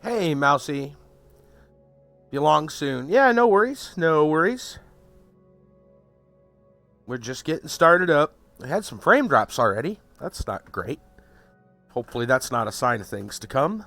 Hey, Mousy. Be along soon. Yeah, no worries. No worries. We're just getting started up. I had some frame drops already. That's not great. Hopefully that's not a sign of things to come.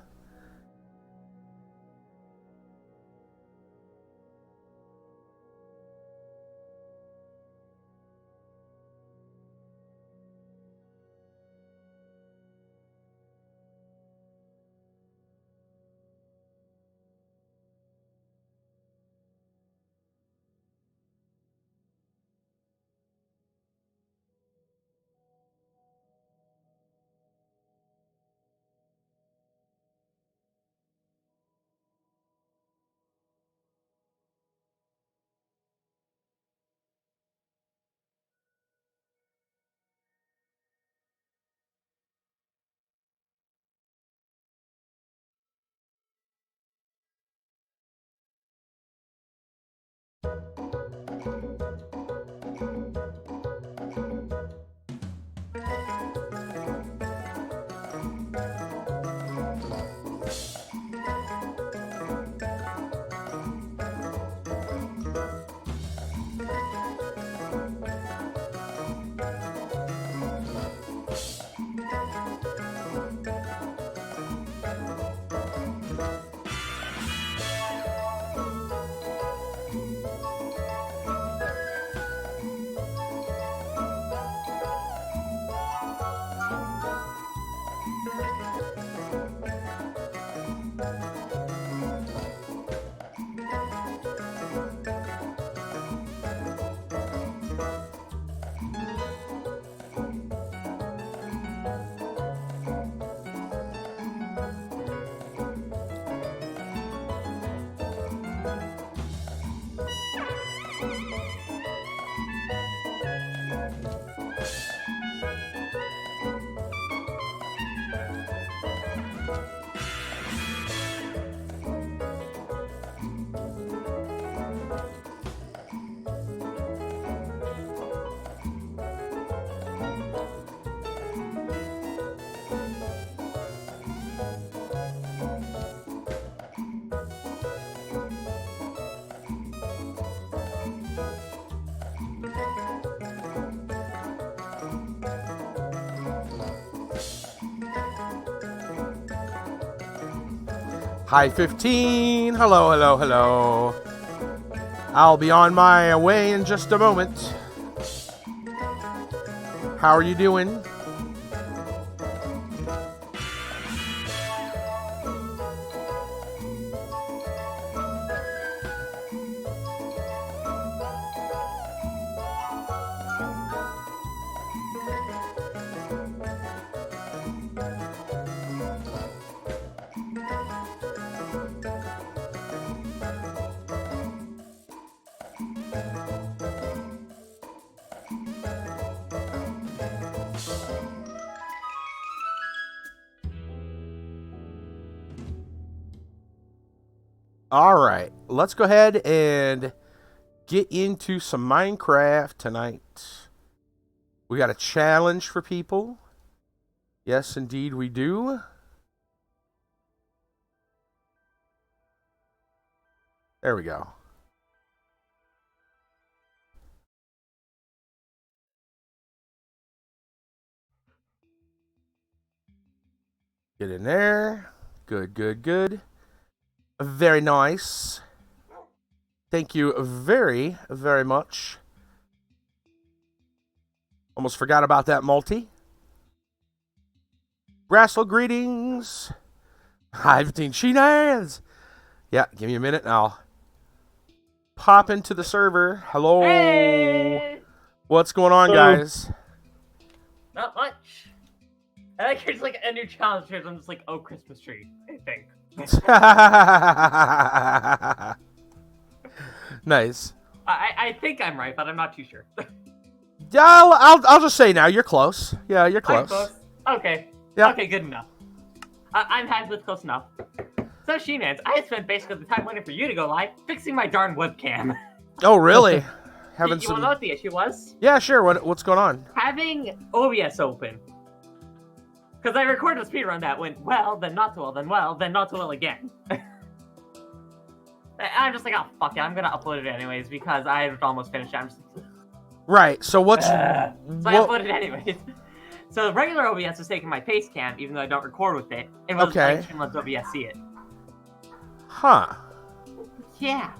Hi 15. Hello, hello, hello. I'll be on my way in just a moment. How are you doing? All right, let's go ahead and get into some Minecraft tonight. We got a challenge for people. Yes, indeed, we do. There we go. Get in there. Good, good, good. Very nice. Thank you very, very much. Almost forgot about that multi. Brassel greetings. Hi, 15 Sheenans. Yeah, give me a minute and I'll pop into the server. Hello. Hey! What's going on, guys? Not much. I like here's like a new challenge here. I'm just like, oh, Christmas tree. I think. Nice. I think I'm right, but I'm not too sure. Yeah, I'll just say now you're close. Yeah, you're close. Close. Okay. Yeah. Okay, good enough. I'm happy with close enough. So, Sheenans, I spent basically the time waiting for you to go live fixing my darn webcam. Oh, really? You want to know what the issue was? Yeah, sure. What's going on? Having OBS open. Because I recorded a speedrun that went well, then not so well, then well, then not so well again. I'm just like, oh, fuck it, I'm gonna upload it anyways, because I had almost finished it. I'm just Right, so what's... so I uploaded it anyways. So the regular OBS was taking my face cam, even though I don't record with it. It was like Streamlabs OBS see it. Huh. Yeah.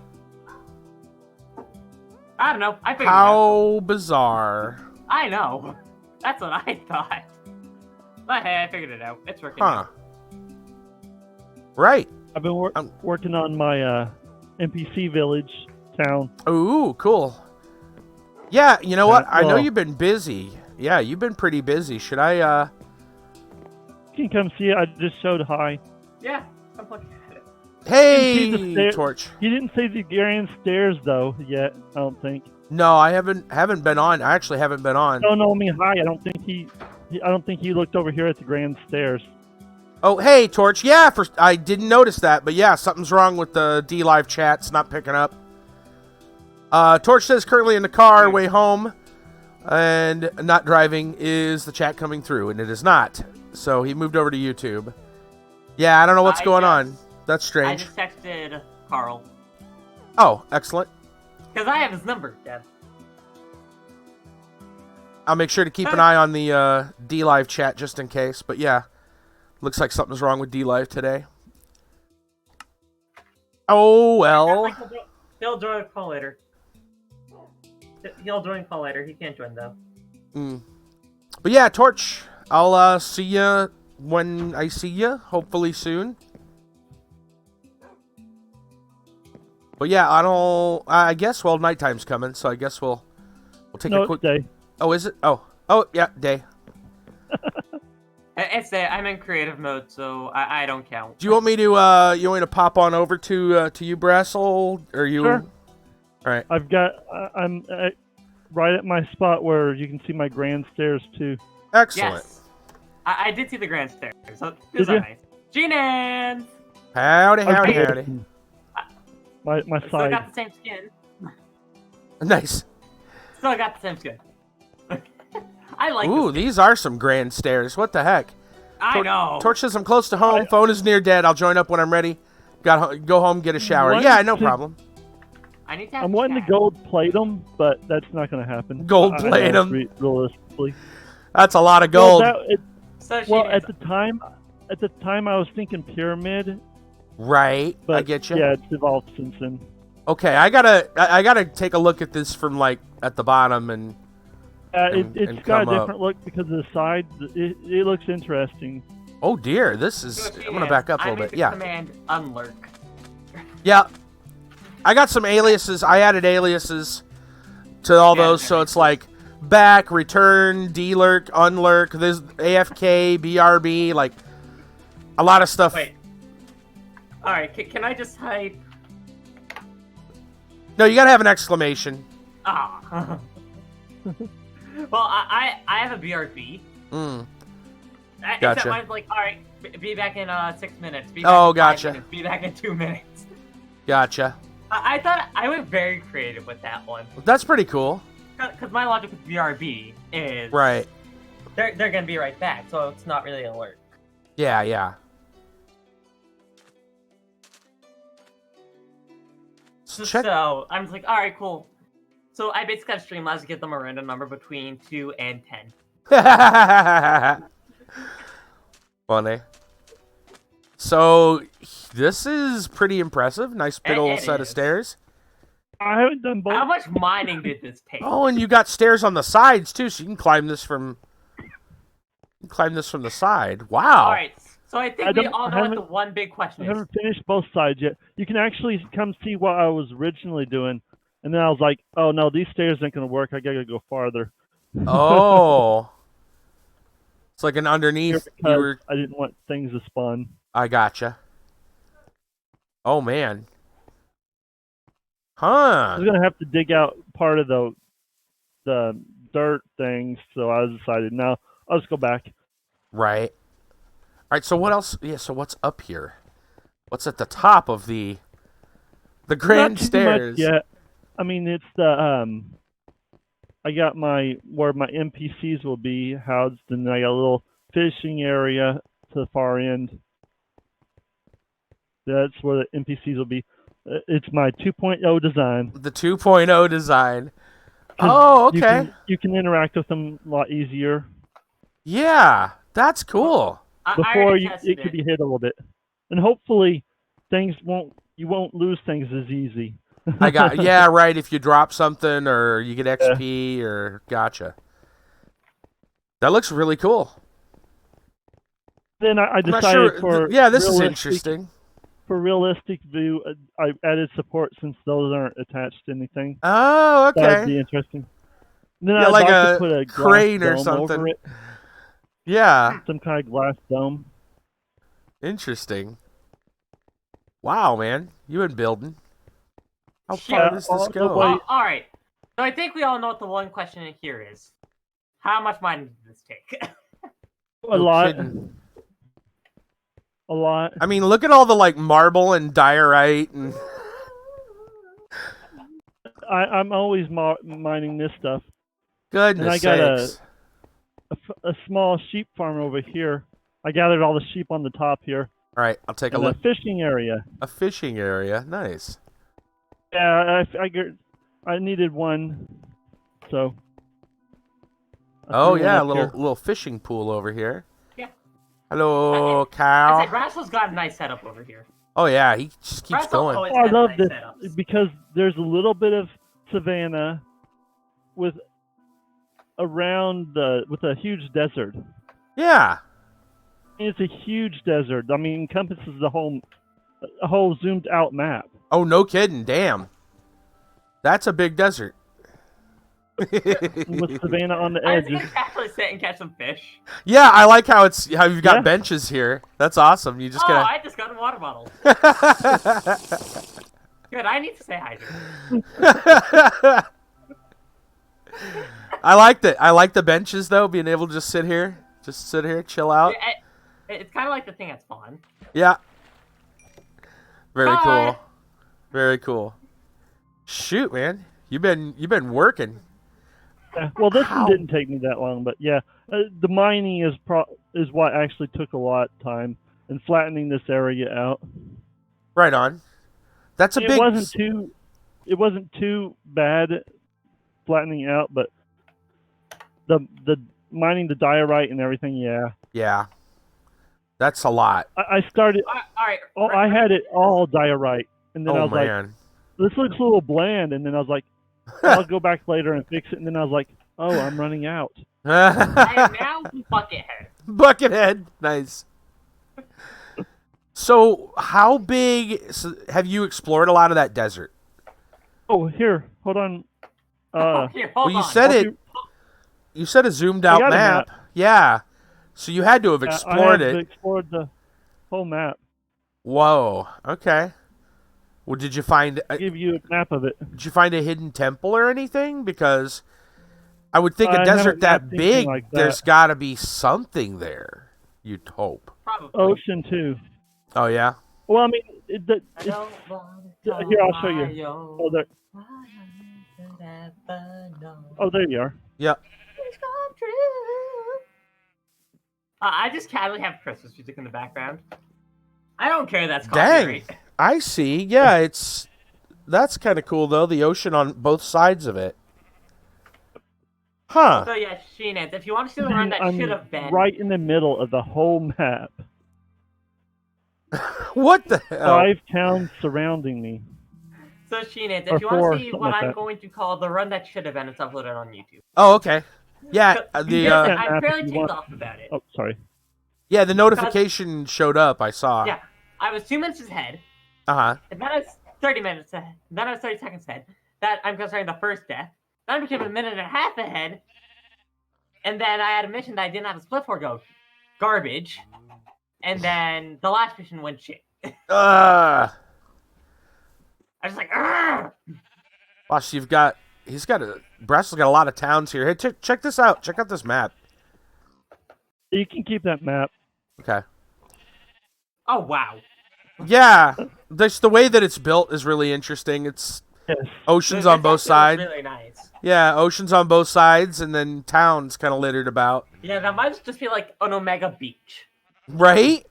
I don't know. I figured How bizarre. I know. That's what I thought. But hey, I figured it out. It's working. Huh. Right. I've been working on my NPC village town. Ooh, cool. Yeah, you know what? I know you've been busy. Yeah, you've been pretty busy. Should I, You can come see it. I just showed hi. Yeah, I'm looking at it. Hey, Torch. You didn't see the grand stairs, though, yet, I don't think. No, I haven't been on. I actually haven't been on. No, I mean, hi. I don't think he looked over here at the grand stairs. Oh, hey, Torch. Yeah, I didn't notice that, but yeah, something's wrong with the D Live chat. It's not picking up. Torch says currently in the car, way home, and not driving. Is the chat coming through? And it is not. So he moved over to YouTube. Yeah, I don't know what's going on. That's strange. I just texted Carl. Oh, excellent. Because I have his number, Deb. I'll make sure to keep an eye on the D Live chat just in case. But yeah, looks like something's wrong with D Live today. Oh well. He'll join call later. He'll join call later. He can't join though. But yeah, Torch. I'll see ya when I see ya. Hopefully soon. But yeah, I guess nighttime's coming, so I guess we'll take a quick day. Oh, is it? Oh yeah, day. It's day. I'm in creative mode, so I don't count. Do you want me to pop on over to you, Brassel, or you? Sure. All right. I'm right at my spot where you can see my grand stairs too. Excellent. Yes. I did see the grand stairs. So Did you? nice. G-Nans! Howdy. My Still side. got the same skin. Nice. Still got the same skin. I like Ooh, this. these are some grand stairs. What the heck? I know. Torch says I'm close to home. Phone is near dead. I'll join up when I'm ready. Go home, get a shower. Yeah, no problem. I need to have I'm wanting to gold plate them, but that's not going to happen. Gold plate them. Realistically. That's a lot of gold. Well, at the time I was thinking pyramid. Right, but I get you. Yeah, it's evolved since then. Okay, I gotta take a look at this from like at the bottom and. It's got a different look because of the sides. It looks interesting. Oh dear, this is. I'm gonna back up a little bit. Yeah. Command unlurk. Yeah, I got some aliases. I added aliases to all those, so it's like back, return, delurk, unlurk. There's AFK, BRB, like a lot of stuff. Wait. All right, can I just type? No, you gotta have an exclamation. Ah. Well, I have a BRB. Gotcha. Except mine's like, all right, be back in 6 minutes. Be back in 5 gotcha. Minutes, be back in 2 minutes. Gotcha. I thought I went very creative with that one. That's pretty cool. Because my logic with BRB is right. They're gonna be right back, so it's not really an alert. Yeah. So I'm just like, all right, cool. So I basically got Streamlabs to give them a random number between 2 and 10. Funny. So this is pretty impressive. Nice big old set of stairs. I haven't done both. How much mining did this take? Oh, and you got stairs on the sides too, so you can climb this from. the side. Wow. All right. So I think we all know what the one big question is. I haven't finished both sides yet. You can actually come see what I was originally doing, and then I was like, "Oh no, these stairs ain't gonna work. I gotta go farther." Oh. It's like an underneath. I didn't want things to spawn. I gotcha. Oh man. I Huh. was gonna have to dig out part of the dirt things, so I decided no, I'll just go back. Right. All right. So what else? Yeah. So what's up here? What's at the top of the grand stairs? Yeah. I mean, it's the I got where my NPCs will be housed, and I got a little fishing area to the far end. That's where the NPCs will be. It's my 2.0 design. The 2.0 design. 'Cause Oh, okay. You can interact with them a lot easier. Yeah, that's cool. Before it could be hit a little bit, and hopefully you won't lose things as easy. Yeah, right. If you drop something or you get XP or gotcha. That looks really cool. Then I I'm not decided sure. This is interesting. For realistic view, I added support since those aren't attached to anything. Oh, okay. That'd be interesting. And then I'd like to put a crane or dome something. over it. Yeah. Some kind of glass dome. Interesting. Wow, man. You've been building. How far does this go? All right. So I think we all know what the one question in here is. How much mining did this take? A lot. Kidding. A lot. I mean, look at all the like marble and diorite and. I'm always mining this stuff. Goodness and I got sakes. a small sheep farm over here. I gathered all the sheep on the top here. All right, I'll take a and look. A fishing area. A fishing area, nice. Yeah, I needed one, so. Oh yeah, a little fishing pool over here. Yeah. Hello, cow. I said Rascal's got a nice setup over here. Oh yeah, he just keeps going. I love this because there's a little bit of savanna with a huge desert. Yeah. It's a huge desert. I mean, encompasses a whole zoomed out map. Oh, no kidding. Damn. That's a big desert. With savanna on the edge. I just actually sit and catch some fish. Yeah, I like how you've got benches here. That's awesome. You just I just got a water bottle. Good, I need to say hi to you. I like that. I like the benches though, being able to just sit here, chill out. It's kind of like the thing at spawn. Yeah. Very cool. Very cool. Shoot, man, you've been working. Yeah, well, this one didn't take me that long, but yeah, the mining is what actually took a lot of time, and flattening this area out. Right on. That's a big. It wasn't too bad flattening out, but the mining the diorite and everything, yeah. Yeah. That's a lot. I started. All right. I had it all diorite, and then I was man. like, "This looks a little bland," and then I was like, I'll go back later and fix it, and then I was like, oh, I'm running out. I am now Buckethead. Buckethead, nice. So, how big have you explored a lot of that desert? Oh, here, hold on. Here, hold on. You said a zoomed out map. Yeah. So you had to have explored it. I explored the whole map. Whoa. Okay. Well, did you find? I'll give you a map of it. Did you find a hidden temple or anything? Because I would think a desert that big, there's got to be something there. You'd hope. Probably. Ocean too. Oh yeah. Well, I mean, here I'll show you. Oh, there. Oh, there you are. Yep. I just casually have Christmas music in the background. I don't care. That's copyright. Dang. I see. Yeah, that's kind of cool though. The ocean on both sides of it. Huh. So yeah, Sheenan, if you want to see the run that should have been right in the middle of the whole map. What the hell? 5 towns surrounding me. So Sheenan, if you want to see what I'm going to call the run that should have been, it's uploaded on YouTube. Oh, okay. Yeah, I'm fairly ticked off about it. Oh, sorry. Yeah, the notification showed up. I saw. Yeah, I was 2 minutes ahead. And then I was 30 minutes ahead. Then I was 30 seconds ahead. That I'm considering the first death. Then I became a minute and a half ahead. And then I had a mission that I didn't have a split for go. Garbage. And then the last mission went shit. I was like, Watch, he's got Bristol's got a lot of towns here. Hey, check this out. Check out this map. You can keep that map. Okay. Oh, wow. Yeah. The way that it's built is really interesting. It's oceans on both sides. Really nice. Yeah, oceans on both sides, and then towns kind of littered about. Yeah, that might just be like an Omega beach. Right?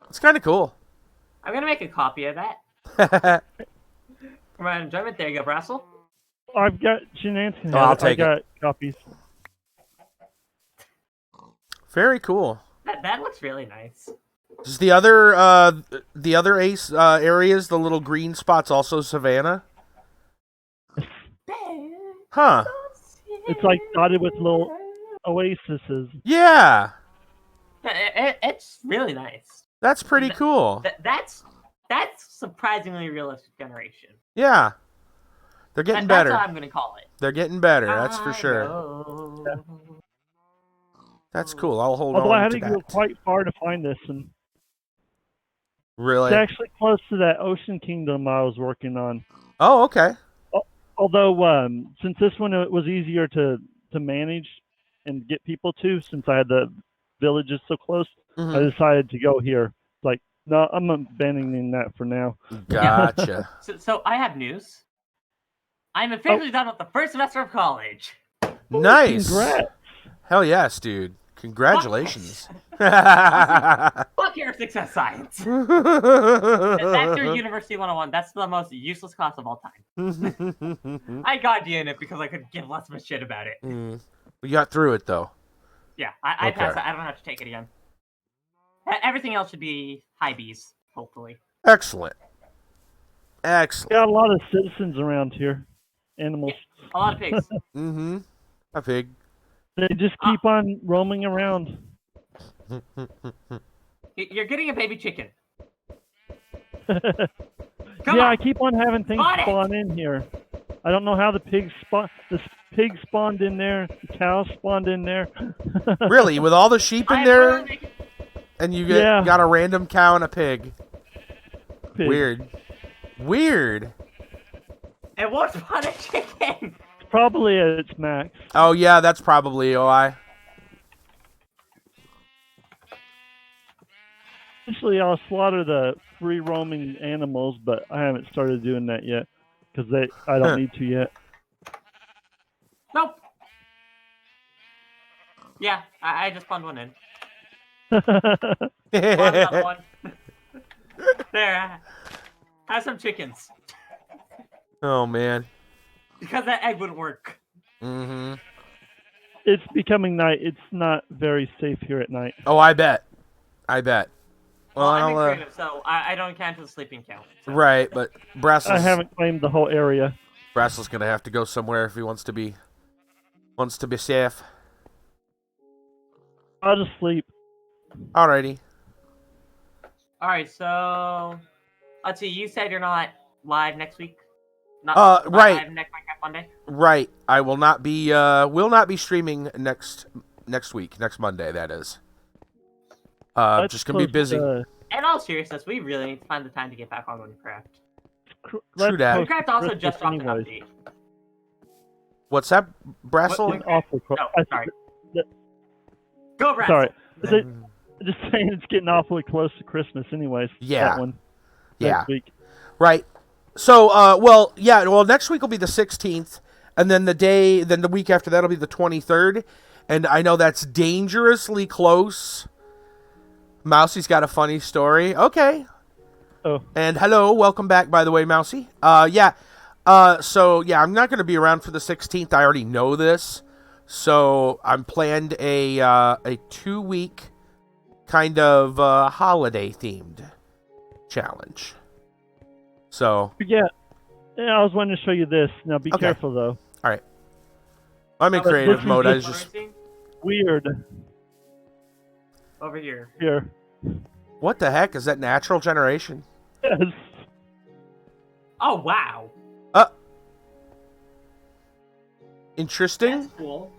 It's kind of cool. I'm gonna make a copy of that. For my enjoyment, there you go, Brassel. I've got Shenanigans. Oh, I'll take I got copies. Very cool. That looks really nice. Is the other ace areas, the little green spots, also Savannah? Huh. It's like dotted with little oases. Yeah. It's really nice. That's pretty cool. That's surprisingly realistic generation. Yeah. They're getting better. That's what I'm gonna call it. They're getting better, that's for sure. Yeah. That's cool. I'll hold Although I on had to to go that. quite far to find this, and Really? it's actually close to that Ocean Kingdom I was working on. Oh, okay. Although, since this one it was easier to manage and get people to, since I had the villages so close, Mhm. I decided to go here. Like, no, I'm abandoning that for now. Gotcha. So I have news. I'm officially done with the first semester of college. Nice. Congrats. Hell yes, dude. Congratulations. Fuck your success science. That's your University 101. That's the most useless class of all time. I got you in it because I could give less of a shit about it. We got through it, though. Yeah, I Okay. passed it. I don't have to take it again. Everything else should be high Bs, hopefully. Excellent. Excellent. Got a lot of citizens around here. Animals. A lot of pigs. Mm-hmm. A pig. They just keep on roaming around. You're getting a baby chicken. Yeah, I keep on having things Spawn it! spawn in here. I don't know how the pigs spawn. The pig spawned in there. The cow spawned in there. Really? With all the sheep in I'm there, really making- and you Yeah. got a random cow and a pig. Pig. Weird. Weird. It won't spawn a chicken. Probably at its max. Oh, yeah, that's probably OI. Usually I'll slaughter the free roaming animals, but I haven't started doing that yet because I don't need to yet. Nope. Yeah, I just spawned one in. Spawned another one. There. Have some chickens. Oh, man. Because that egg wouldn't work. Mm-hmm. It's becoming night. It's not very safe here at night. Oh, I bet. I bet. Well, I'm I'll, creative, so I don't count as sleeping count. So. right, but I haven't claimed the whole area. Brassel's gonna have to go somewhere if he wants to be safe. I'll just sleep. Alrighty. Alright, so let's see, you said you're not live next week? Not right. live next Monday? Right. I will not be streaming next week, next Monday, that is. That's Just gonna be close busy. to- In all seriousness, we really need to find the time to get back on Minecraft. that's that. close to Minecraft also Christmas just dropped an anyways. update. What's that, Brassel? It's awful close. Oh, sorry. Go, Brad. Sorry. Just saying it's getting awfully close to Christmas anyways. Yeah. That one. Yeah. Next week. Right. So, next week will be the 16th, and then the week after that'll be the 23rd, and I know that's dangerously close. Mousie's got a funny story. Okay. Oh. And hello, welcome back, by the way, Mousy. I'm not going to be around for the 16th. I already know this. So I'm planned a 2-week kind of holiday-themed challenge. So Yeah, I was wanting to show you this. Now be Okay. careful though. all right, I'm in But creative this is mode. I just- just Weird. Over here. Here. what the heck is that? Natural generation? Yes. Oh, wow. Interesting. That's cool.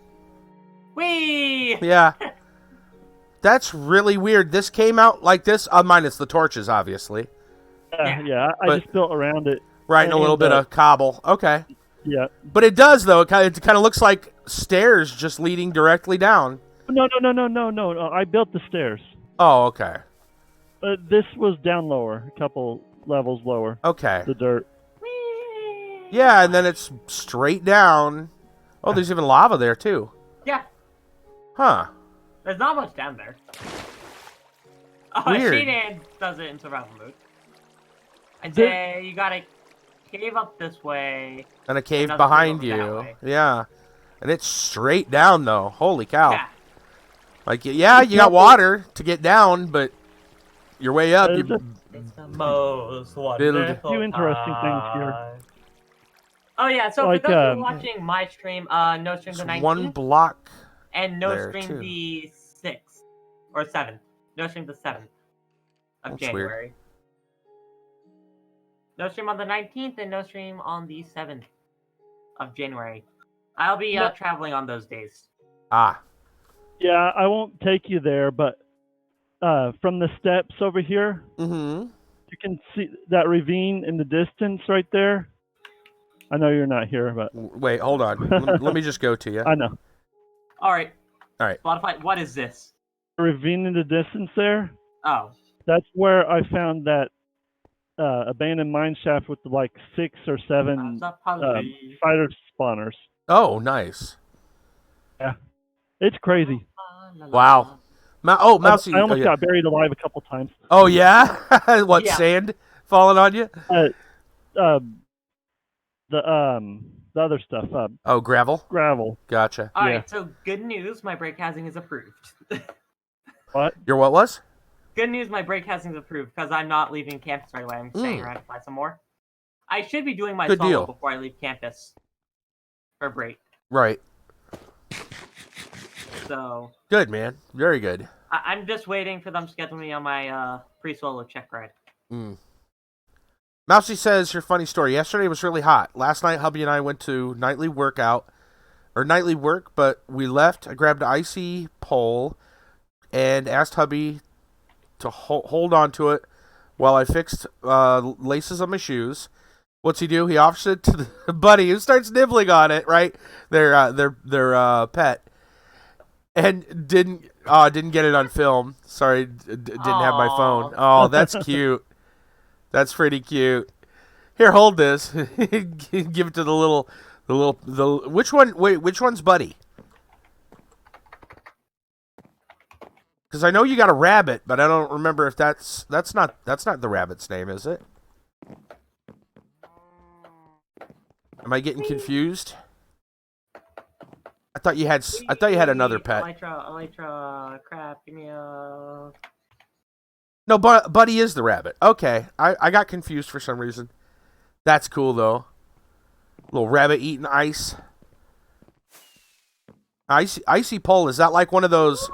Whee! Yeah. That's really weird. This came out like this, minus the torches, obviously. Yeah. I But- just built around it. Right, and a little bit of cobble. Okay. Yeah. But it does, though. It kind of looks like stairs just leading directly down. No. I built the stairs. Oh, okay. This was down lower, a couple levels lower. Okay. The dirt. Whee! Yeah, and then it's straight down. Oh, there's even lava there, too. Yeah. Huh. There's not much down there. Oh, Weird. Sheedan does it in survival mode. And then you gotta cave up this way. And a cave Another cave behind over that you. way. Yeah. And it's straight down, though. Holy cow. Yeah. Like, yeah, you got water to get down, but you're way up. It's the most wonderful few interesting things here. time. Oh yeah, so Like, for those who are watching my stream, no stream the 19th, one block. and no there, stream too. the 6th or 7th. No stream the 7th of That's January. No stream on the 19th and no stream on the 7th of January. I'll be traveling on those days. Ah. Yeah, I won't take you there, but from the steps over here, Mm-hmm. you can see that ravine in the distance right there. I know you're not here, but Wait, hold on. let me just go to you. I know. All right. All right. Spotify, what is this? The ravine in the distance there, Oh. that's where I found that abandoned mine shaft with like 6 or 7 spider spawners. Oh, nice. Yeah, it's crazy. Wow. Mousy. I almost got buried alive a couple times. Oh, yeah? What, Yeah. sand falling on you? The other stuff. Oh, gravel? Gravel. Gotcha. All Yeah. right, so good news, my break housing is approved. What? Your what was? Good news, my break housing is approved because I'm not leaving campus right away. I'm staying around to buy some more. I should be doing my Good solo deal. before I leave campus for break. Right. So Good, man. Very good. I'm just waiting for them to schedule me on my pre-solo check ride. Mousy says, your funny story. Yesterday was really hot. Last night, hubby and I went to nightly work, but we left. I grabbed an icy pole and asked hubby to hold on to it while I fixed laces on my shoes. What's he do? He offers it to the buddy who starts nibbling on it, right? Their pet. And didn't get it on film. Sorry, didn't have my phone. Oh, that's cute. That's pretty cute. Here, hold this. Give it to the which one? Wait, which one's Buddy? Because I know you got a rabbit, but I don't remember if that's not the rabbit's name, is it? Am I getting confused? I thought you had another pet. Elytra, crap, give me a... No, Buddy is the rabbit. Okay, I got confused for some reason. That's cool, though. Little rabbit eating ice. Icy pole, is that like one of those...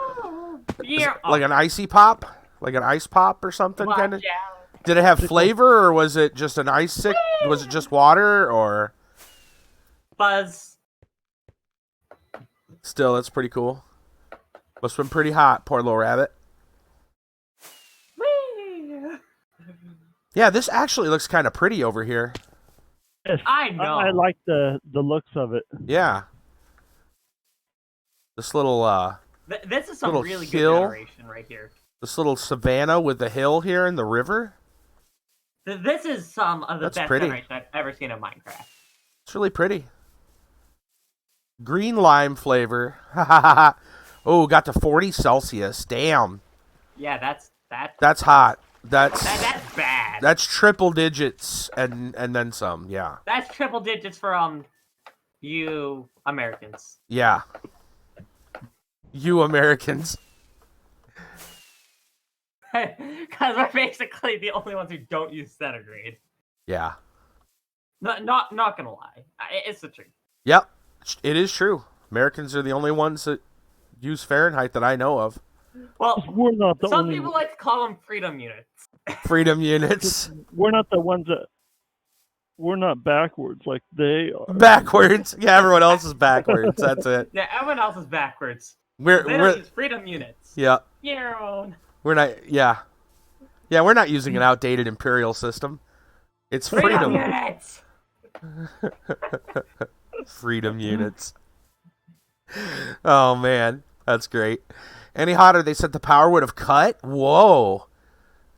Yeah. Like an icy pop? Like an ice pop or something, kind of? Yeah. Did it have flavor, or was it just an ice sick? Was it just water, or... Buzz. Still, that's pretty cool. Must have been pretty hot, poor little rabbit. Whee! Yeah, this actually looks kind of pretty over here. Yes, I know. I like the looks of it. Yeah. This little, This is some little really hill. good generation right here. this little savanna with the hill here and the river. This is some of the That's best pretty. generation I've ever seen of Minecraft. It's really pretty. Green lime flavor. Oh, got to 40 Celsius. Damn. Yeah, that's That's hot. That's bad. That's triple digits and then some. Yeah. That's triple digits for you Americans. Yeah. You Americans. Because we're basically the only ones who don't use centigrade. Yeah. Not gonna lie, it's the truth. Yep. It is true. Americans are the only ones that use Fahrenheit that I know of. Well, We're not the some only. people like to call them freedom units. Freedom units. We're not the ones that. We're not backwards like they are. Backwards. Yeah, everyone else is backwards. That's it. Yeah, everyone else is backwards. They We're don't use freedom units. yeah. Your own. We're not. Yeah. Yeah, we're not using an outdated imperial system. It's freedom. units. Freedom units. Oh man, that's great. Any hotter? They said the power would have cut. Whoa.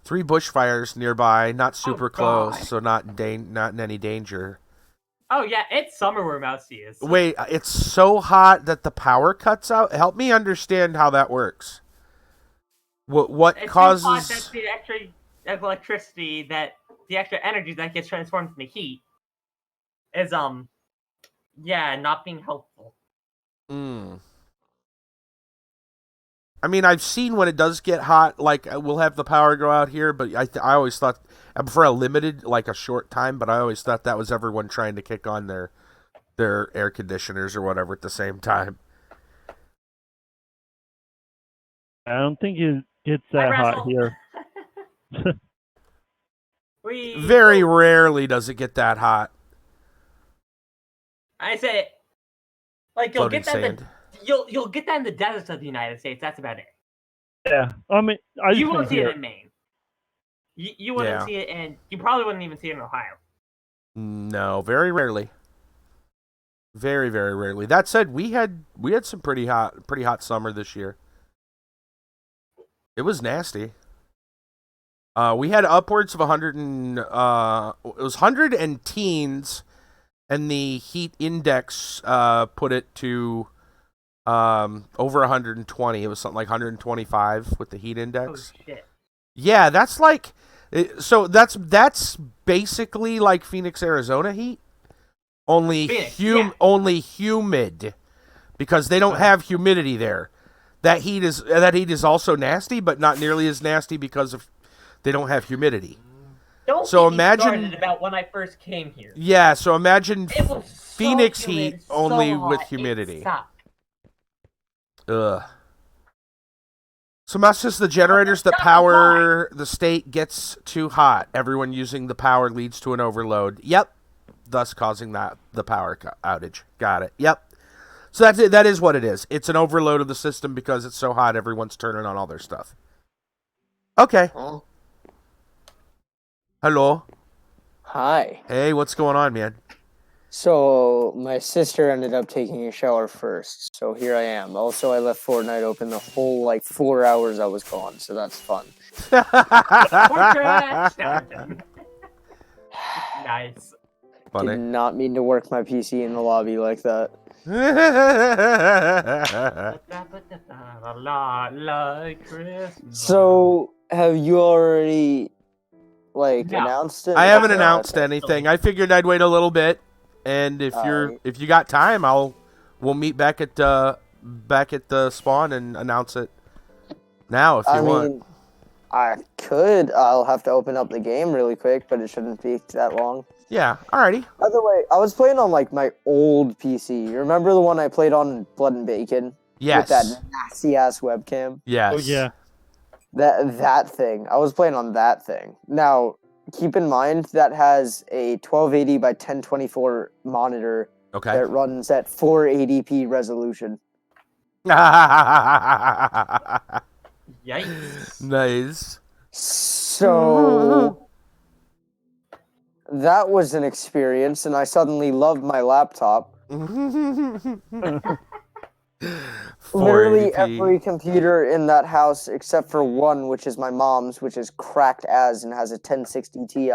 3 bushfires nearby, not super God. close, so not in any danger. Oh yeah, it's summer where Mousy is. Wait, it's so hot that the power cuts out? Help me understand how that works. What It's causes... so hot that the extra electricity, that the extra energy that gets transformed into heat is not being helpful. I mean, I've seen when it does get hot, like, we'll have the power go out here, but I always thought, for a limited, like a short time, but I always thought that was everyone trying to kick on their air conditioners or whatever at the same time. I don't think it gets that hot here. Very rarely does it get that hot. I say, like, you'll Floating get that. sand. You'll get that in the deserts of the United States. That's about it. Yeah, I mean, You won't see it in Maine. You wouldn't Yeah. see it, and you probably wouldn't even see it in Ohio. No, very rarely. Very, very rarely. That said, we had some pretty hot summer this year. It was nasty. We had upwards of 100 and it was 100 and teens, and the heat index put it to over 120. It was something like 125 with the heat index. Oh shit. Yeah, that's like, so that's basically like Phoenix, Arizona heat. Only only humid, because they don't have humidity there. That heat is also nasty, but not nearly as nasty because of they don't have humidity. Don't so get imagine me started about when I first came here. Yeah, so imagine It was Phoenix so humid, heat only so with hot, humidity. it sucked. Ugh. So that's just the generators that power the state gets too hot. Everyone using the power leads to an overload. Yep. Thus causing the power outage. Got it. Yep. So that's it. That is what it is. It's an overload of the system because it's so hot. Everyone's turning on all their stuff. Okay. Huh? Hello. Hi. Hey, what's going on, man? So, my sister ended up taking a shower first, so here I am. Also, I left Fortnite open the whole, 4 hours I was gone, so that's fun. Nice. Funny. Did not mean to work my PC in the lobby like that. So, have you already, announced it? I haven't announced anything. I figured I'd wait a little bit, and if you got time, we'll meet back at the spawn and announce it now if you want. I mean, I could. I'll have to open up the game really quick, but it shouldn't be that long. Yeah, alrighty. By the way, I was playing on my old PC. You remember the one I played on Blood and Bacon? Yes. With that nasty ass webcam. Yes. Oh yeah. That thing. I was playing on that thing. Now, keep in mind that has a 1280 by 1024 monitor that runs at 480p resolution. Yikes. Nice. So that was an experience, and I suddenly loved my laptop. Literally every computer in that house, except for one, which is my mom's, which is cracked as and has a 1060 Ti.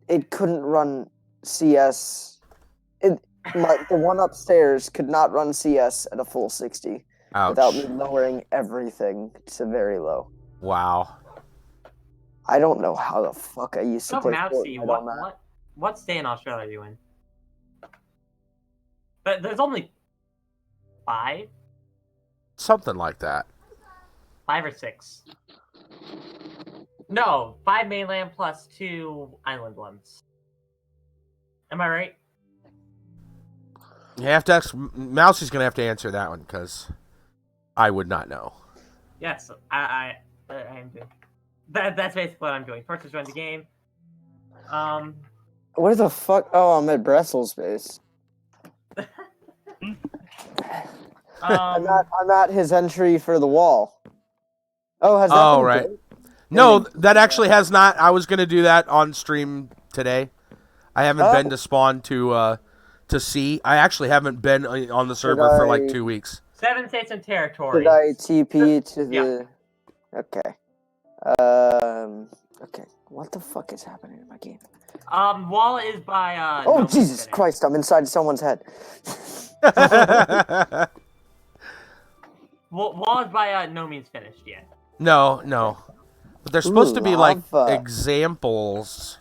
It couldn't run CS. The one upstairs could not run CS at a full 60 without me lowering everything to very low. Wow. I don't know how the fuck I used to play Mousy, Fortnite on that. what state in Australia are you in? But there's only 5? Something like that. 5 or 6. No, 5 mainland plus 2 island ones. Am I right? You have to ask. Mousie's gonna have to answer that one because I would not know. Yes, I am doing. That's basically what I'm doing. First, join the game. Where the fuck? Oh, I'm at Brussels base. I'm at his entry for the wall. Oh, has that been right. good? No, that actually has not. I was gonna do that on stream today. I haven't been to spawn to see. I actually haven't been on the server for like 2 weeks. 7 states and territories. Did I TP to the? Okay. Okay. What the fuck is happening in my game? Wall is by Oh, No Means Jesus Finished. Christ, I'm inside someone's head. Wall is by No Means Finished. Yeah. No. But there's supposed to be like lava. examples.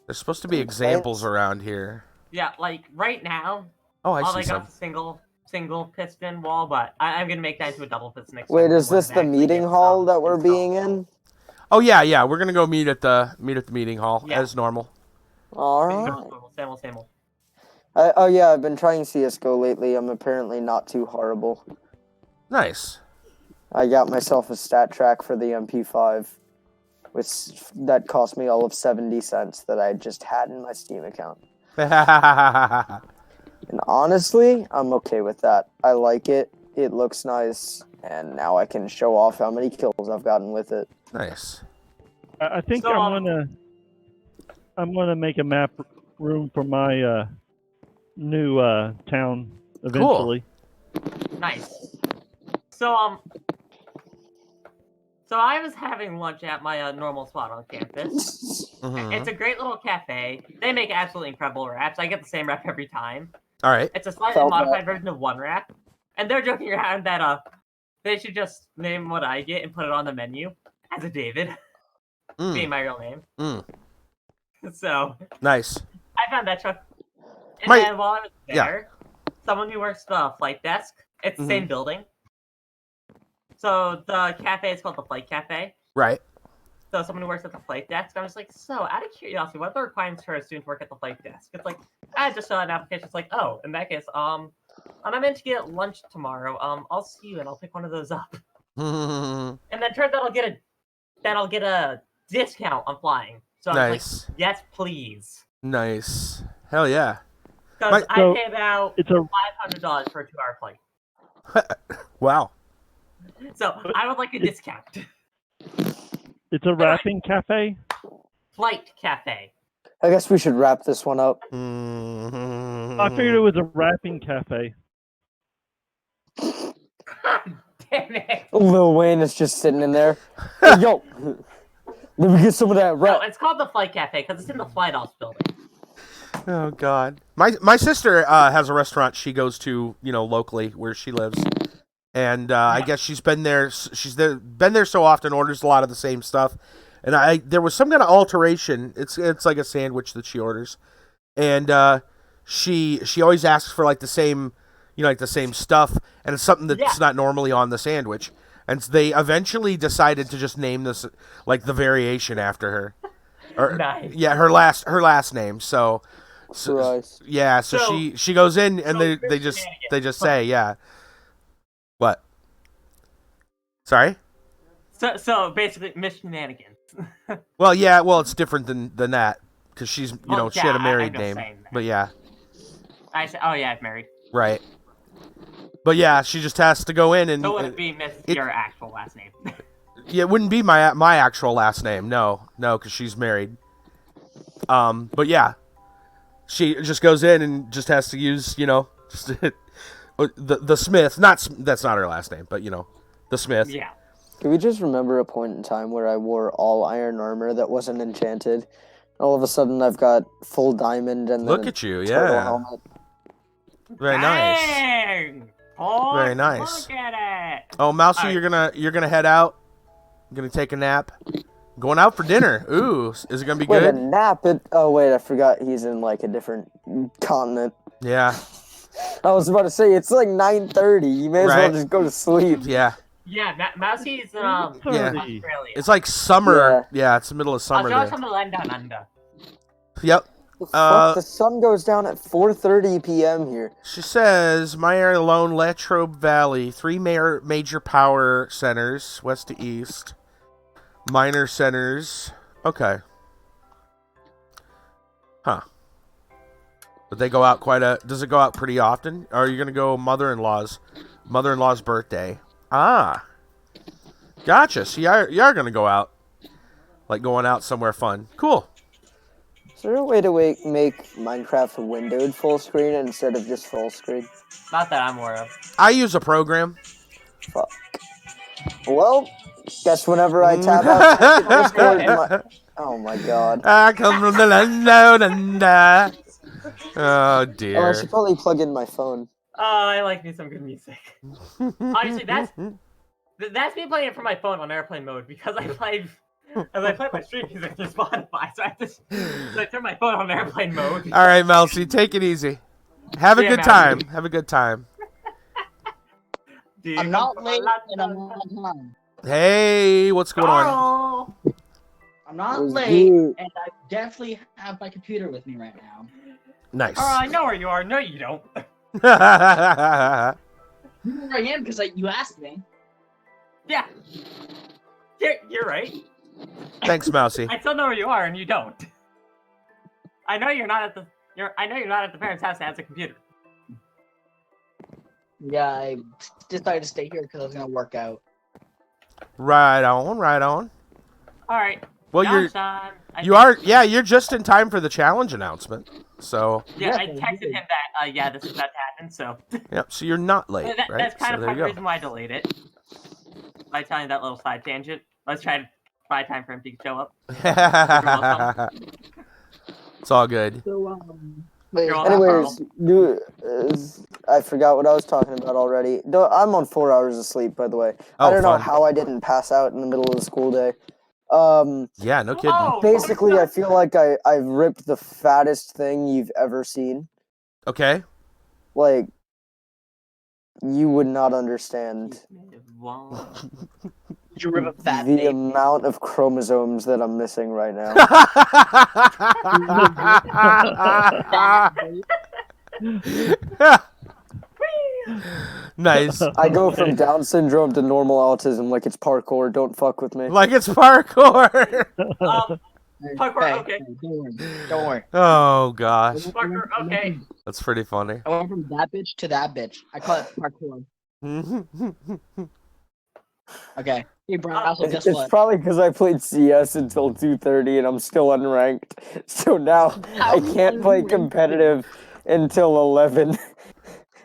There's supposed to be examples around here. Yeah, like right now, Oh, I all see I got some. is a single piston wall, but I'm gonna make that into a double piston next Wait, time. is this the meeting hall that we're being in? Oh yeah. We're gonna go meet at the meeting hall Yeah. as normal. All right. Same old. Oh yeah, I've been trying CS:GO lately. I'm apparently not too horrible. Nice. I got myself a stat track for the MP5, which that cost me all of 70 cents that I just had in my Steam account. And honestly, I'm okay with that. I like it. It looks nice, and now I can show off how many kills I've gotten with it. Nice. I think So, I'm gonna make a map room for my new town eventually. Nice. So I was having lunch at my normal spot on campus. Mhm. It's a great little cafe. They make absolutely incredible wraps. I get the same wrap every time. All right. It's a slightly Felt modified version of one wrap, and they're joking around that they should just name what I get and put it on the menu as a David, being my real name. So Nice. I found that truck, and My- then while I was there, someone who works the flight desk. It's the same building. So the cafe is called the Flight Cafe. Right. So someone who works at the flight desk, I was like, so out of curiosity, what are the requirements for a student to work at the flight desk? It's like, I just saw an application. It's like, oh, in that case, and I'm meant to get lunch tomorrow. I'll see you and I'll pick one of those up. And then turns out I'll get a discount on flying. So I was Nice. like, yes, please. Nice. Hell yeah. Because I So, pay about it's a $500 for a 2-hour flight. Wow. So I would like a discount. it's a rapping cafe. Flight cafe. I guess we should wrap this one up. I figured it was a rapping cafe. Damn it. Lil Wayne is just sitting in there. Hey, yo, let me get some of that No, rap. it's called the Flight Cafe because it's in the flight ops building. Oh God. My sister has a restaurant she goes to, locally where she lives, and I guess she's been there. Been there so often, orders a lot of the same stuff, and there was some kind of alteration. It's like a sandwich that she orders, and she always asks for like the same, like the same stuff, and it's something that's not normally on the sandwich. And they eventually decided to just name this like the variation after her. Or, Nice. Yeah, her last name. So Christ. yeah, so she goes in and so they just say, yeah. What? Sorry? So basically, Miss Shenanigans. Well, yeah, it's different than that because she's she had a married I'm just name. saying that. But yeah, I said, oh yeah, I'm married. right. But yeah, she just has to go in and So would it be Miss your actual last name? yeah, it wouldn't be my actual last name. No, because she's married. But yeah, she just goes in and just has to use, just the Smith. That's not her last name, but the Smith. Yeah. Can we just remember a point in time where I wore all iron armor that wasn't enchanted? All of a sudden, I've got full diamond and then Look a at you, turtle yeah. helmet. Very nice. Dang! Paul, Very nice. Look at it. Oh, Mousy, All you're gonna head out. Gonna take a nap. Going out for dinner. Ooh, is it gonna be Wait, a good? nap? Oh wait, I forgot he's in like a different continent. Yeah. I was about to say it's like 9:30. You may as well Right. just go to sleep. Yeah. Yeah, Mousy's in Yeah. Australia. It's like summer. Yeah, it's the middle of summer Australia's there. from the land down under. Yep. Fuck, the sun goes down at 4:30 p.m. here. She says, my area alone, Latrobe Valley, 3 major power centers, west to east. Minor centers. Okay. Huh. But they go out does it go out pretty often? Or are you going to go mother-in-law's birthday? Ah. Gotcha. So you are going to go out. Like going out somewhere fun. Cool. Is there a way to make Minecraft windowed full screen instead of just full screen? Not that I'm aware of. I use a program. Fuck. Well, guess whenever I tab out Discord, Oh my god. I come from the land down under. Oh dear. Oh, I should probably plug in my phone. Oh, I like me some good music. Honestly, that's me playing it from my phone on airplane mode because I play my stream music through Spotify, so I turn my phone on airplane mode. All right, Melcy, take it easy. Have a good time. Have a good time. I'm not late and I'm on time. Hey, what's going on? I'm not late, and I definitely have my computer with me right now. Nice. Oh, I know where you are. No, you don't. You know where I am because you asked me. Yeah. You're right. Thanks, Mousy. I still know where you are, and you don't. I know you're not at the. I know you're not at the parents' house that has a computer. Yeah, I decided to stay here because I was gonna work out. Right on, right on. All right. Well, you're just in time for the challenge announcement. So. Yeah, I texted him that. This is about to happen. So. Yep. So you're not late, right? That's kind of the reason why I delayed it. By telling that little side tangent. Let's try to buy time for him to show up. It's all good. So, anyways, I forgot what I was talking about already. I'm on 4 hours of sleep, by the way. I don't know how I didn't pass out in the middle of the school day. Yeah, no kidding. Basically, I feel like I've ripped the fattest thing you've ever seen. Okay. Like, you would not understand you rip a fat the baby. amount of chromosomes that I'm missing right now. Nice. I go from Down syndrome to normal autism like it's parkour. Don't fuck with me. Like it's parkour. Parkour, okay. Don't worry. Oh gosh. Parkour, okay. That's pretty funny. I went from that bitch to that bitch. I call it parkour. Okay. Hey, Brian, also guess It's what? probably because I played CS until 2:30 and I'm still unranked. So now I can't play competitive until 11. And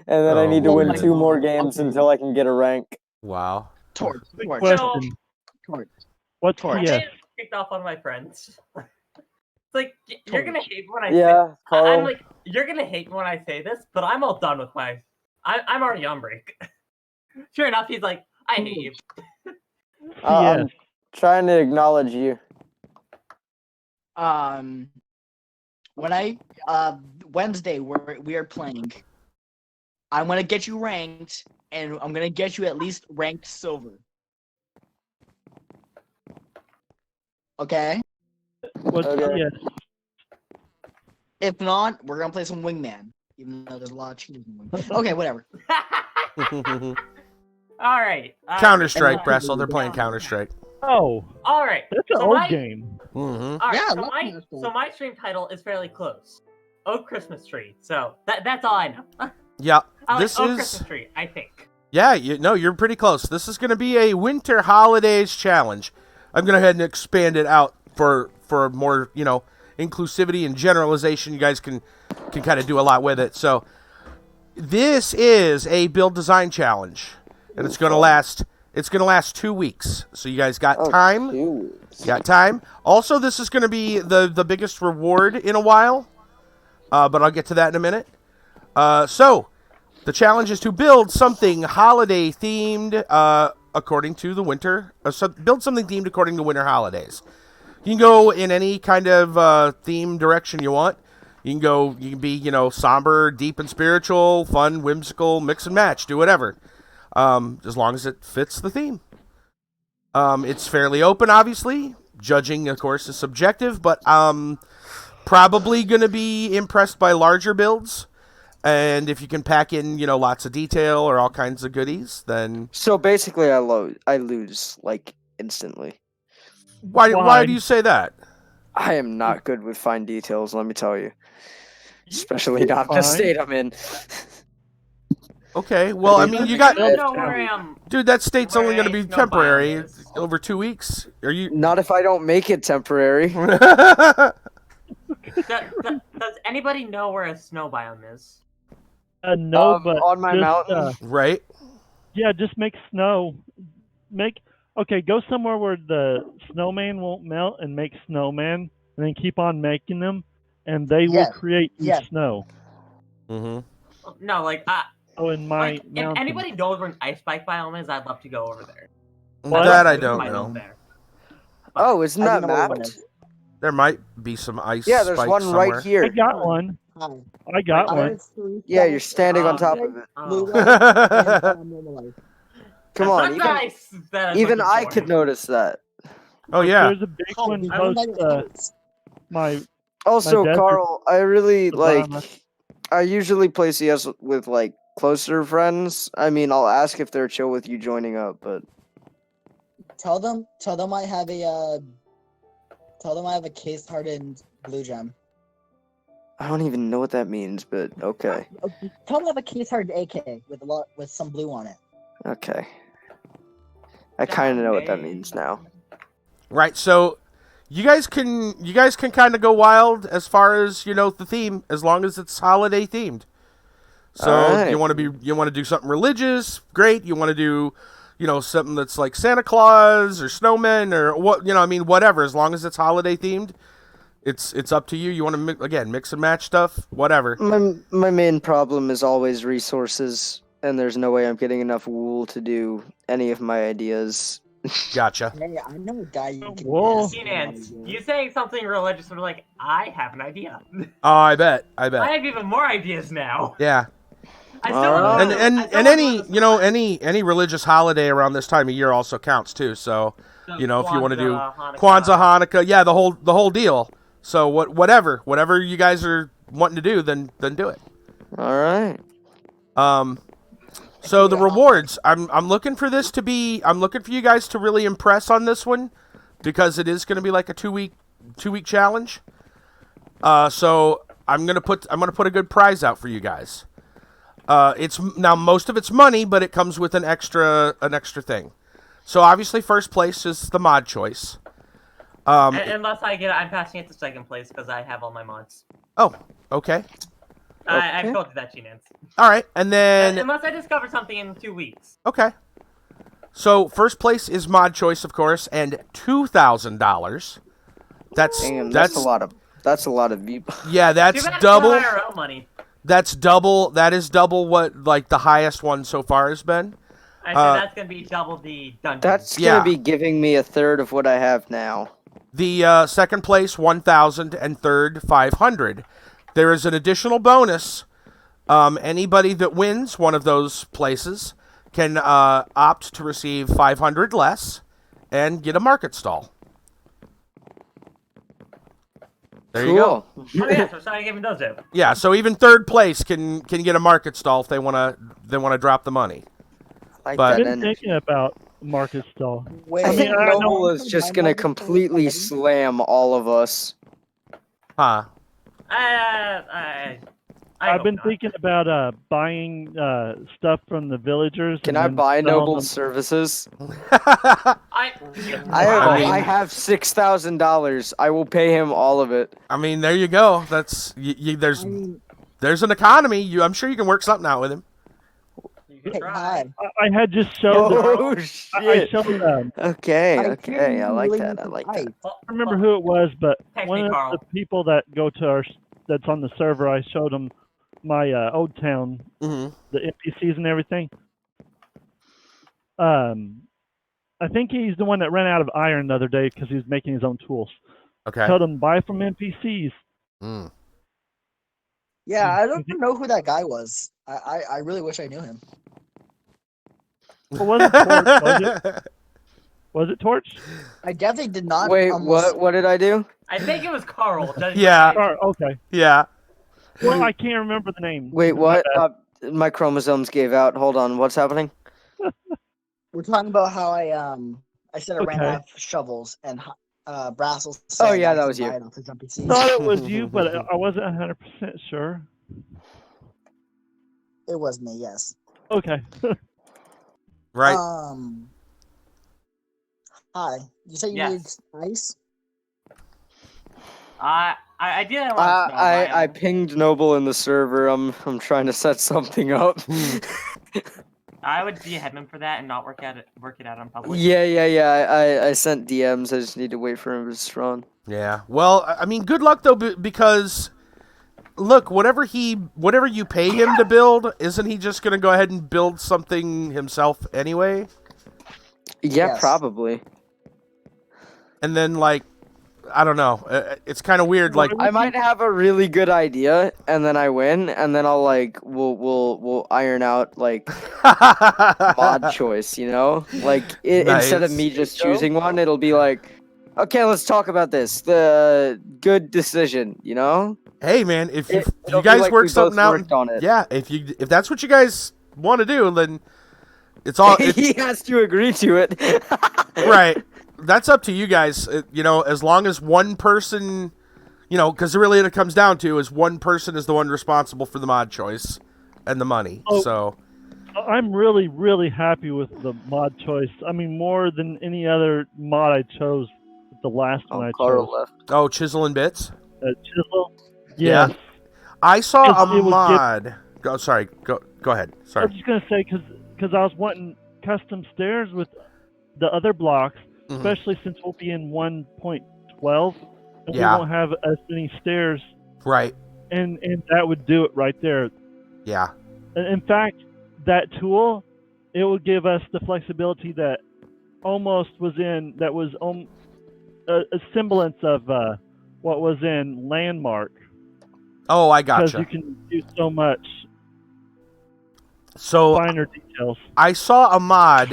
then I need to win 2 more games until I can get a rank. Wow. Torch. Question. What's I yeah? kicked off one of my friends. It's like you're gonna hate when I Yeah, say. I'm like you're gonna hate when I say this, but I'm all done with my. I'm already on break. Sure enough, he's like, I hate you. I'm trying to acknowledge you. When I Wednesday we are playing. I'm gonna get you ranked, and I'm gonna get you at least ranked silver. Okay? Okay. Yeah. If not, we're gonna play some Wingman. Even though there's a lot of cheaters in Wingman. Okay, whatever. All right. Counter-Strike, Bressel. They're playing Counter-Strike. Oh, All right. that's an old game. Mm-hmm. All right. Yeah, So my stream title is fairly close. Oak Christmas Tree. So that's all I know. Yeah. I This like Oak is. Christmas Tree, I think. Yeah. You're pretty close. This is going to be a winter holidays challenge. I'm going to go ahead and expand it out for more, inclusivity and generalization. You guys can kind of do a lot with it. So this is a build design challenge, and it's going to last 2 weeks. So you guys got time. 2 weeks. Got time. Also, this is going to be the biggest reward in a while, but I'll get to that in a minute. So the challenge is to build something holiday themed according to the winter. Build something themed according to winter holidays. You can go in any kind of theme direction you want. You can be, somber, deep and spiritual, fun, whimsical, mix and match, do whatever. As long as it fits the theme. It's fairly open, obviously. Judging, of course, is subjective, but probably going to be impressed by larger builds. And if you can pack in, lots of detail or all kinds of goodies, then... So basically, I lose, like, instantly. Why do you say that? I am not good with fine details, let me tell you. Especially not the state I'm in. Okay, well, I mean, you got... I don't know where I am. Dude, that state's only going to be no temporary. bias. Over 2 weeks. Are you... Not if I don't make it temporary. Does anybody know where a snow biome is? No, but on my just, mountain. Right? Yeah, just make snow. Okay, go somewhere where the snowman won't melt and make snowman, and then keep on making them, and they will Yes, create you yes. snow. Mm-hmm. No, like, Oh, in my like if mountain. anybody knows where an ice spike biome is, I'd love to go over there. What? That I I'd love to don't fight over know. there. Oh, isn't I that do know where one mapped? is. There might be some ice Yeah, there's spikes one somewhere. right here. I got one. Hi. I got Right one. There's 3 Yeah, you're spikes, standing on Oh, top okay. of it. blue Oh. light, and normal light. Come That's on, not even, nice that I'm even looking I for. could notice that. Oh yeah. There's a big Hi, one we I close found out your to house. my. Also, desert Carl, I really savannah. I usually play CS with like closer friends. I mean, I'll ask if they're chill with you joining up, but Tell them I have a case hardened blue gem. I don't even know what that means. But okay, Tell them I have a case hardened AK with some blue on it. okay. I kind of know what that means now. Right. So you guys can kind of go wild as far as the theme, as long as it's holiday themed. So Alright. you want to do something religious, great. You want to do something that's like Santa Claus or snowmen or whatever. As long as it's holiday themed, it's up to you. You want to mix and match stuff, whatever. My main problem is always resources, and there's no way I'm getting enough wool to do any of my ideas. Gotcha. Hey, I know a guy you can Whoa. ask. Nance, you saying something religious and like, I have an idea. Oh, I bet. I have even more ideas now. Yeah. I still Alright. want And to, any religious holiday around this time of year also counts too. So if you want to do Kwanzaa, Hanukkah, yeah, the whole deal. So whatever you guys are wanting to do, then do it. All right. So the rewards, I'm looking for you guys to really impress on this one, because it is going to be like a 2-week challenge. So I'm gonna put a good prize out for you guys. It's now most of it's money, but it comes with an extra thing. So obviously first place is the mod choice. Unless I get it, I'm passing it to second place because I have all my mods. Oh, okay. I've told you that, Nance. All right, and then Unless I discover something in 2 weeks. okay. So first place is mod choice, of course, and $2,000. That's a lot of V-Bucks. yeah, that's Too bad it's double. not IRL money. That is double what like the highest one so far has been. I said that's gonna be double the dungeon. That's Yeah. gonna be giving me a third of what I have now. The second place 1,000 and third 500. There is an additional bonus. Anybody that wins one of those places can opt to receive 500 less and get a market stall. There you go. Oh yeah, so sorry giving those out. Yeah, so even third place can get a market stall if they wanna drop the money. Like But- I've that been energy. thinking about Marcus Stall. Wait, I think I don't- Noble is just gonna completely slam all of us. Huh. I I've hope been not. thinking about buying stuff from the villagers. Can and I then buy selling Noble's them. services? I I have $6,000. I will pay him all of it. I mean, there you go. That's there's an economy. I'm sure you can work something out with him. You can hey, try. hi. I had just showed. Oh I shit! showed. Okay, I okay, didn't I like really that. I need like to that. fight. Well, I don't remember who it was, but Text one me, of Carl. the people that go to that's on the server, I showed him my old town, Mm-hmm. the NPCs and everything. I think he's the one that ran out of iron the other day because he was making his own tools. Okay. Told him buy from NPCs. Mm. Yeah, I don't know who that guy was. I really wish I knew him. Well, was it Torch? Was it? Was it Torch? I definitely did not. Wait, almost- what did I do? I think it was Carl. judging Yeah. by- Or, okay. Yeah. Well, I can't remember the name. Wait, My what? bad. My chromosomes gave out. Hold on, what's happening? We're talking about how I said I ran Okay. out of shovels and Brassel. Oh, said yeah, I that could was you. buy it off his NPCs. Thought it was you, but I wasn't 100% sure. It was me, yes. Okay. Right. Hi. You said you Yes. need ice? I didn't want to know. I pinged Noble in the server. I'm trying to set something up. I would be a headman for that and not work it out on public. Yeah. I sent DMs. I just need to wait for him to spawn. Yeah. Well, I mean, good luck though, because look, whatever you pay him to build, isn't he just gonna go ahead and build something himself anyway? Yeah, Yes. probably. And then like, I don't know. It's kind of weird. Like, I might have a really good idea, and then I win, and then I'll like we'll iron out like mod choice, you know? Like instead of me just choosing one, it'll be like, okay, let's talk about this. The good decision, you know? Hey man, if you It'll be guys like work we something both out, worked on it. yeah, if that's what you guys want to do, then it's all He has to agree to it. right. That's up to you guys. You know, as long as one person, you know, because really what it comes down to is one person is the one responsible for the mod choice and the money. Oh. So I'm really, really happy with the mod choice. I mean, more than any other mod I chose. The last one I chose. left. oh, Chisel and Bits. Chisel. Yeah. Yes. I saw a It would give- mod. Go ahead. I Sorry. was just gonna say because I was wanting custom stairs with the other blocks, Mhm. especially since we'll be in 1.12 and Yeah. we won't have as many stairs, Right. and that would do it right there. Yeah. In fact, that tool, it would give us the flexibility that almost was in that was a semblance of what was in Landmark, Oh, I because gotcha. you can do so much So finer details. I saw a mod.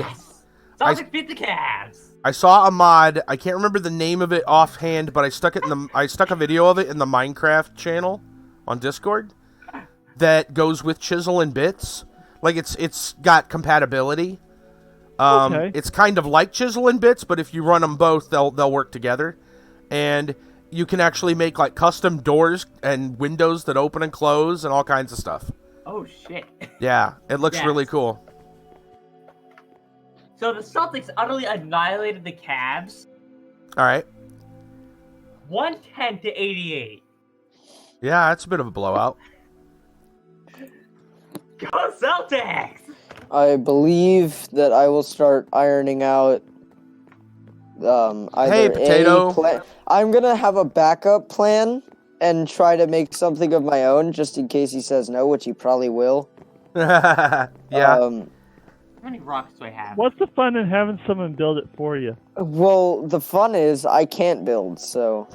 Celtics beat the Cavs. I saw a mod. I can't remember the name of it offhand, but I stuck a video of it in the Minecraft channel on Discord that goes with Chisel and Bits. Like it's got compatibility. Okay. It's kind of like Chisel and Bits, but if you run them both, they'll work together, and you can actually make like custom doors and windows that open and close and all kinds of stuff. Oh shit. Yeah, it looks Yes. really cool. So the Celtics utterly annihilated the Cavs, All right. 110 to 88. Yeah, that's a bit of a blowout. Go Celtics! I believe that I will start ironing out either Hey, Potato. I'm gonna have a backup plan and try to make something of my own just in case he says no, which he probably will. Yeah. How many rocks do I have? What's the fun in having someone build it for you? Well, the fun is I can't build, so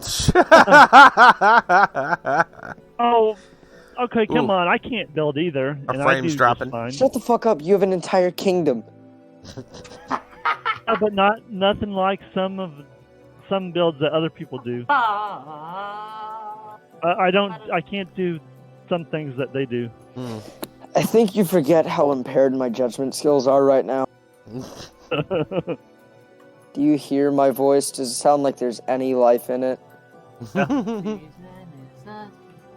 Oh, okay, come Ooh. on. I can't build either. Our and I frame's do just dropping. fine. shut the fuck up. You have an entire kingdom. But nothing like some builds that other people do. Ah. I can't do some things that they do. Hmm. I think you forget how impaired my judgment skills are right now. Do you hear my voice? Does it sound like there's any life in it?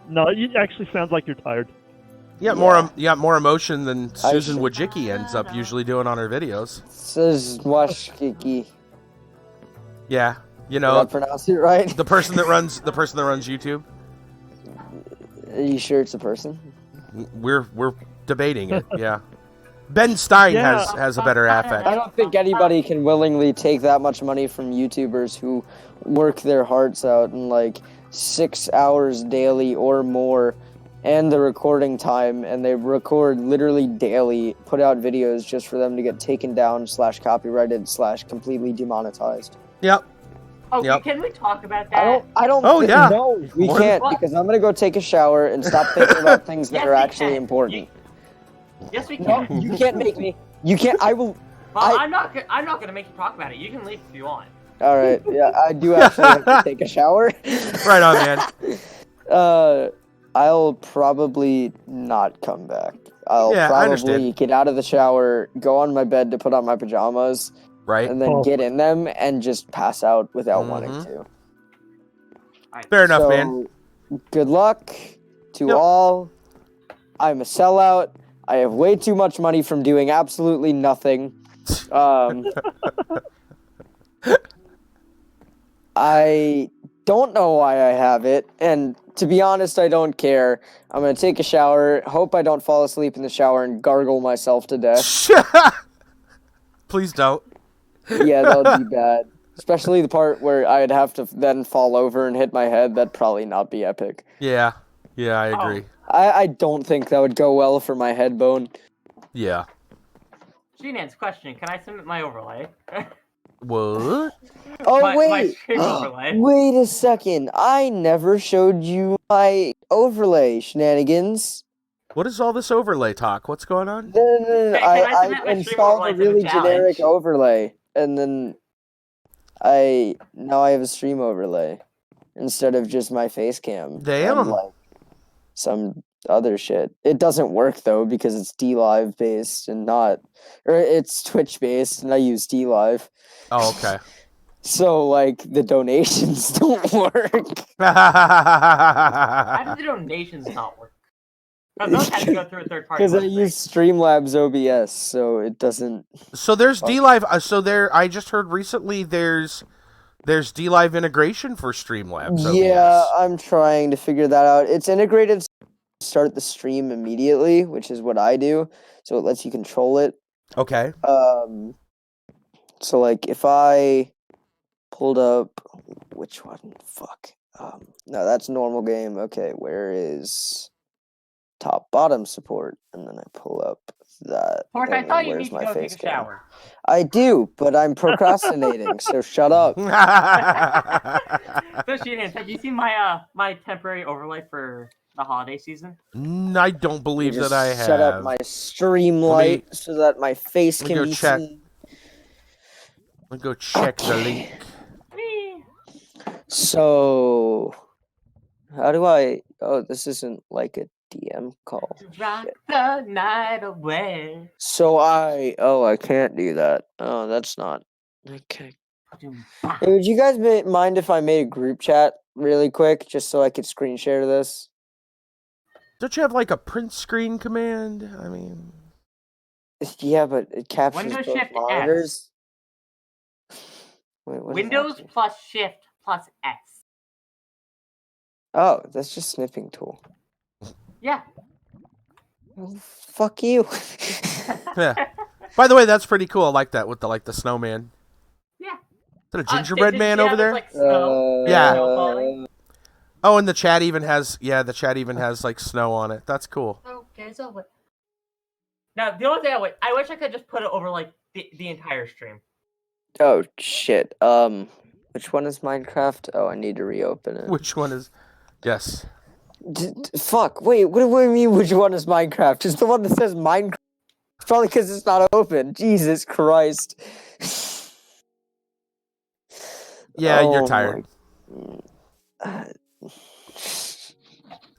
No, it actually sounds like you're tired. You got more emotion than Susan Wojcicki ends up usually doing on her videos. Says Washkiki. Yeah, you Did I know, pronounce it right? the person that runs YouTube. Are you sure it's a person? We're debating it. Yeah, Ben Stein Yeah. has a better affect. I don't think anybody can willingly take that much money from YouTubers who work their hearts out in like 6 hours daily or more, and the recording time, and they record literally daily, put out videos just for them to get taken down / copyrighted / completely demonetized. Yep. Okay, Yep. can we talk about that? I don't. Oh, yeah. No, we More can't than- because I'm gonna go take a shower and stop thinking about things that Yes, are we actually can. important. Yes, we No, can. you can't make me. You can't. I will. Well, I'm not gonna make you talk about it. You can leave if you want. All right. Yeah, I do actually have to take a shower. Right on, man. I'll probably not come back. I'll Yeah, I probably understand. get out of the shower, go on my bed to put on my pajamas, Right. and then Oh. get in them and just pass out without wanting Mhm. to. Fair enough, so, man. Good luck to Yep. all. I'm a sellout. I have way too much money from doing absolutely nothing. I don't know why I have it, and to be honest, I don't care. I'm gonna take a shower, hope I don't fall asleep in the shower and gargle myself to death. Please don't. Yeah, that would be bad. Especially the part where I'd have to then fall over and hit my head. That'd probably not be epic. Yeah, I agree. I don't think that would go well for my head bone. Yeah. Shenan's question, can I submit my overlay? What? Oh, my wait. stream overlay. Wait a second. I never showed you my overlay shenanigans. What is all this overlay talk? What's going on? No. Hey, can I I submit my stream installed overlay a to the really generic challenge? overlay, and then now I have a stream overlay instead of just my face cam. Damn. And, like, some other shit. It doesn't work though because it's DLive based and not, or it's Twitch based, and I use DLive. Oh, okay. So like the donations don't work. How do the donations not work? Because those had to go through a third party. Because I use Streamlabs OBS, so it doesn't. So there's DLive. I just heard recently there's DLive integration for Streamlabs. OBS. Yeah, I'm trying to figure that out. It's integrated. Start the stream immediately, which is what I do. So it lets you control it. Okay. So like if I pulled up which one? Fuck. No, that's normal game. Okay, where is top bottom support? And then I pull up that. Of course, I and thought you where's need to my go take face a cam? shower. I do, but I'm procrastinating, so shut up. So Sheehan, have you seen my my temporary overlay for the holiday season? I don't believe You that just I have. set up my stream light so that my face let me can go be check. seen. Let me go check the link. So, how do I? Oh, this isn't like a DM call. Rock Shit. the night away. So I can't do that. Oh, that's not okay. Hey, would you guys mind if I made a group chat really quick, just so I could screen share this? Don't you have like a print screen command? I mean, Yeah, but it captures Windows both Shift monitors. Wait, what does that Windows do? plus Shift plus S. Oh, that's just snipping tool. Yeah. Well, fuck you. yeah. By the way, that's pretty cool. I like that with the snowman. Yeah. Is that a gingerbread did man you over have there? Like, snow? Yeah. Snow falling? Oh, and the chat even has like snow on it. That's cool. Okay, so what? Now the only thing I wish I could just put it over like the entire stream. Oh shit. Which one is Minecraft? Oh, I need to reopen it. Which one is? Yes. Fuck. Wait. What do you mean? Which one is Minecraft? It's the one that says Minecraft. It's probably because it's not open. Jesus Christ. Yeah, you're tired.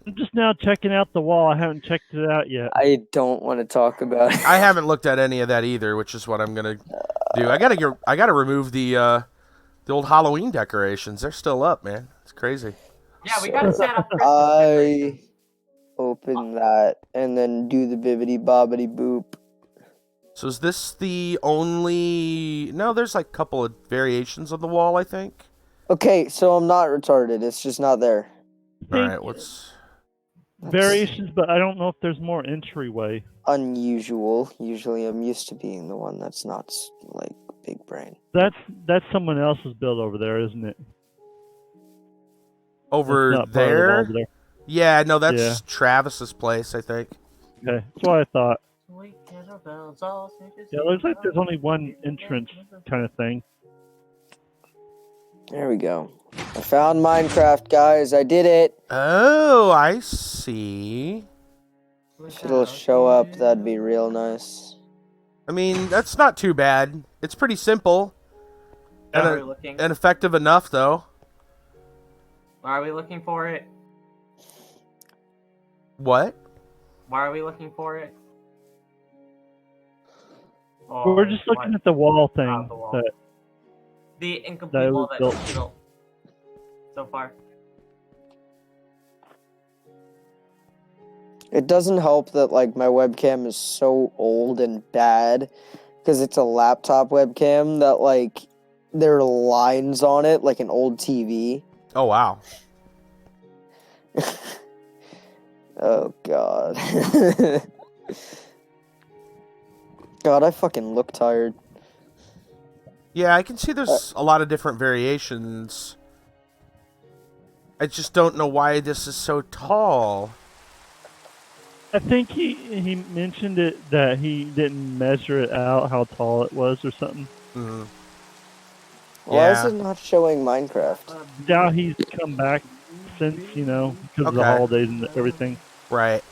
I'm just now checking out the wall. I haven't checked it out yet. I don't want to talk about it. I haven't looked at any of that either, which is what I'm gonna do. I gotta remove the old Halloween decorations. They're still up, man. It's crazy. Yeah, we gotta set up. I open that and then do the bibbity bobbity boop. So is this the only? No, there's like a couple of variations on the wall, I think. Okay, so I'm not retarded. It's just not there. All right, what's variations? But I don't know if there's more entryway. Unusual. Usually, I'm used to being the one that's not like big brain. That's someone else's build over there, isn't it? over Not part of the wall there? over there. Yeah, no, that's Yeah. Travis's place, I think. Okay, that's what I thought. Yeah, it looks like there's only one entrance kind of thing. There we go. I found Minecraft, guys. I did it. Oh, I see. If it'll show up, that'd be real nice. I mean, that's not too bad. It's pretty simple. Where are we looking? And effective enough, though. Why are we looking for it? What? Why are we looking for it? We're just looking at the wall thing. Ah, the wall. That, The incomplete that wall was that built. was built so far. It doesn't help that like my webcam is so old and bad because it's a laptop webcam that like there are lines on it like an old TV. Oh, wow. Oh, God. God, I fucking look tired. Yeah, I can see there's a lot of different variations. I just don't know why this is so tall. I think he mentioned it that he didn't measure it out how tall it was or something. Mm-hmm. Why is Yeah. it not showing Minecraft? Doubt he's come back since, because of the Okay. holidays and everything. Right.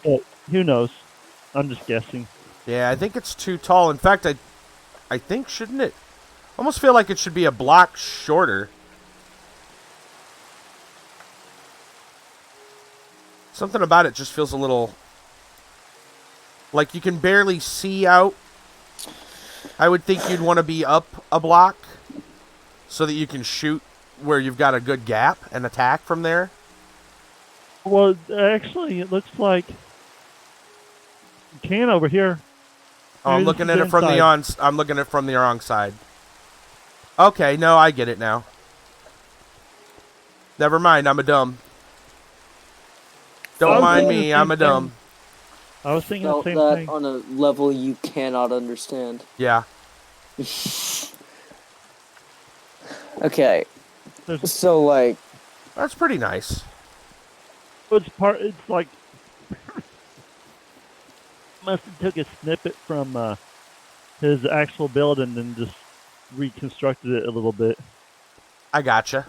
But who knows? I'm just guessing. Yeah, I think it's too tall. In fact, I think, shouldn't it? Almost feel like it should be a block shorter. Something about it just feels a little... like you can barely see out. I would think you'd want to be up a block so that you can shoot where you've got a good gap and attack from there. Well, actually, it looks like you can over here. Oh, I'm looking at it from I'm looking at it from the wrong side. Okay, no, I get it now. Never mind, I'm a dumb. Don't mind me, I'm a dumb. I was thinking the Felt same that thing. on a level you cannot understand. Yeah. Okay. There's- So, like, That's pretty nice. It's like must have took a snippet from his actual build and then just reconstructed it a little bit. I gotcha.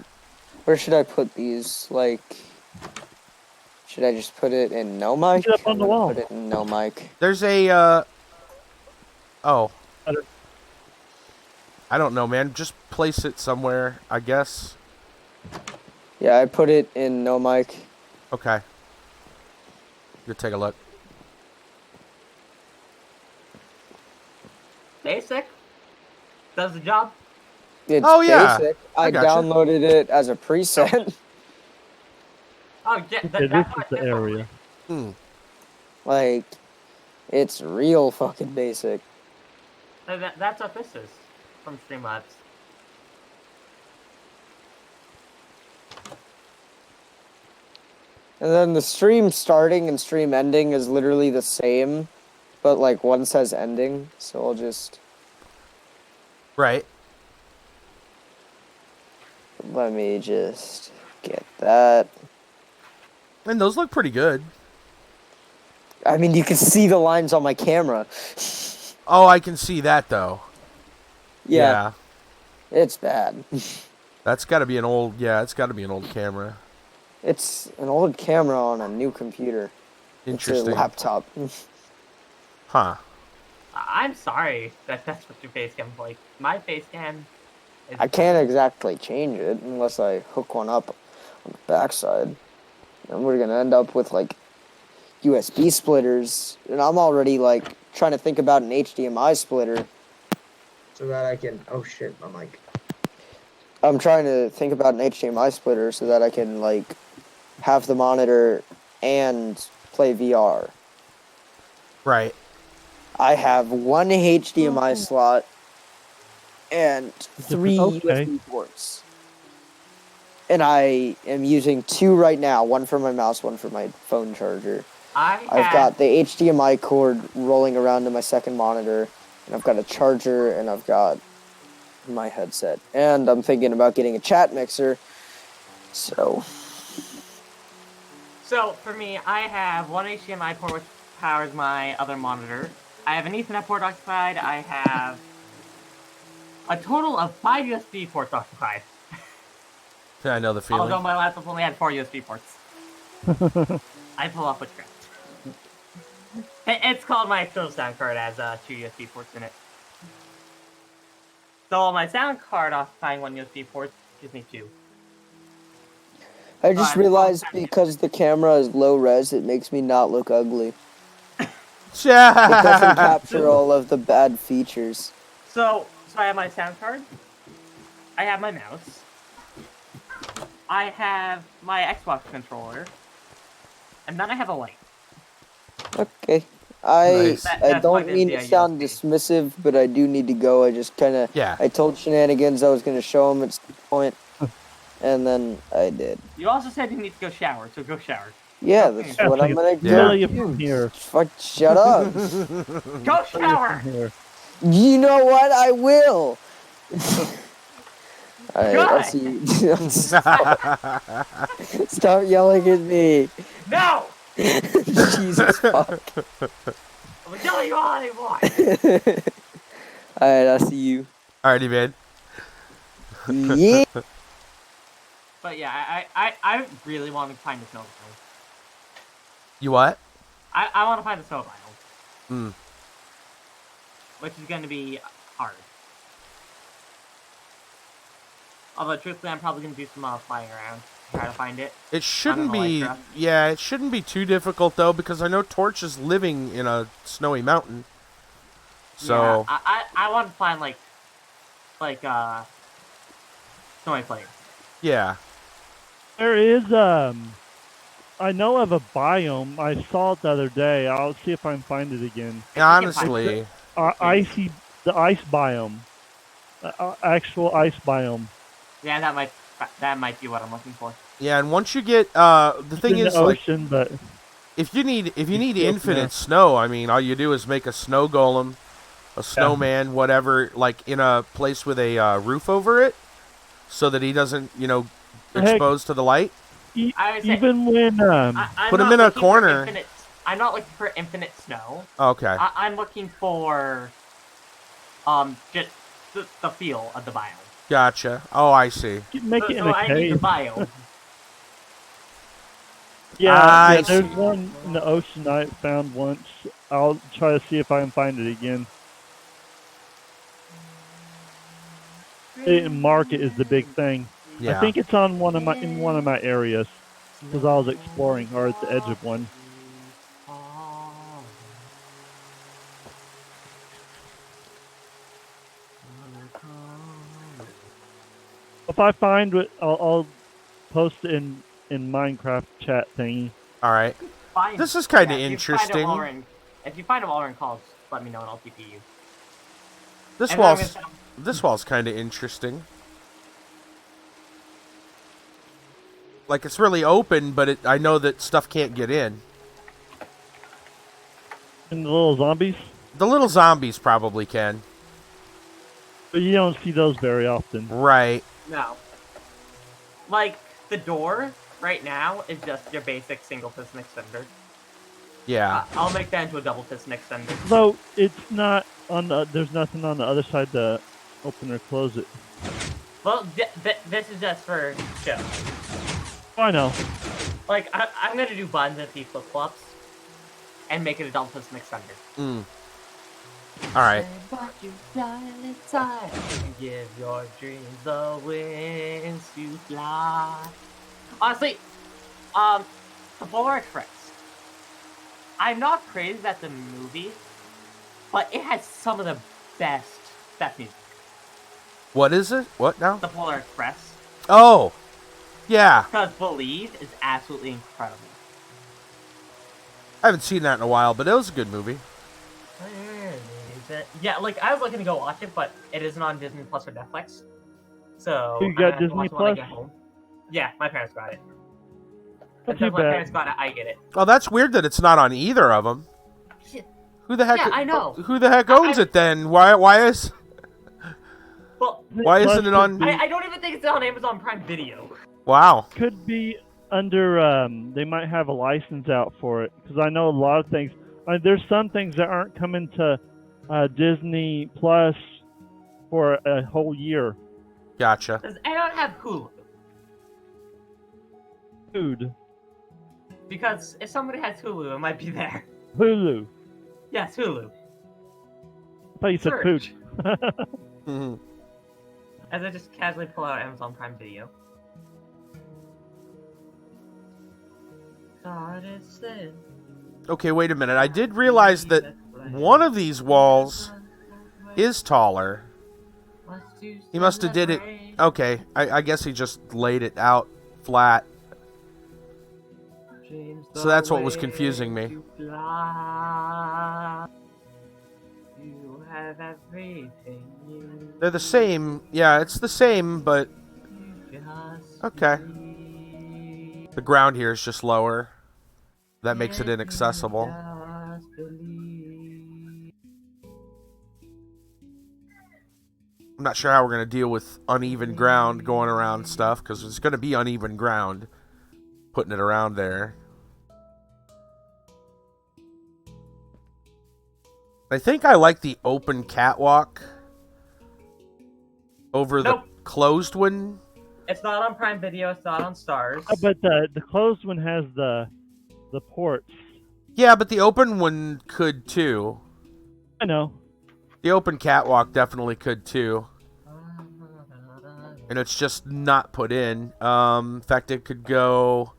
where should I put these? Like, should I just put it in no mic? Get up on the wall. Put it in no mic. There's a, oh. I don't- I don't know, man. Just place it somewhere, I guess. Yeah, I put it in no mic. Okay. Go take a look. Basic. Does the job. It's Oh, yeah. basic. I I gotcha. downloaded it as a preset. Oh, yeah, Okay, that's this what is the area. Like, it's real fucking basic. That's what this is from Streamlabs. And then the stream starting and stream ending is literally the same, but like one says ending, so I'll just Right. let me just get that. And those look pretty good. I mean, you can see the lines on my camera. Oh, I can see that, though. Yeah, it's bad. That's got to be an old... Yeah, it's got to be an old camera. It's an old camera on a new computer. Interesting. It's a laptop. Huh. I'm sorry that's what your face cam's like. My face cam is... I can't exactly change it unless I hook one up on the backside. And we're gonna end up with like USB splitters. And I'm already like trying to think about an HDMI splitter. So that I can... Oh shit, my mic. I'm trying to think about an HDMI splitter so that I can like have the monitor and play VR. Right. I have one HDMI slot and 3 USB ports. And I am using 2 right now, one for my mouse, one for my phone charger. I've got the HDMI cord rolling around to my second monitor, and I've got a charger, and I've got my headset. And I'm thinking about getting a chat mixer. So for me, I have one HDMI port which powers my other monitor. I have an Ethernet port occupied. I have a total of 5 USB ports occupied. Yeah, I know the feeling. Although my laptop only had 4 USB ports. I pull off witchcraft. It's called my external sound card has 2 USB ports in it. So my sound card occupying 1 USB port gives me 2. I just realized because the camera is low res, it makes me not look ugly. It doesn't capture all of the bad features. So I have my sound card. I have my mouse. I have my Xbox controller. And then I have a light. Okay. I That's don't plugged mean into to the sound USB. dismissive, but I do need to go. I just kind of... Yeah. I told Shenanigans I was going to show him at some point. And then I did. You also said you need to go shower, so go shower. Yeah, that's Yeah, what I'm gonna it's go really do. from here. Fuck, shut up. Go shower! Here. You know what? I will. Alright, I'll Good. see you. Stop yelling at me. No! Jesus fuck. I'm telling you all I want. Alright, I'll see you. Alrighty, man. Yeah. But yeah, I really want to find a snow biome. You what? I want to find a snow biome. Hmm. Which is going to be hard. Although, truthfully, I'm probably going to do some flying around to try to find it. It shouldn't I don't know, be. like, Yeah, it shouldn't be too difficult though, because I know Torch is living in a snowy mountain. So Yeah, I want to find like snowy players. yeah. There is I know of a biome. I saw it the other day. I'll see if I can find it again. Honestly, The ice biome. Actual ice biome. Yeah, that might be what I'm looking for. yeah. And once you get the thing in is, the like, ocean, but if you need still infinite there. snow, I mean, all you do is make a snow golem, a snowman, whatever, like in a place with a roof over it, so that he doesn't, Heck. expose to the light. I would say- Even when I'm Put him not in a looking for corner. I'm not looking for infinite snow. Okay. I'm looking for just the feel of the biome. Gotcha. Oh, I see. make it in a I need the cave. biome. Yeah, I there's see. one in the ocean I found once. I'll try to see if I can find it again. Market is the big thing. Yeah. I think it's on in one of my areas because I was exploring or at the edge of one. If I find it, I'll post it in Minecraft chat thingy. All right. Find- This is kinda if you interesting. If you find them while we're in calls, let me know and I'll TP you. This And then I'm wall's gonna- this wall's kind of interesting. Like, it's really open, but I know that stuff can't get in. And the little zombies, The little zombies probably can. but you don't see those very often. Right. No. Like, the door right now is just your basic single piston extender. Yeah. I'll make that into a double piston extender. Though it's not on the. There's nothing on the other side to open or close it. Well, this is just for show. I know. Like, I'm gonna do buttons and flip flops and make it a double piston extender. Mm. All right. But you fly inside and give your dreams the wings to fly. Honestly, the Polar Express. I'm not crazy about the movie, but it has some of the best music. What is it? What now? The Polar Express. Oh. Yeah. Because Believe is absolutely incredible. I haven't seen that in a while, but it was a good movie. Yeah, like, I was looking to go watch it, but it isn't on Disney Plus or Netflix. So, You I'm got gonna have to Disney watch it when I Plus? get home. Yeah, my parents got it. Not Until too my bad. parents got it, I get it. Oh, that's weird that it's not on either of them. Shit. Who the heck? Yeah, I know. Who the heck owns it then? Why is? Well, Why Plus isn't it could on- be- I don't even think it's on Amazon Prime Video. Wow. Could be under. They might have a license out for it because I know a lot of things. There's some things that aren't coming to Disney Plus for a whole year. Gotcha. I don't have Hulu. Food. Because if somebody has Hulu, it might be there. Hulu. Yes, Hulu. I thought you said food. Search. Mhm. As I just casually pull out Amazon Prime Video. God, it's sin. Okay, wait a minute. I did realize that one of these walls is taller. He must have did it. Okay, I guess he just laid it out flat. So that's what was confusing me. You have everything you They're the same. Yeah, it's the same, but just Okay. The ground here is just lower. That makes it inaccessible. I'm not sure how we're going to deal with uneven ground going around stuff, because there's going to be uneven ground putting it around there. I think I like the open catwalk over the closed one. It's not on Prime Video. It's not on Stars. But the closed one has the ports. Yeah, but the open one could too. I know. The open catwalk definitely could too. And it's just not put in. In fact, it could go...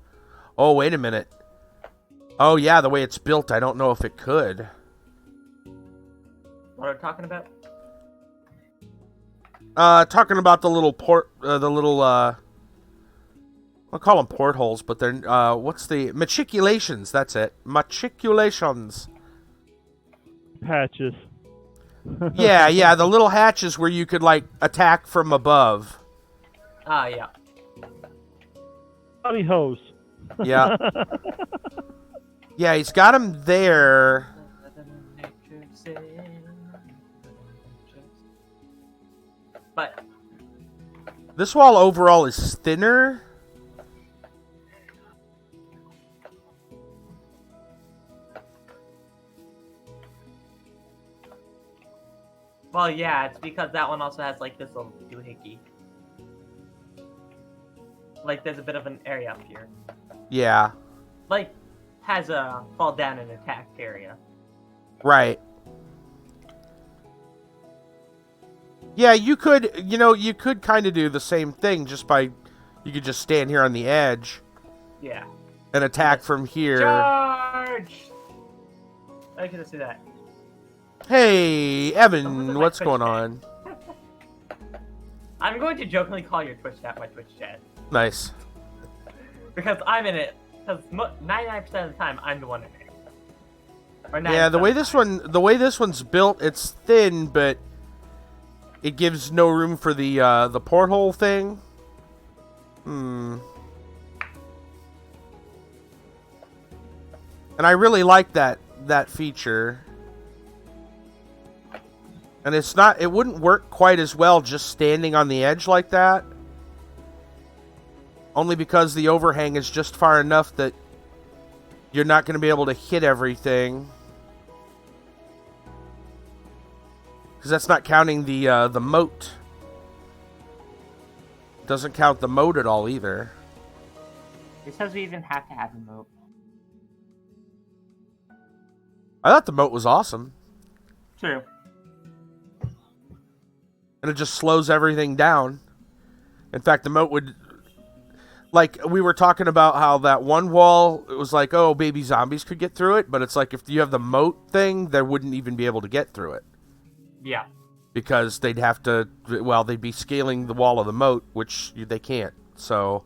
Oh, wait a minute. Oh, yeah, the way it's built, I don't know if it could. What are we talking about? Talking about the little I'll call them portholes, but they're, what's the... Matriculations, that's it. Matriculations. Hatches. yeah, the little hatches where you could, like, attack from above. Ah, yeah. Body hose. Yeah. Yeah, he's got him there. But this wall overall is thinner. well, yeah, it's because that one also has like this little doohickey. Like there's a bit of an area up here. Yeah. Like has a fall down and attack area. Right. Yeah, you could kind of do the same thing just by, you could just stand here on the edge. Yeah. And attack from here. Charge! I can see that. Hey, Evan, what's going on? I'm going to jokingly call your Twitch chat my Twitch chat. Nice. Because I'm in it. Because 99% of the time, I'm the one in it. Or Yeah, the way this one's built, it's thin, but it gives no room for the porthole thing. And I really like that feature. And it wouldn't work quite as well just standing on the edge like that. Only because the overhang is just far enough that you're not going to be able to hit everything. Because that's not counting the moat. Doesn't count the moat at all either. It says we even have to have a moat. I thought the moat was awesome. True. And it just slows everything down. In fact, the moat would... Like, we were talking about how that one wall, it was like, oh, baby zombies could get through it. But it's like, if you have the moat thing, they wouldn't even be able to get through it. Yeah. Because they'd have to... Well, they'd be scaling the wall of the moat, which they can't. So,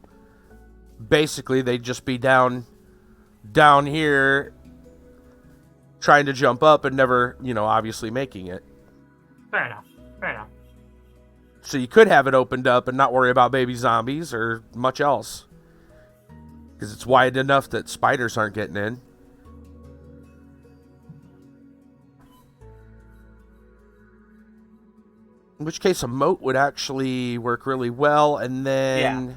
basically, they'd just be down here... trying to jump up and never, obviously making it. Fair enough. So you could have it opened up and not worry about baby zombies or much else. Because it's wide enough that spiders aren't getting in. In which case a moat would actually work really well. And then... Yeah.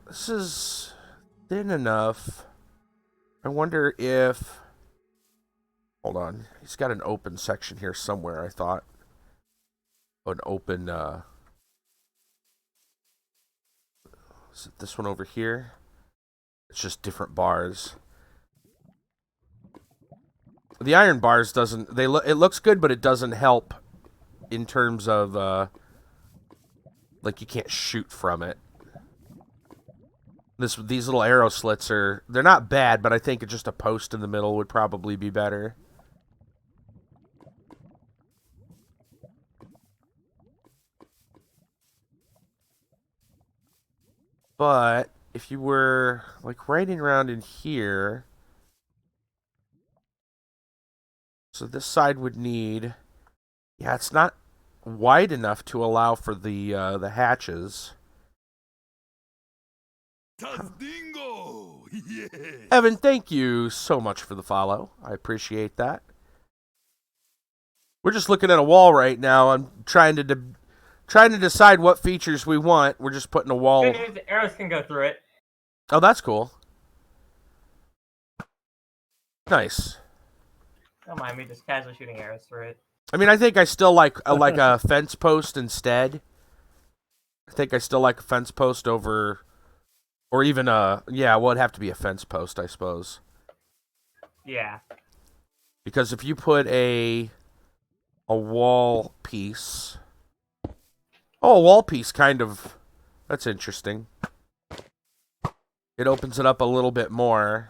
This is thin enough. I wonder if... Hold on. He's got an open section here somewhere, I thought. An open... Is it this one over here? It's just different bars. The iron bars doesn't... it looks good, but it doesn't help in terms of... like, you can't shoot from it. These little arrow slits are... They're not bad, but I think just a post in the middle would probably be better. But if you were, like, riding around in here... So this side would need... Yeah, it's not wide enough to allow for the hatches. Evan, thank you so much for the follow. I appreciate that. We're just looking at a wall right now. I'm trying to decide what features we want. We're just putting a wall. Good news, arrows can go through it. Oh, that's cool. Nice. Don't mind me just casually shooting arrows through it. I mean, I think I still like a fence post instead. I think I still like a fence post over, or even well, it'd have to be a fence post, I suppose. Yeah. Because if you put a wall piece, a wall piece that's interesting. It opens it up a little bit more.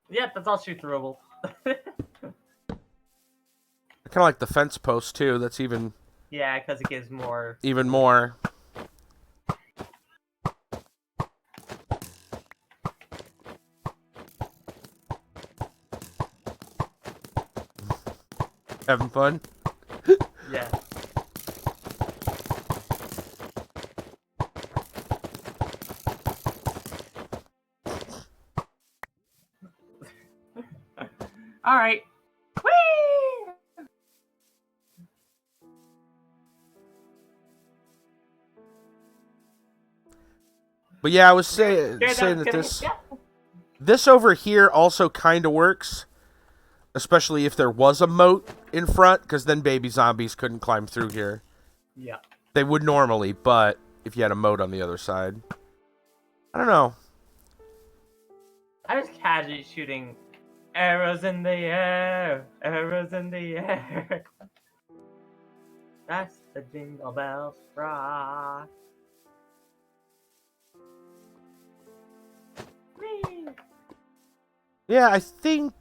Yep, that's all shoot throwable. I kind of like the fence post too. That's even. Yeah, because it gives more. Even more. Having fun? Yeah. All right. Whee! But yeah, I was saying that this over here also kind of works, especially if there was a moat in front, because then baby zombies couldn't climb through here. Yeah. They would normally, but if you had a moat on the other side, I don't know. I was casually shooting arrows in the air, arrows in the air. That's the Jingle Bells rock. Whee! Yeah, I think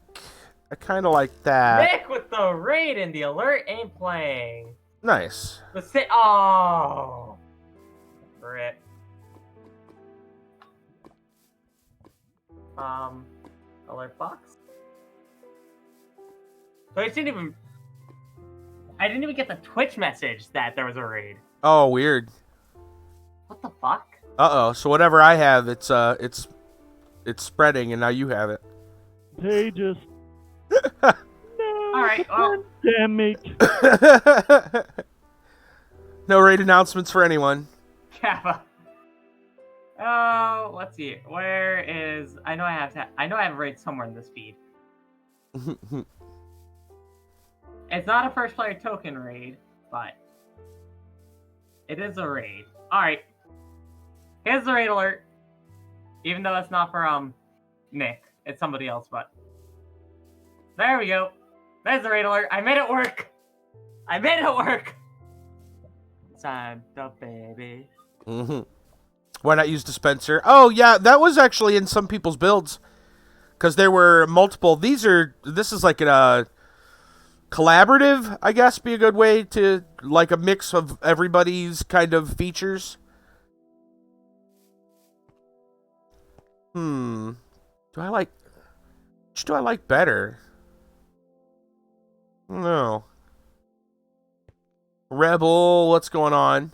I kind of like that. Nick with the raid and the alert ain't playing. Nice. Oh, rip. Alert box. So I didn't even get the Twitch message that there was a raid. Oh, weird. What the fuck? Uh-oh. So whatever I have, it's spreading, and now you have it. They just. All right. Well, Pandemic. No raid announcements for anyone. Kappa. Oh, let's see. Where is? I know I have a raid somewhere in this feed. It's not a first player token raid, but it is a raid. All right. Here's the raid alert. Even though it's not for Nick, it's somebody else. But there we go. There's the raid alert. I made it work. I made it work. Signed up, baby. Why not use dispenser? Oh yeah, that was actually in some people's builds, because there were multiple. This is like a collaborative, I guess, be a good way to, like, a mix of everybody's kind of features. Which do I like better? I don't know. Rebel, what's going on?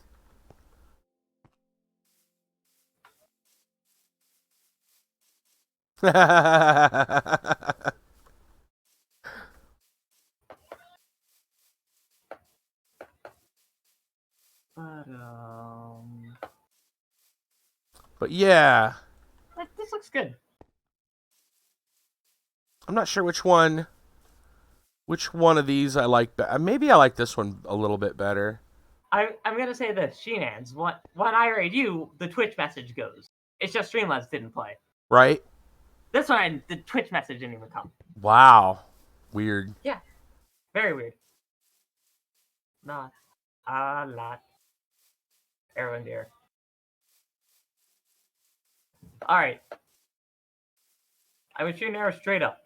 But yeah, This looks good. I'm not sure which one of these I like better. Maybe I like this one a little bit better. I'm gonna say this, Sheenans. When I raid you, the Twitch message goes. It's just Streamlabs didn't play. Right? This one, the Twitch message didn't even come. Wow. Weird. Yeah. Very weird. Not a lot. Arrow in the air. Alright. I would shoot an arrow straight up.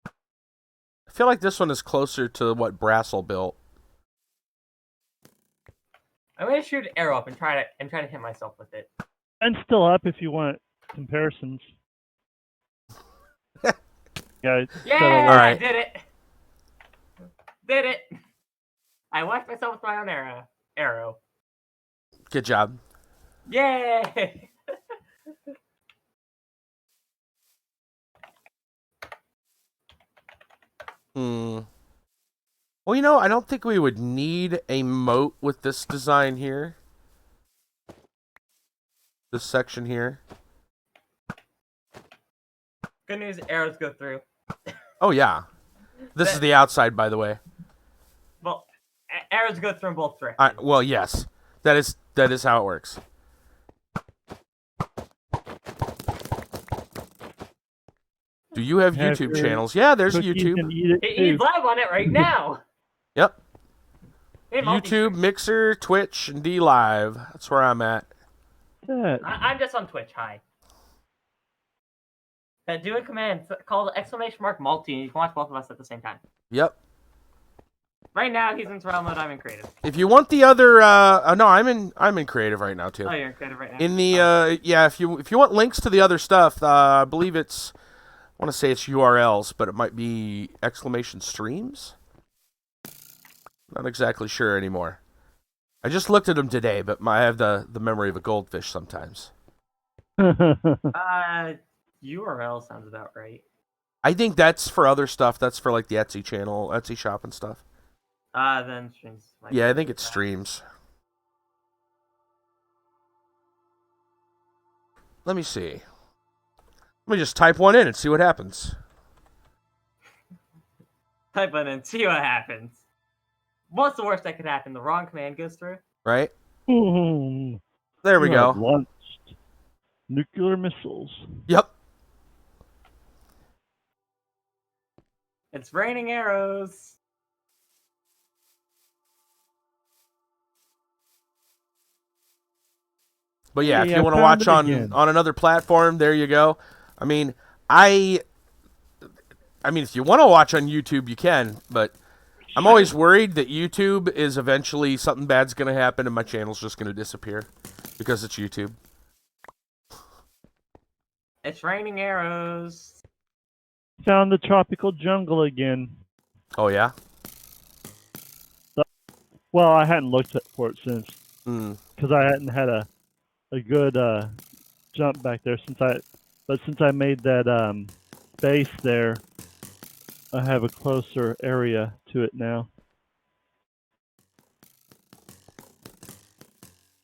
I feel like this one is closer to what Brassel built. I'm gonna shoot an arrow up and try to hit myself with it. And still up if you want comparisons. Yeah. Yeah, All right. I did it. Did it! I whacked myself with my own arrow. Good job. Yay! Well, you know, I don't think we would need a moat with this design here. This section here. Good news, arrows go through. Oh, yeah. This is the outside, by the way. Well, arrows go through in both directions. Well, yes. That is how it works. Do you have YouTube channels? Yeah, there's YouTube. He's live on it right now. Yep. YouTube, Mixer, Twitch, and D Live. That's where I'm at. I'm just on Twitch. Hi. Do a command called !multi, and you can watch both of us at the same time. Yep. Right now, he's in survival mode. I'm in creative. If you want the other, no, I'm in creative right now too. Oh, you're in creative right now. In the yeah, if you want links to the other stuff, I believe it's, I want to say it's URLs, but it might be !streams. Not exactly sure anymore. I just looked at them today, but I have the memory of a goldfish sometimes. URL sounds about right. I think that's for other stuff. That's for like the Etsy channel, Etsy shop and stuff. Then streams. Yeah, I think it's streams. Let me see. Let me just type one in and see what happens. Type one in and see what happens. What's the worst that could happen? The wrong command goes through? Right? There we go. Launched nuclear missiles. Yep. It's raining arrows. But yeah, if you want to watch on another platform, there you go. I mean, if you want to watch on YouTube, you can, but I'm always worried that YouTube is eventually something bad's going to happen and my channel's just going to disappear because it's YouTube. It's raining arrows. Found the tropical jungle again. Oh, yeah? Well, I hadn't looked for it since. Because I hadn't had a good jump back there since I made that base there, I have a closer area to it now.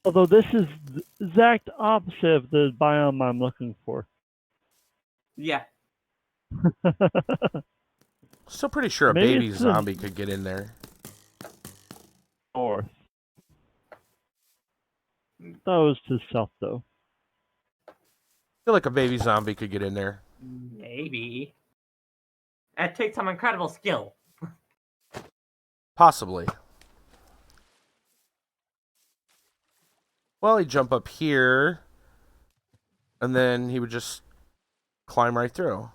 Although this is the exact opposite of the biome I'm looking for. Yeah. Still pretty sure a baby zombie could get in there. North. That was to the south, though. I feel like a baby zombie could get in there. Maybe. It takes some incredible skill. Possibly. Well, he'd jump up here, and then he would just climb right through.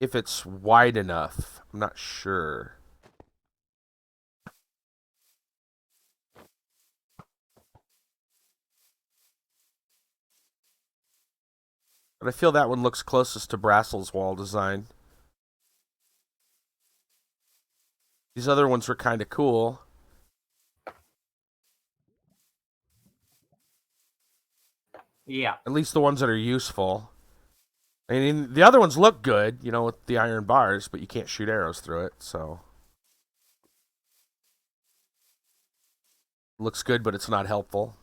If it's wide enough. I'm not sure. But I feel that one looks closest to Brassel's wall design. These other ones were kind of cool. Yeah. At least the ones that are useful. I mean, the other ones look good, you know, with the iron bars, but you can't shoot arrows through it, so. Looks good, but it's not helpful.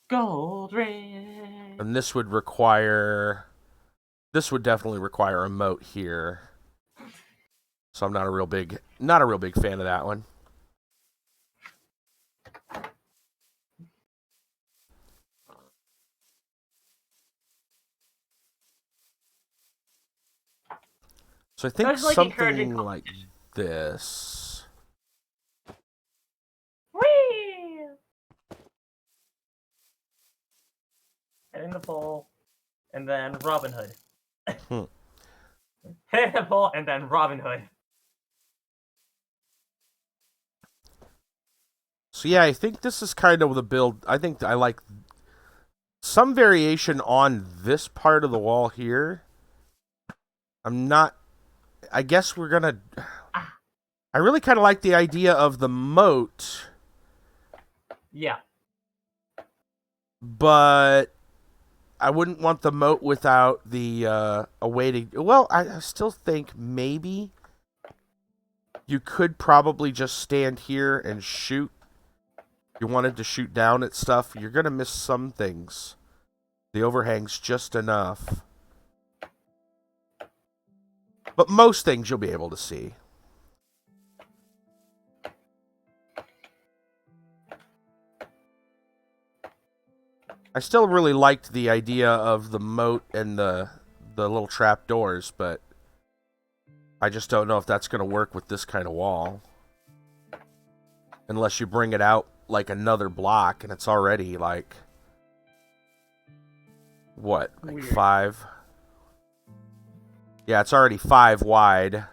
Gold ring. And this would definitely require a moat here. So I'm not a real big fan of that one. So I think something like this. Whee! Hitting the pole, and then Robin Hood. Hitting the pole, and then Robin Hood. So yeah, I think this is kind of the build. I think I like some variation on this part of the wall here. I guess we're gonna. I really kind of like the idea of the moat, Yeah. but I wouldn't want the moat without the a way to. Well, I still think maybe you could probably just stand here and shoot. If you wanted to shoot down at stuff, you're gonna miss some things. The overhang's just enough, but most things you'll be able to see. I still really liked the idea of the moat and the little trap doors, but I just don't know if that's going to work with this kind of wall. Unless you bring it out like another block and it's already like what? Like Weird. 5? Yeah, it's already 5 wide.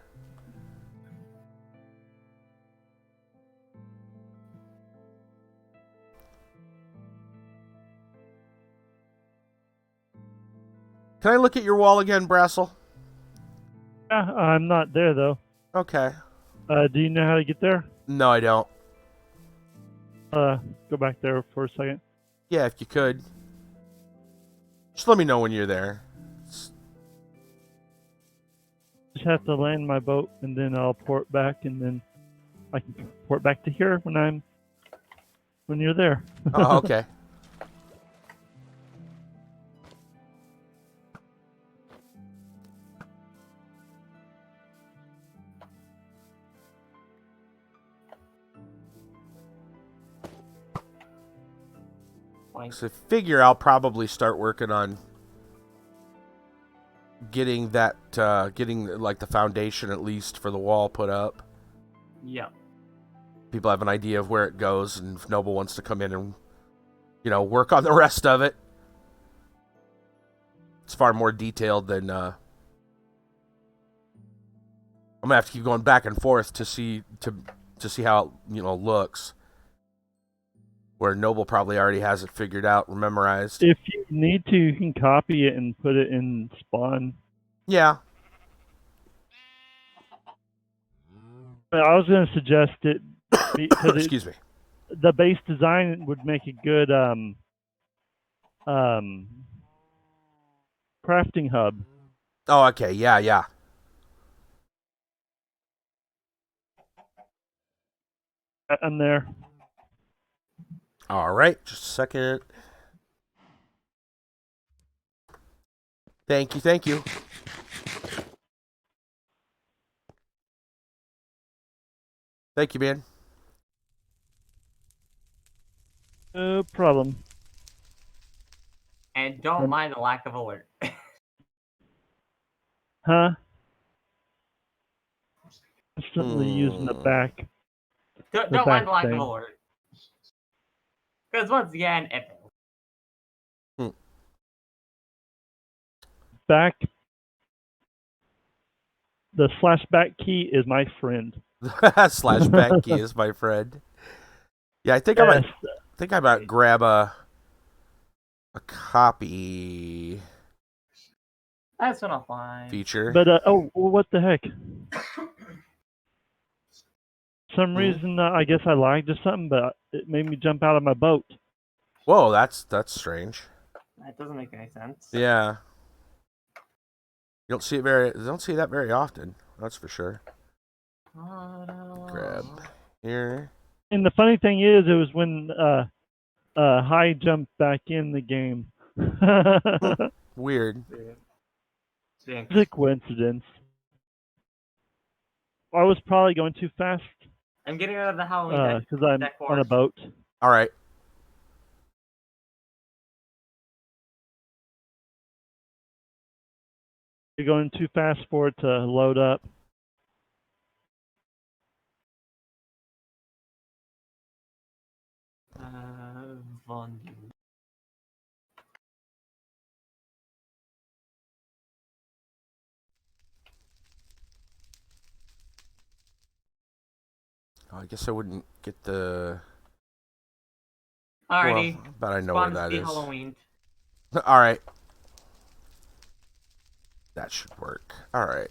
Can I look at your wall again, Brassel? Yeah, I'm not there though. Okay. Do you know how to get there? No, I don't. Go back there for a second. Yeah, if you could. Just let me know when you're there. Just have to land my boat and then I'll port back, and then I can port back to here when you're there. Oh, okay. So figure I'll probably start working on getting that, getting like the foundation at least for the wall put up. Yeah. People have an idea of where it goes, and if Noble wants to come in and, you know, work on the rest of it, it's far more detailed than. I'm gonna have to keep going back and forth to see how it, you know, looks. Where Noble probably already has it figured out, memorized. If you need to, you can copy it and put it in spawn. Yeah. But I was going to suggest it because Excuse me. the base design would make a good crafting hub. Oh, okay. Yeah. I'm there. All right, just a second. Thank you. Thank you, man. No problem. And don't mind the lack of alert. Huh? Constantly using the back. Don't back mind the lack thing. of alert. Because once again, it fails. Back. The /back key is my friend. /back key is my friend. Yeah, I think Yes. I might grab a copy That's not fine. feature. But what the heck? Some reason I guess I lagged or something, but it made me jump out of my boat. Whoa, that's strange. That doesn't make any sense. Yeah. You don't see that very often. That's for sure. Grab here. And the funny thing is, it was when High jumped back in the game. Weird. Jinx. It's a coincidence. I was probably going too fast I'm getting rid of the Halloween because I'm decor. on a boat. All right. You're going too fast for it to load up. Von. Oh, I guess I wouldn't get the. Alrighty. Well, but I know where that is. Halloween. All right. That should work. All right.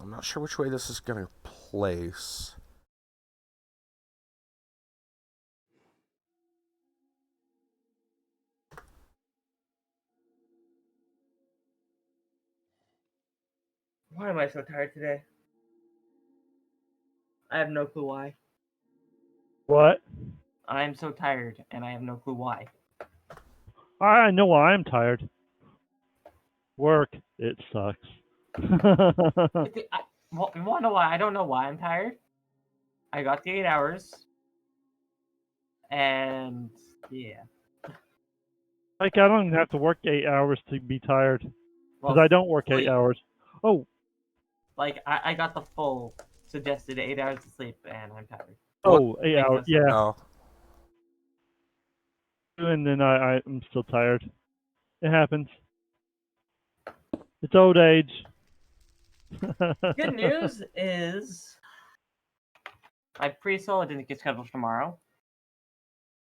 I'm not sure which way this is going to place. Why am I so tired today? I have no clue why. What? I am so tired, and I have no clue why. I know why I'm tired. Work. It sucks. Well, you want to know why? I don't know why I'm tired. I got the 8 hours, and yeah. Like, I don't even have to work 8 hours to be tired. Because Well, I don't work 8 sleep. hours. Oh, Like, I got the full suggested 8 hours of sleep, and I'm tired. oh, 8 Makes no hours. sense. Yeah. Oh. And then I'm still tired. It happens. It's old age. Good news is my pre-solo didn't get scheduled for tomorrow.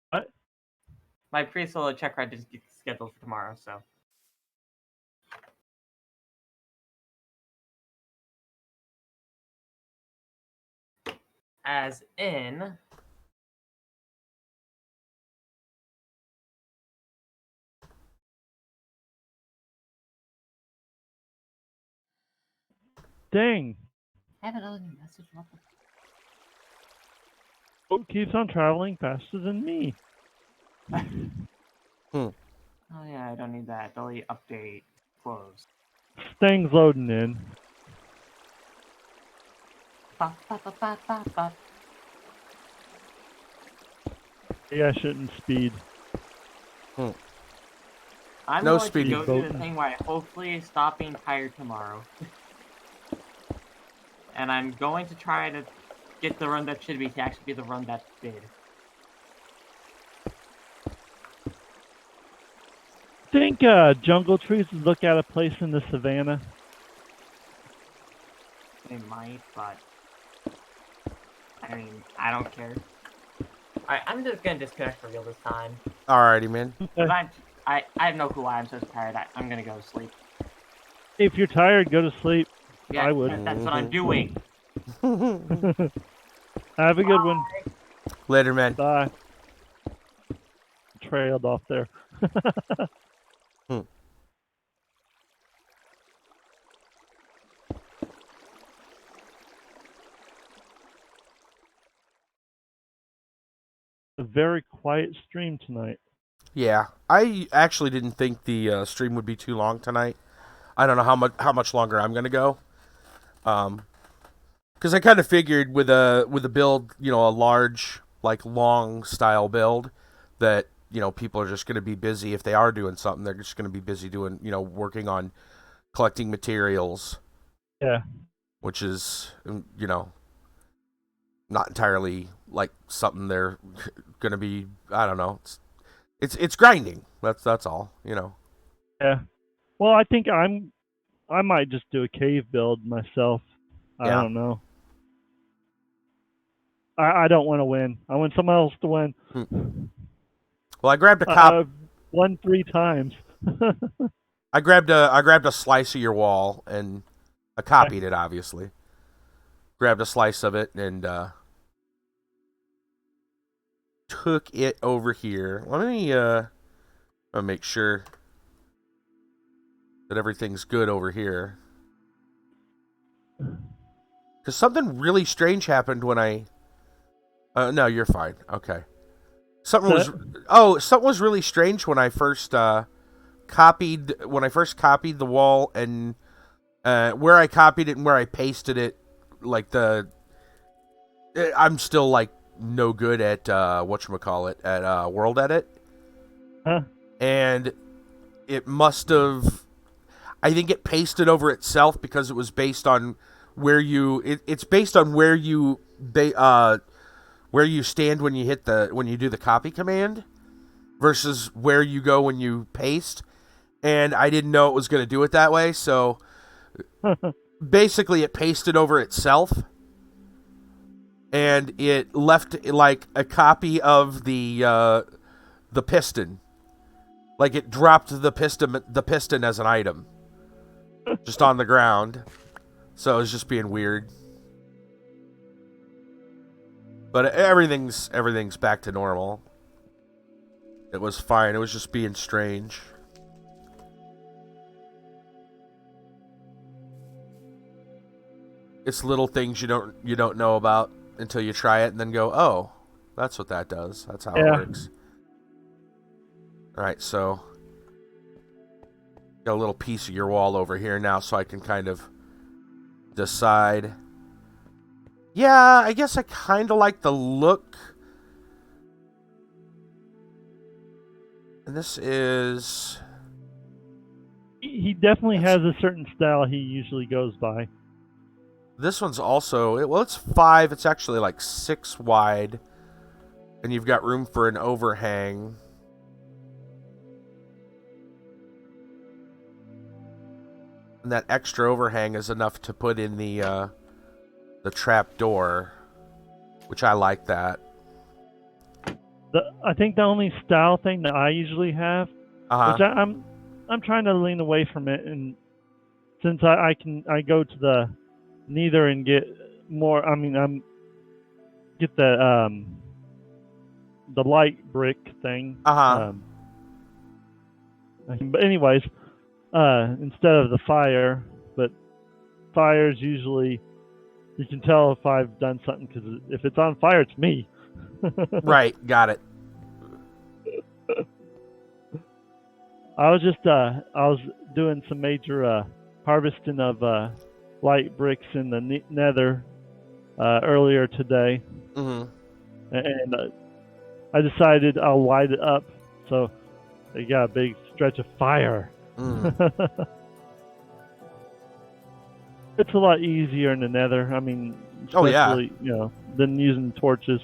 What? My pre-solo check ride didn't get scheduled for tomorrow, so. As in... Dang. I have another new message. What the... Oh, keeps on traveling faster than me. Oh yeah, I don't need that. Delete, update, close. Thing's loading in. Ba, ba, ba, ba, ba, ba. Yeah, I shouldn't speed. I'm No going speedy to go through the boat. thing where I hopefully stop being tired tomorrow. And I'm going to try to get the run that should be to actually be the run that did. Think jungle trees would look out of place in the savannah. They might, but I mean, I don't care. Alright, I'm just gonna disconnect for real this time. Alrighty, man. 'Cause I have no clue why I'm so tired. I'm gonna go to sleep. If you're tired, go to sleep. Yeah, I would. That's what I'm doing. Have a good one. Later, man. Bye. Trailed off there. A very quiet stream tonight. Yeah, I actually didn't think the stream would be too long tonight. I don't know how much longer I'm gonna go. Because I kind of figured with a build, you know, a large, like, long style build, that, you know, people are just gonna be busy. If they are doing something, they're just gonna be busy doing, you know, working on collecting materials. Yeah. Which is, you know, not entirely like something they're gonna be. I don't know. It's grinding. That's all. You know. Yeah. Well, I think I might just do a cave build myself. I Yeah. don't know. I don't want to win. I want someone else to win. Well, I grabbed a cop. I've won 3 times. I grabbed a slice of your wall, and I copied it. Obviously, grabbed a slice of it and took it over here. Let me I'll make sure that everything's good over here. Because something really strange happened when I... no, you're fine. Okay. Something was really strange when I first copied the wall, and where I copied it and where I pasted it, like I'm still like no good at whatchamacallit, at world edit. Huh? And it must have... I think it pasted over itself because it was based on where you... It's based on where you stand when you do the copy command versus where you go when you paste. And I didn't know it was going to do it that way, so basically it pasted over itself. And it left like a copy of the piston. Like it dropped the piston as an item. Just on the ground. So it was just being weird. But everything's back to normal. It was fine. It was just being strange. It's little things you don't know about until you try it and then go, oh, that's what that does. That's how it works. All right, so got a little piece of your wall over here now, so I can kind of decide. Yeah, I guess I kind of like the look. And this is... He definitely has a certain style he usually goes by. This one's also... Well, it's 5. It's actually like 6 wide. And you've got room for an overhang. And that extra overhang is enough to put in the trap door, which I like that. I think the only style thing that I usually have, which I'm trying to lean away from it, and since I go to the Nether and get more. I mean, get the light brick thing. But anyways, instead of the fire, but fire's usually, you can tell if I've done something, because if it's on fire, it's me. Right, got it. I was doing some major harvesting of light bricks in the Nether earlier today, and I decided I'll light it up so they got a big stretch of fire. It's a lot easier in the Nether. I mean, especially, than using torches.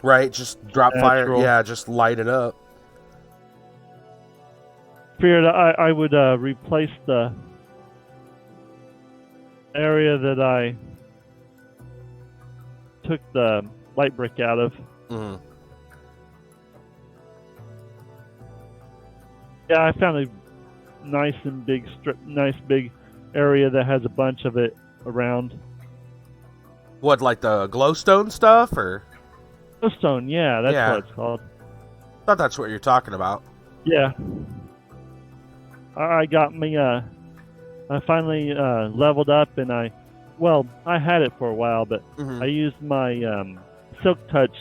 Right, just drop fire. Yeah, just light it up. Figured I would replace the area that I took the light brick out of. Yeah, I found a nice and big big area that has a bunch of it around. What, like the glowstone stuff, or? Glowstone, yeah, that's what it's called. I thought that's what you're talking about. Yeah. I got me, I finally leveled up, and I had it for a while, but I used my Silk Touch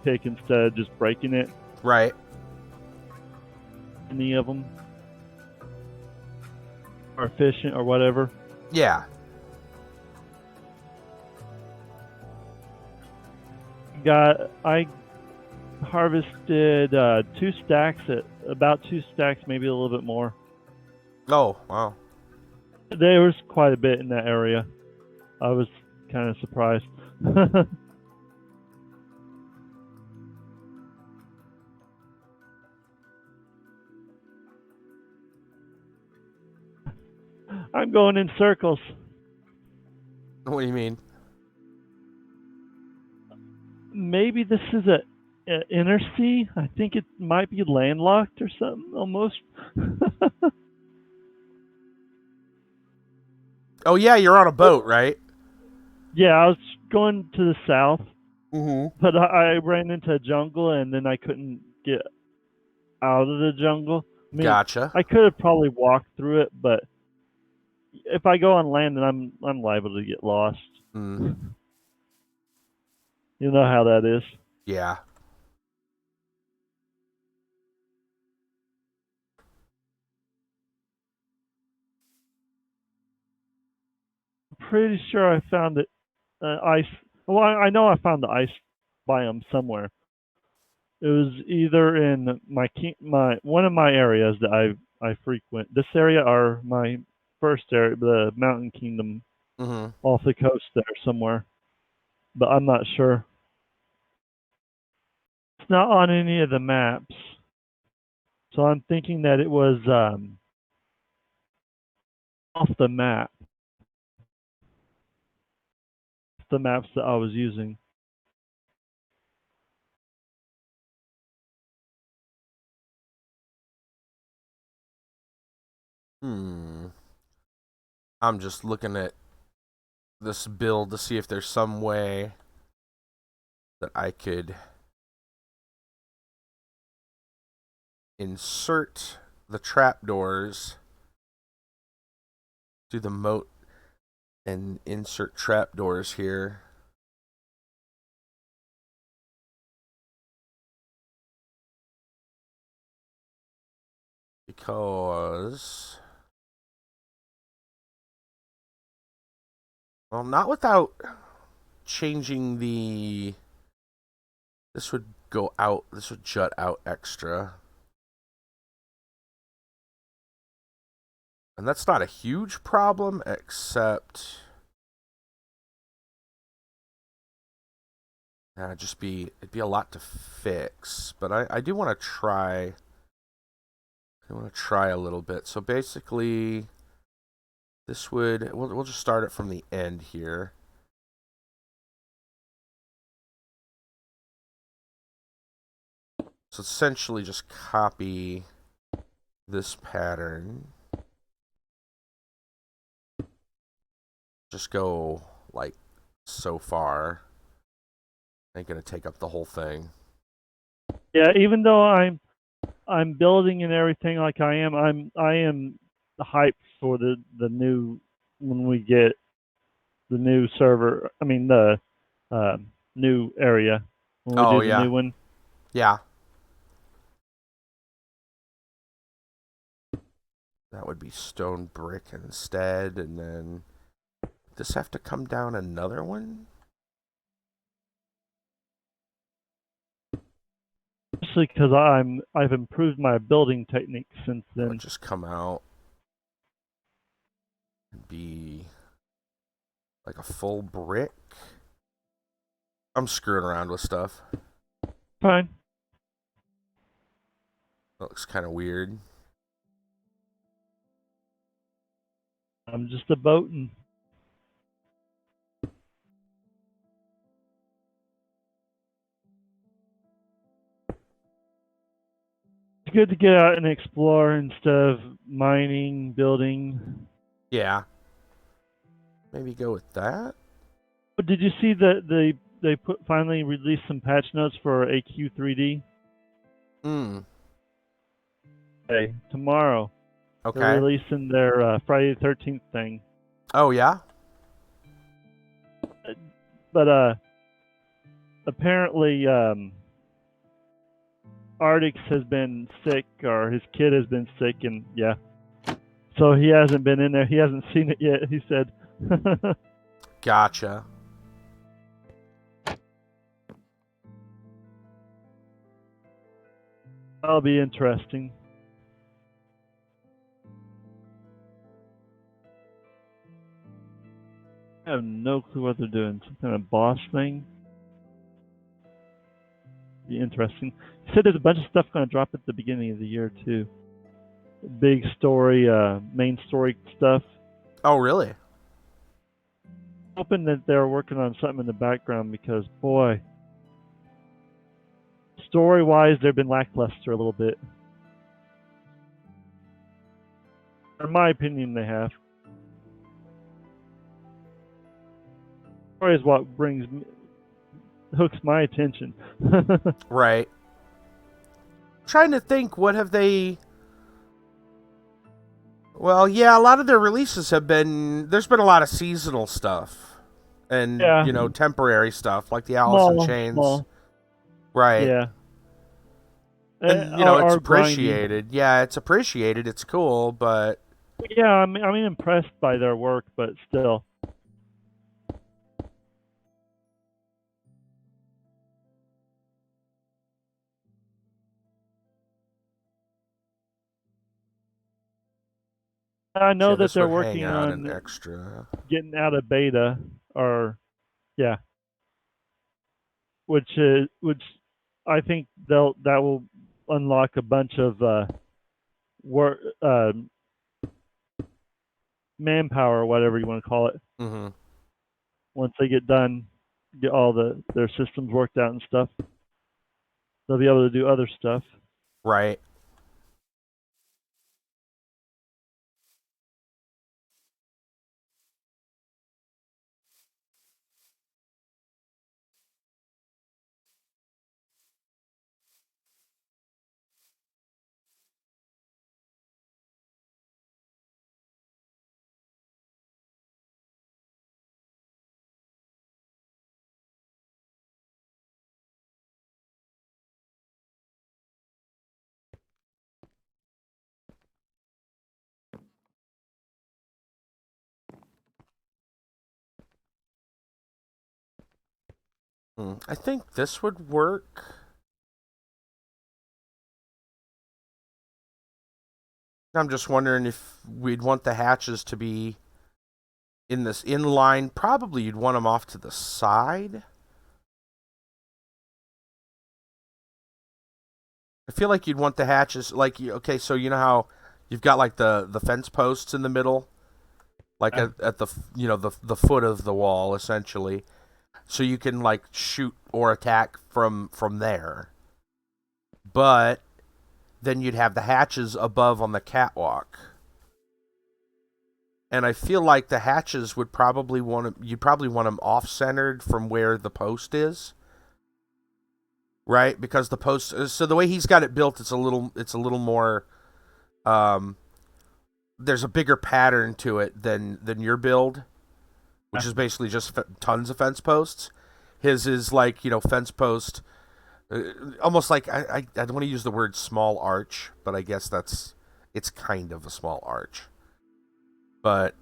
pick instead of just breaking it. Right. Any of them are efficient or whatever. Yeah. I harvested 2 stacks at about 2 stacks, maybe a little bit more. Oh, wow. There was quite a bit in that area. I was kind of surprised. I'm going in circles. What do you mean? Maybe this is a inner sea. I think it might be landlocked or something, almost. Oh yeah, you're on a boat, right? Yeah, I was going to the south, Mm-hmm. but I ran into a jungle, and then I couldn't get out of the jungle. I mean, Gotcha. I could have probably walked through it, but if I go on land, then I'm liable to get lost. Mm. You know how that is. Yeah. Pretty sure I found it. Ice. Well, I know I found the ice biome somewhere. It was either in my one of my areas that I frequent. This area or my first area, the Mountain Kingdom, off the coast there somewhere. But I'm not sure. It's not on any of the maps, so I'm thinking that it was off the map. The maps that I was using. I'm just looking at this build to see if there's some way that I could insert the trapdoors, do the moat, and insert trapdoors here. Because, well, not without changing the, this would go out, this would jut out extra. And that's not a huge problem, except it'd be a lot to fix. But I do want to try. I want to try a little bit. So basically, this would we'll just start it from the end here. So essentially, just copy this pattern. Just go like so far. Ain't gonna take up the whole thing. Yeah, even though I'm building and everything like I am hyped for the new, when we get the new server. I mean the new area when we do the new one. Yeah. That would be stone brick instead, and then does this have to come down another one? Especially because I've improved my building technique since then. It would just come out and be like a full brick. I'm screwing around with stuff. Fine. That looks kind of weird. I'm just a boating. It's good to get out and explore instead of mining, building. Yeah. Maybe go with that. But did you see that they finally released some patch notes for AQ3D? Okay, tomorrow. Okay. They're releasing their Friday the 13th thing. Oh yeah. But apparently Artix has been sick, or his kid has been sick, and yeah. So he hasn't been in there. He hasn't seen it yet, he said. Gotcha. That'll be interesting. I have no clue what they're doing. Some kind of boss thing. Be interesting. He said there's a bunch of stuff going to drop at the beginning of the year too. Big story, main story stuff. Oh really? Hoping that they're working on something in the background, because boy, story-wise, they've been lackluster a little bit. In my opinion, they have. Story is what hooks my attention. Right. Trying to think, what have they... Well, yeah, a lot of their releases have been... There's been a lot of seasonal stuff. And, yeah. you know, temporary stuff, like the Alice in Chains. Small. Right. Yeah. And, you know, it's appreciated. Grinding. Yeah, it's appreciated. It's cool, but... Yeah, I'm impressed by their work, but still. I know that they're working on an extra, getting out of beta, or yeah, which I think that will unlock a bunch of work, manpower, or whatever you want to call it. Mm-hmm. Once they get done, get all their systems worked out and stuff, they'll be able to do other stuff. Right. I think this would work. I'm just wondering if we'd want the hatches to be in this inline. Probably you'd want them off to the side. I feel like you'd want the hatches, like, okay, so you know how you've got like the fence posts in the middle, like at the the foot of the wall essentially, so you can like shoot or attack from there. But then you'd have the hatches above on the catwalk. And I feel like the hatches would probably you'd probably want them off-centered from where the post is. Right? Because the post, so the way he's got it built, it's a little more, there's a bigger pattern to it than your build, which is basically just tons of fence posts. His is like, fence post, almost like, I don't want to use the word small arch, but I guess it's kind of a small arch. But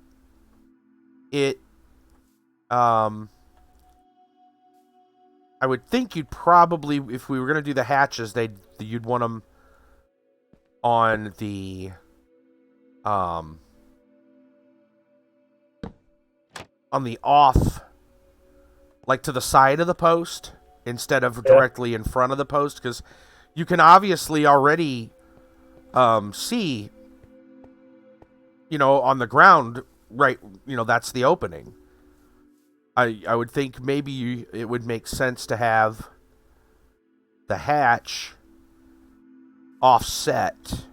it, I would think you'd probably, if we were going to do the hatches, you'd want them on the off, like to the side of the post instead of directly in front of the post, because you can obviously already see, on the ground, right, that's the opening. I would think maybe it would make sense to have the hatch offset.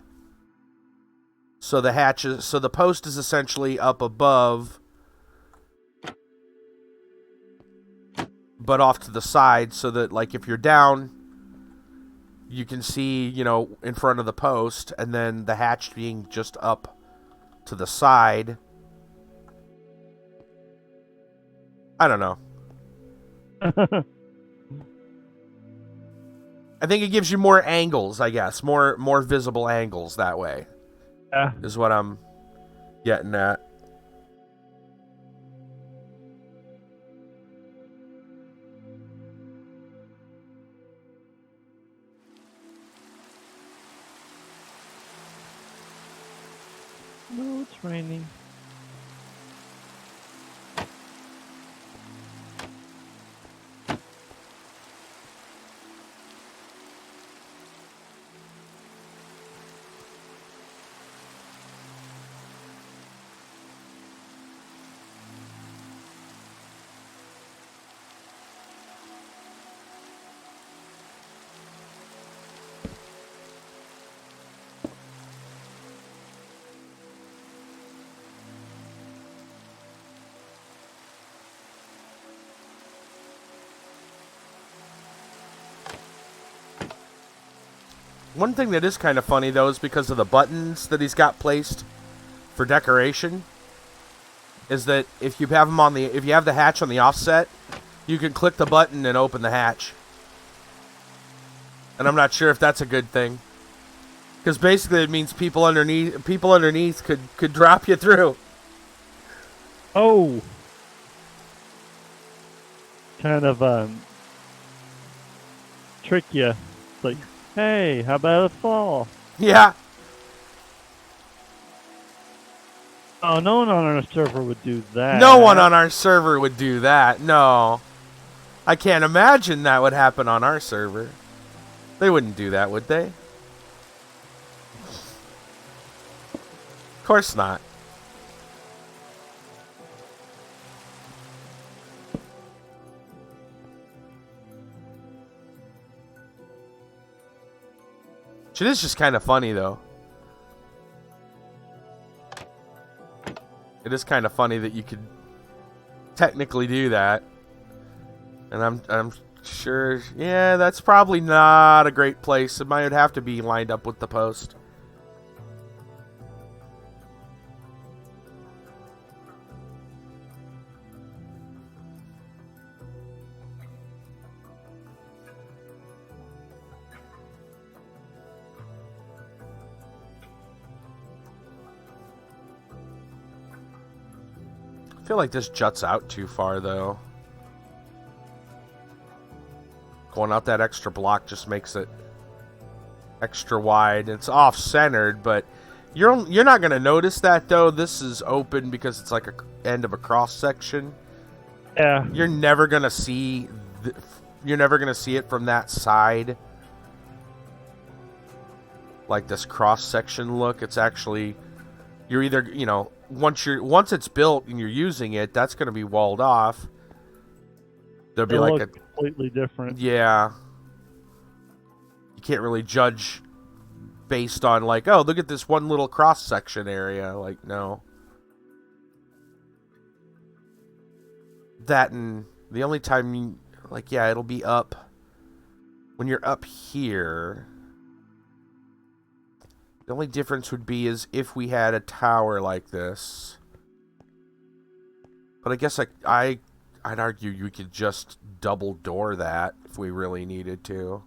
So the post is essentially up above, but off to the side, so that like if you're down, you can see, in front of the post, and then the hatch being just up to the side. I don't know. I think it gives you more angles, I guess. More visible angles that way. Yeah. Is what I'm getting at. No, it's raining. One thing that is kind of funny, though, is because of the buttons that he's got placed for decoration, is that if you have the hatch on the offset, you can click the button and open the hatch. And I'm not sure if that's a good thing, because basically it means people underneath could drop you through. Oh, kind of trick you. It's like, hey, how about a fall? Yeah. Oh, no one on our server would do that. No one on our server would do that. No. I can't imagine that would happen on our server. They wouldn't do that, would they? Of course not. It is just kind of funny, though. It is kind of funny that you could technically do that. And I'm sure, yeah, that's probably not a great place. It might have to be lined up with the post. I feel like this juts out too far, though. pulling out that extra block just makes it extra wide. It's off-centered, but you're not going to notice that, though. This is open because it's like a end of a cross-section. Yeah. You're never going to see it from that side. Like this cross-section look. It's actually, you're either, once it's built and you're using it, that's going to be walled off. There'll be like a completely different. Yeah. You can't really judge based on like, oh, look at this one little cross-section area. Like, no. That, and the only time it'll be up when you're up here. The only difference would be is if we had a tower like this. But I guess I'd argue you could just double door that if we really needed to.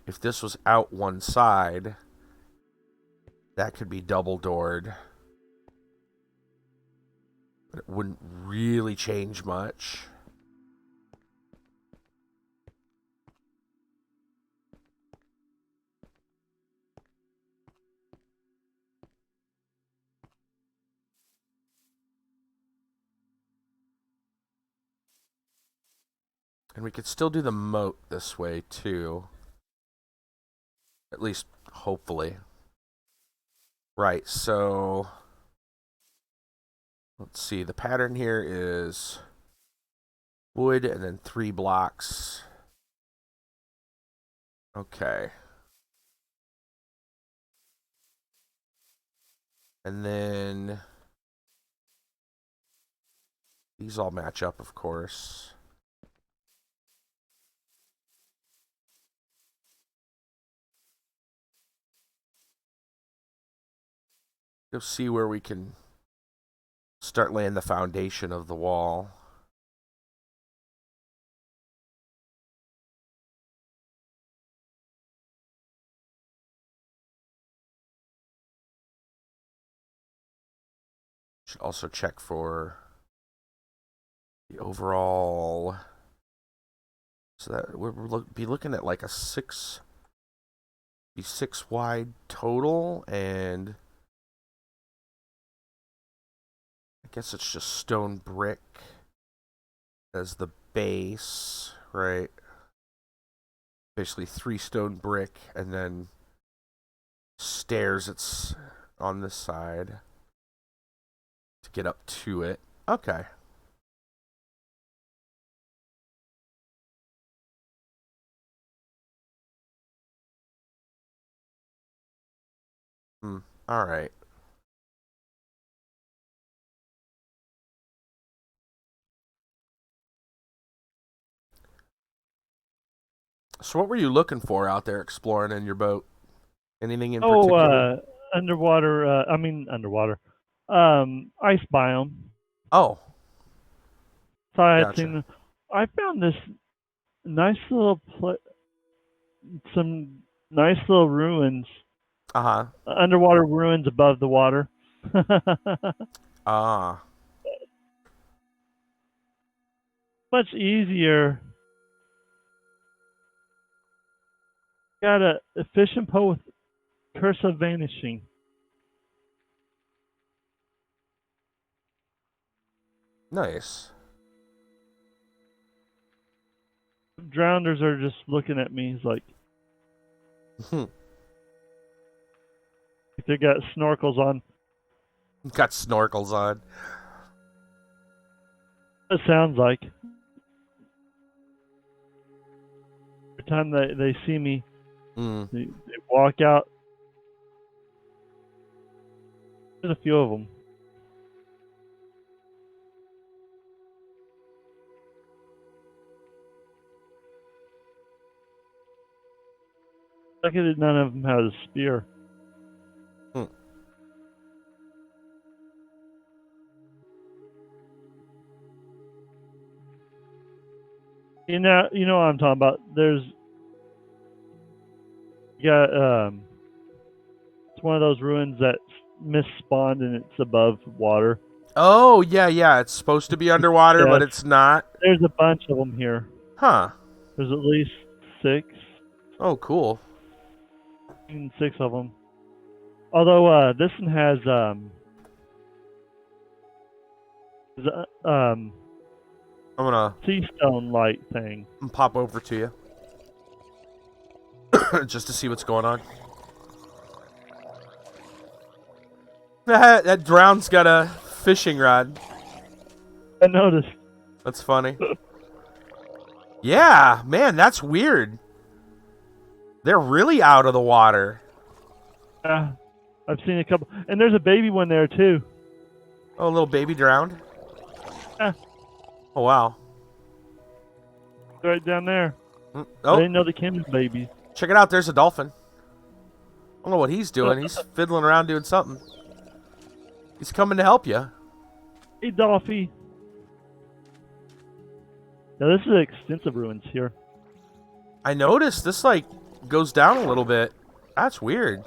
If this was out one side, that could be double doored. But it wouldn't really change much. And we could still do the moat this way, too. At least, hopefully. Right, so... Let's see, the pattern here is wood and then 3 blocks. Okay. And then... These all match up, of course. Go see where we can start laying the foundation of the wall. Should also check for the overall. So that we'll be looking at like a 6 wide total, and I guess it's just stone brick as the base, right? Basically 3 stone brick and then stairs. It's on this side to get up to it. Okay. All right. So what were you looking for out there exploring in your boat? Anything in particular? Underwater. Ice biome. Oh. So I Gotcha. I found this nice little some nice little ruins. Uh-huh. Underwater ruins above the water. Ah. Much easier. Got a efficient poe with Curse of Vanishing. Nice. Drowners are just looking at me. He's like, they got snorkels on. Got snorkels on. It sounds like. Every time they see me, they walk out. There's a few of them. Look at it, none of them has a spear. You know what I'm talking about. It's one of those ruins that misspawned and it's above water. Oh, yeah. It's supposed to be underwater, but it's not. There's a bunch of them here. Huh. There's at least 6. Oh, cool. 6 of them. Although this one has I'm gonna sea stone light thing. pop over to you. Just to see what's going on. That drown's got a fishing rod. I noticed. That's funny. Yeah, man, that's weird. They're really out of the water. Yeah, I've seen a couple. And there's a baby one there, too. Oh, a little baby drowned? Yeah. Oh, wow. Right down there. I Oh, didn't know they came as babies. check it out. There's a dolphin. I don't know what he's doing. He's fiddling around doing something. He's coming to help you. Hey, Dolphy. Now, this is extensive ruins here. I noticed this, like, goes down a little bit. That's weird.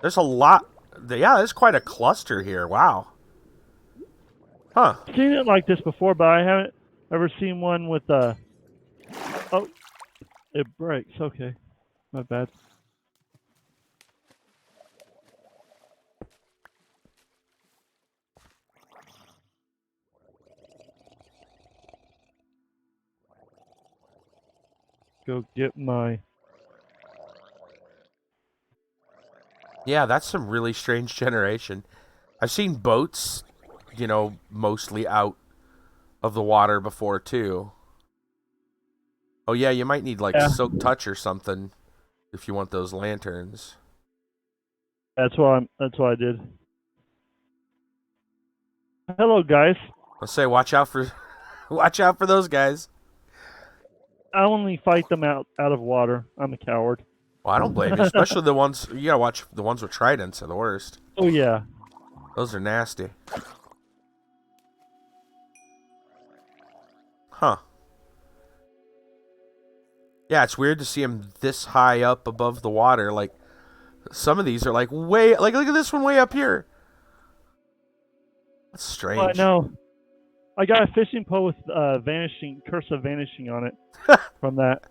There's a lot. Yeah, there's quite a cluster here. Wow. Huh. I've seen it like this before, but I haven't ever seen one with Oh, it breaks. Okay. Not bad. Go get my... Yeah, that's some really strange generation. I've seen boats, you know, mostly out of the water before, too. Oh, yeah, you might need, like, silk touch or something if you want those lanterns. That's what I did. Hello, guys. Let's say, watch out for those guys. I only fight them out of water. I'm a coward. Well, I don't blame you, especially the ones, you gotta watch the ones with tridents are the worst. Oh, yeah. Those are nasty. Huh. Yeah, it's weird to see him this high up above the water. Like, some of these are like way, like, look at this one way up here. That's strange. I know. I got a fishing pole with curse of vanishing on it from that.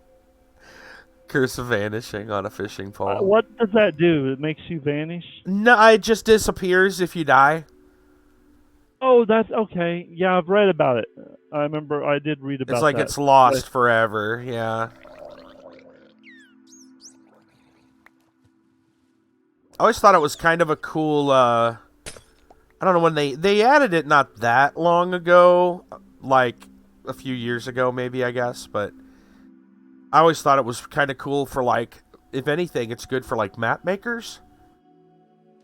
Curse of vanishing on a fishing pole. What does that do? It makes you vanish? No, it just disappears if you die. Oh, that's okay. Yeah, I've read about it. I remember I did read about It's like that. it's lost forever, yeah. I always thought it was kind of a cool, I don't know, when they added it not that long ago, like a few years ago maybe, I guess, but I always thought it was kind of cool for, like, if anything, it's good for, like, map makers.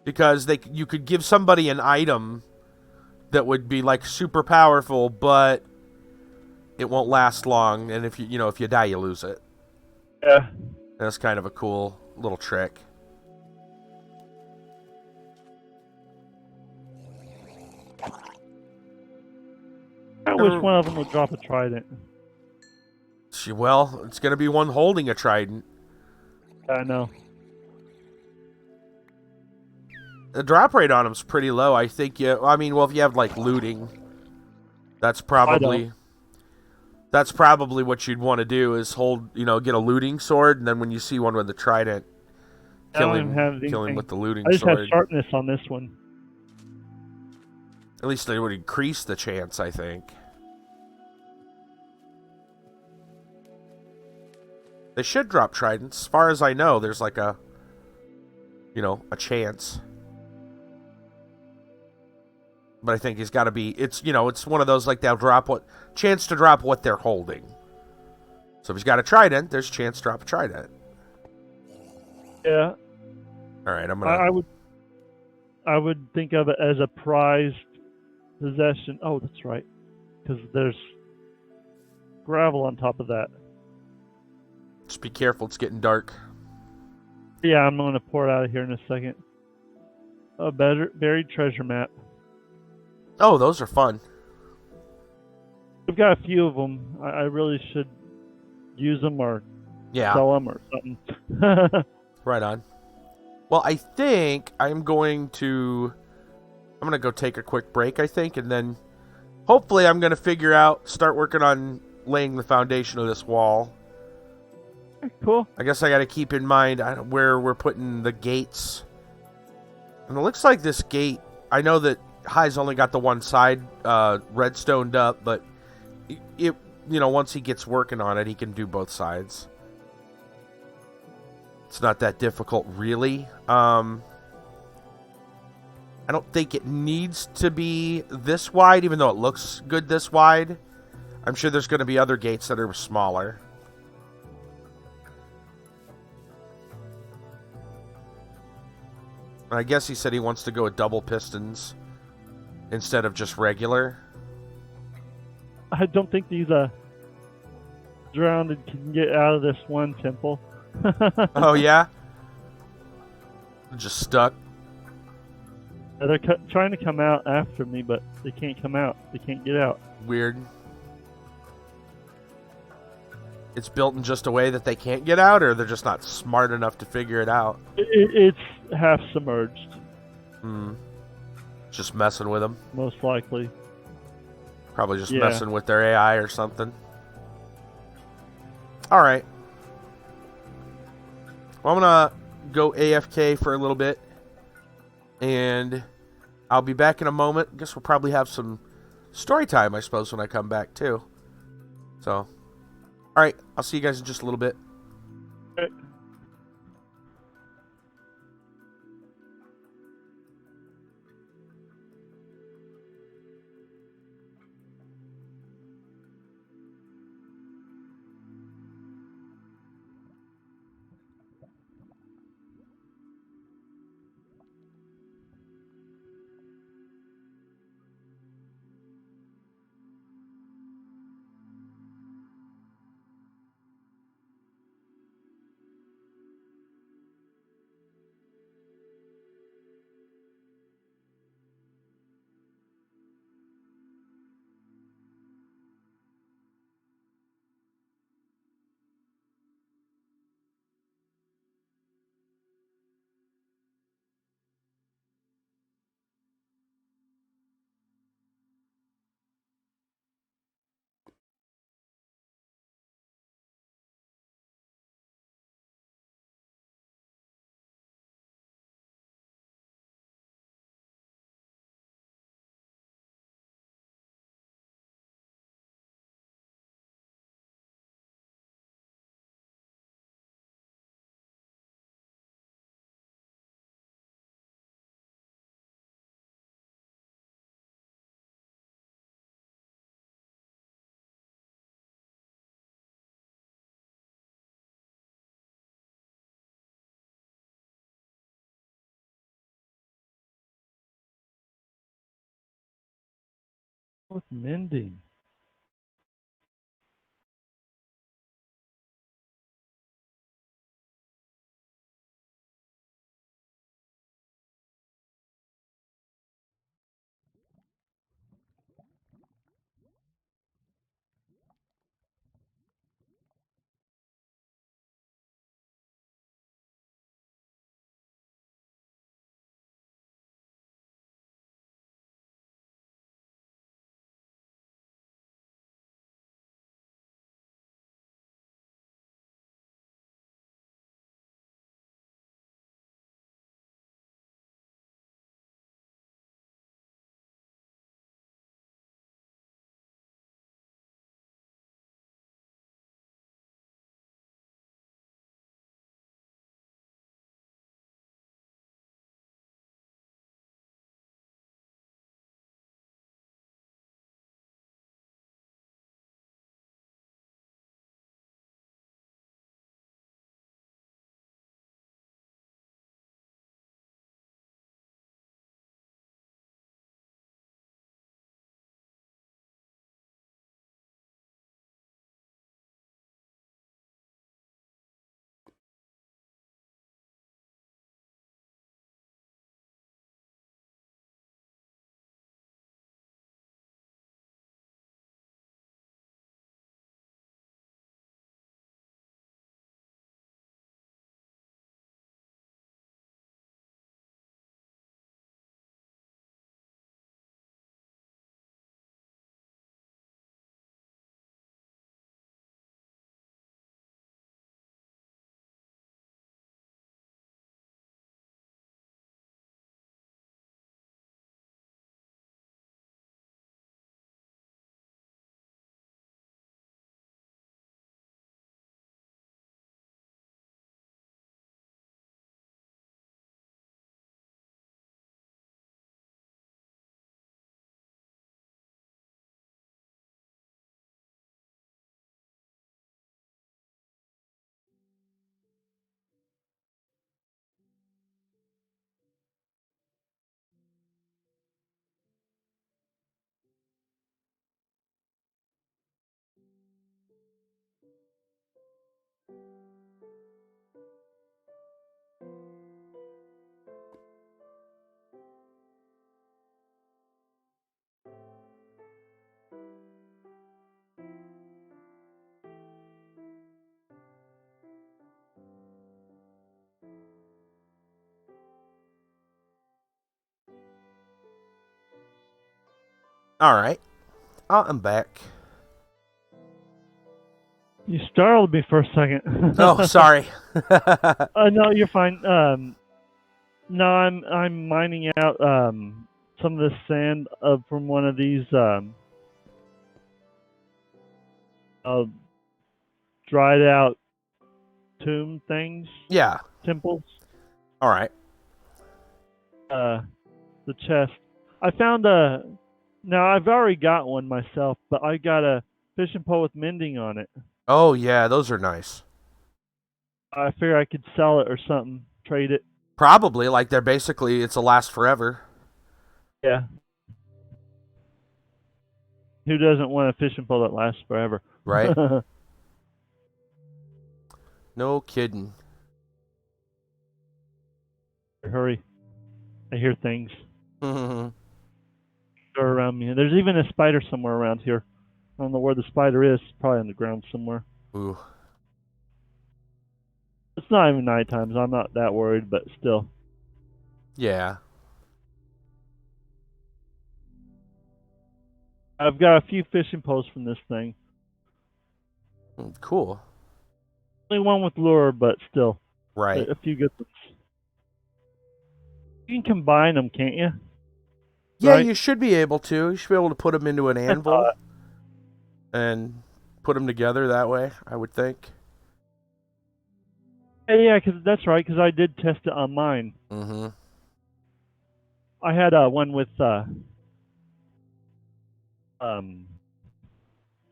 Because you could give somebody an item that would be, like, super powerful, but it won't last long, and if you die, you lose it. Yeah. That's kind of a cool little trick. I wish one of them would drop a trident. Well, it's going to be one holding a trident. I know. The drop rate on them's pretty low. I think if you have, like, looting, that's probably what you'd want to do is hold, get a looting sword, and then when you see one with a trident, kill him with the looting sword. I just have sharpness on this one. At least it would increase the chance, I think. They should drop tridents. As far as I know, there's like a chance. But I think he's got to be, it's one of those, like, they'll drop chance to drop what they're holding. So if he's got a trident, there's a chance to drop a trident. Yeah. All right, I'm gonna. I would think of it as a prized possession. Oh, that's right, because there's gravel on top of that. Just be careful; it's getting dark. Yeah, I'm gonna pour it out of here in a second. A buried treasure map. Oh, those are fun. We've got a few of them. I really should use them or sell them or something. Right on. Well, I think I'm going to go take a quick break, I think, and then hopefully I'm going to start working on laying the foundation of this wall. Cool. I guess I got to keep in mind where we're putting the gates. And it looks like this gate, I know that High's only got the one side redstoned up, but it once he gets working on it, he can do both sides. It's not that difficult, really. I don't think it needs to be this wide, even though it looks good this wide. I'm sure there's going to be other gates that are smaller. I guess he said he wants to go with double pistons instead of just regular. I don't think these drowned can get out of this one temple. Oh, yeah? Just stuck. They're trying to come out after me, but they can't come out. They can't get out. Weird. It's built in just a way that they can't get out, or they're just not smart enough to figure it out? It's half submerged. Just messing with them. Most likely. Probably just messing with their AI or something. Alright. Well, I'm going to go AFK for a little bit. And I'll be back in a moment. I guess we'll probably have some story time, I suppose, when I come back, too. So, alright. I'll see you guys in just a little bit. Okay. What's mending? All right. I'm back. You startled me for a second. Oh, sorry. No, you're fine. No, I'm mining out some of the sand from one of these dried out tomb things. Yeah. Temples. All right. The chest. I found a. Now I've already got one myself, but I got a fishing pole with mending on it. Oh, yeah, those are nice. I figure I could sell it or something, trade it. Probably, like they're basically, it's a last forever. Yeah. Who doesn't want a fishing pole that lasts forever? Right. No kidding. Hurry. I hear things. Mm-hmm. They're around me. There's even a spider somewhere around here. I don't know where the spider is. Probably on the ground somewhere. Ooh. It's not even nighttime, so I'm not that worried, but still. Yeah. I've got a few fishing poles from this thing. Cool. Only one with lure, but still. Right. A few good ones. You can combine them, can't you? Yeah, Right? you should be able to. You should be able to put them into an anvil and put them together that way, I would think. Yeah, that's right, because I did test it on mine. Mm-hmm. I had one with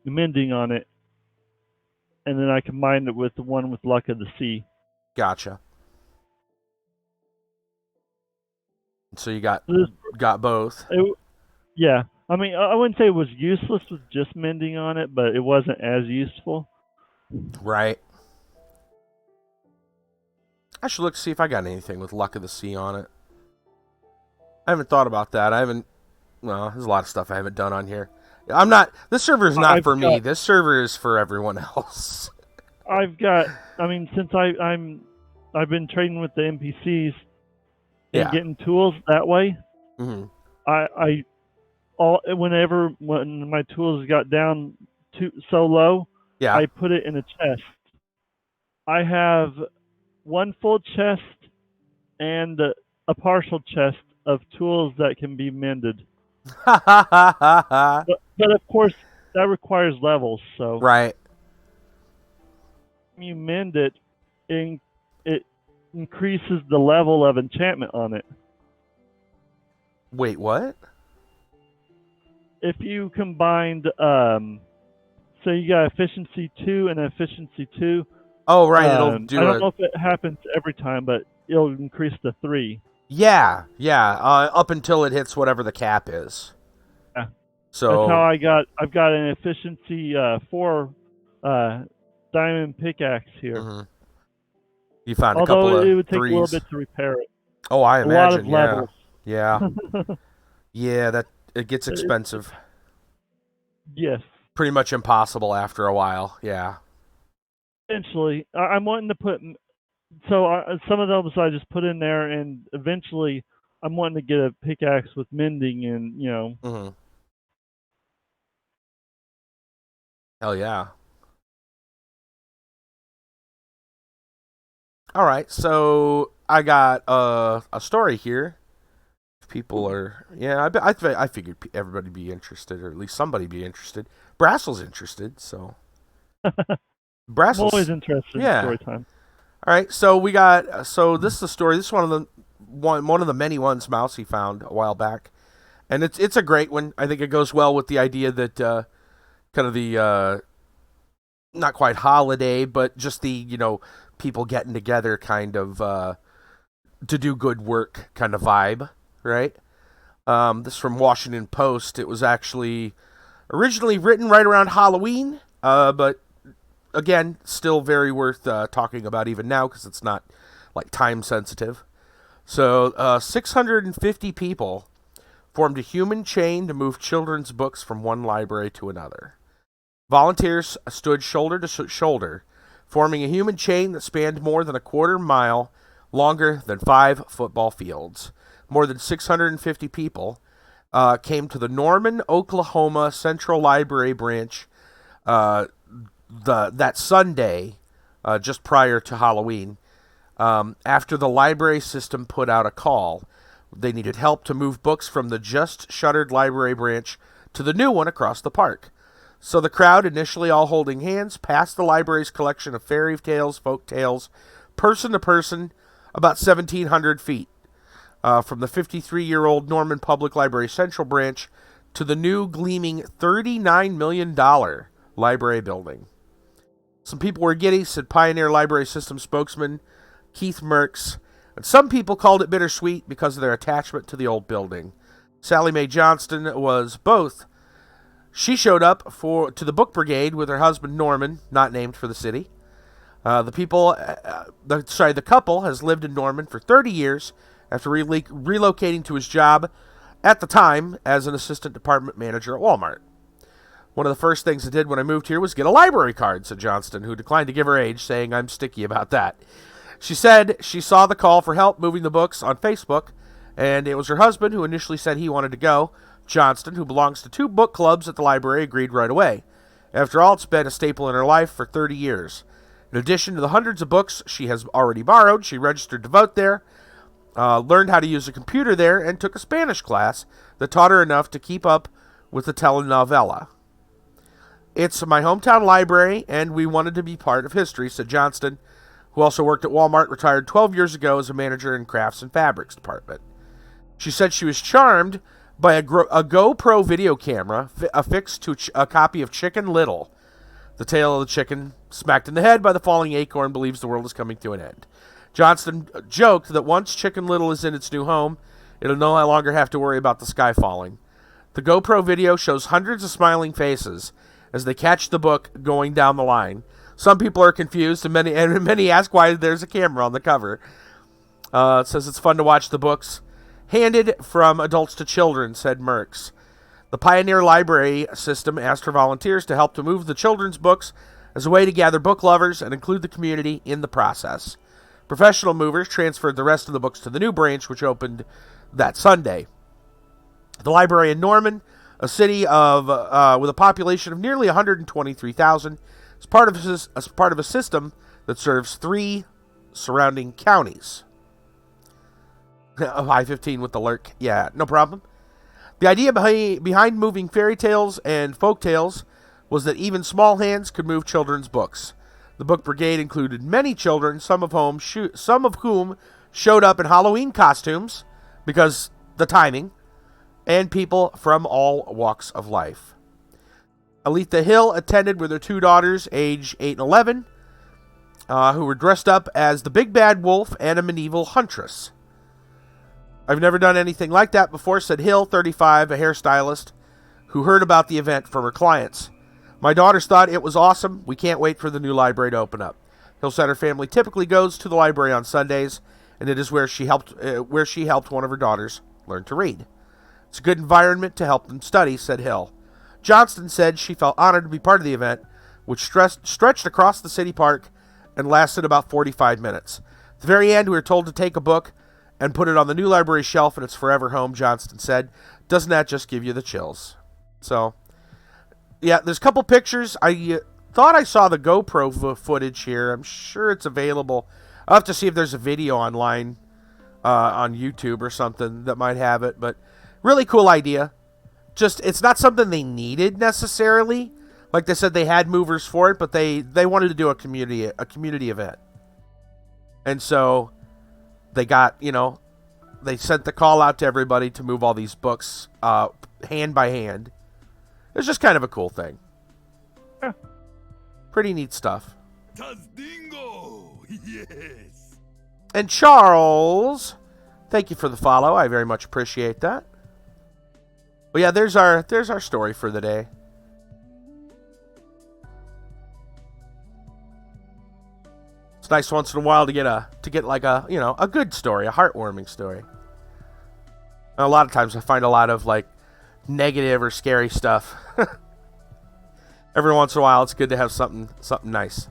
mending on it, and then I combined it with the one with Luck of the Sea. Gotcha. So you got both. Yeah. I mean, I wouldn't say it was useless with just mending on it, but it wasn't as useful. Right. I should look to see if I got anything with Luck of the Sea on it. I haven't thought about that. Well, there's a lot of stuff I haven't done on here. This server is not for me. This server is for everyone else. I've got, I mean, since I've been trading with the NPCs and getting tools that way, mm-hmm. when my tools got down so low, I put it in a chest. I have one full chest and a partial chest of tools that can be mended. but of course, that requires levels. So right. When you mend it, it increases the level of enchantment on it. Wait, what? If you combined, so you got efficiency 2 and efficiency 2. Oh, right. It'll do. I don't know if it happens every time, but it'll increase to 3. Yeah. Up until it hits whatever the cap is. Yeah. So that's how I've got an efficiency 4 diamond pickaxe here. Mm-hmm. You found a couple of it would take 3s. a little bit to repair it. Oh, I imagine. A lot of levels. Yeah. Yeah, that it gets expensive. Yes. Pretty much impossible after a while. Yeah. Eventually, I'm wanting to put. So some of those I just put in there, and eventually I'm wanting to get a pickaxe with mending, and Mm-hmm. Hell yeah. All right, so I got a story here. People are, I figured everybody'd be interested, or at least somebody be interested. Brassel's interested, so. Brassel's I'm always interested in story time. All right, so we got, this is a story. This is one of the many ones Mousy found a while back, and it's a great one. I think it goes well with the idea that kind of the not quite holiday, but just the people getting together kind of to do good work kind of vibe, right? This is from Washington Post. It was actually originally written right around Halloween, but again, still very worth talking about even now because it's not like time sensitive. So 650 people formed a human chain to move children's books from one library to another. Volunteers stood shoulder to shoulder, forming a human chain that spanned more than a quarter mile, longer than 5 football fields. More than 650 people came to the Norman, Oklahoma Central Library branch that Sunday, just prior to Halloween, after the library system put out a call. They needed help to move books from the just-shuttered library branch to the new one across the park. So the crowd, initially all holding hands, passed the library's collection of fairy tales, folk tales, person to person, about 1,700 feet, from the 53-year-old Norman Public Library Central branch to the new gleaming $39 million library building. Some people were giddy, said Pioneer Library System spokesman Keith Merckx, and some people called it bittersweet because of their attachment to the old building. Sally Mae Johnston was both. She showed up to the book brigade with her husband Norman, not named for the city. The couple has lived in Norman for 30 years after relocating to his job at the time as an assistant department manager at Walmart. One of the first things I did when I moved here was get a library card, said Johnston, who declined to give her age, saying I'm sticky about that. She said she saw the call for help moving the books on Facebook, and it was her husband who initially said he wanted to go. Johnston, who belongs to 2 book clubs at the library, agreed right away. After all, it's been a staple in her life for 30 years. In addition to the hundreds of books she has already borrowed, she registered to vote there, learned how to use a computer there, and took a Spanish class that taught her enough to keep up with the telenovela. It's my hometown library, and we wanted to be part of history, said Johnston, who also worked at Walmart, retired 12 years ago as a manager in crafts and fabrics department. She said she was charmed by a GoPro video camera affixed to a copy of Chicken Little. The tale of the chicken smacked in the head by the falling acorn believes the world is coming to an end. Johnston joked that once Chicken Little is in its new home, it'll no longer have to worry about the sky falling. The GoPro video shows hundreds of smiling faces as they catch the book going down the line. Some people are confused, and many ask why there's a camera on the cover. It says it's fun to watch the books handed from adults to children, said Merckx. The Pioneer Library System asked for volunteers to help to move the children's books as a way to gather book lovers and include the community in the process. Professional movers transferred the rest of the books to the new branch, which opened that Sunday. The library in Norman, a city of with a population of nearly 123,000, is part of a system that serves 3 surrounding counties. I-15 with the lurk. Yeah, no problem. The idea behind moving fairy tales and folk tales was that even small hands could move children's books. The book brigade included many children, some of whom showed up in Halloween costumes because the timing, and people from all walks of life. Aletha Hill attended with her 2 daughters, age 8 and 11, who were dressed up as the Big Bad Wolf and a medieval huntress. I've never done anything like that before, said Hill, 35, a hairstylist, who heard about the event from her clients. My daughters thought it was awesome. We can't wait for the new library to open up. Hill said her family typically goes to the library on Sundays, and it is where she helped one of her daughters learn to read. It's a good environment to help them study, said Hill. Johnston said she felt honored to be part of the event, which stretched across the city park and lasted about 45 minutes. At the very end, we were told to take a book and put it on the new library shelf in its forever home, Johnston said. Doesn't that just give you the chills? So, yeah, there's a couple pictures. I thought I saw the GoPro footage here. I'm sure it's available. I'll have to see if there's a video online on YouTube or something that might have it. But really cool idea. Just, it's not something they needed necessarily. Like they said, they had movers for it, but they wanted to do a community event. And so they got, they sent the call out to everybody to move all these books hand by hand. It's just kind of a cool thing. Yeah. Pretty neat stuff. Tazdingo! Yes. And Charles, thank you for the follow. I very much appreciate that. Well, yeah, there's our story for the day. nice once in a while to get like a, you know, a good story, a heartwarming story. And a lot of times I find a lot of like negative or scary stuff. Every once in a while, it's good to have something nice.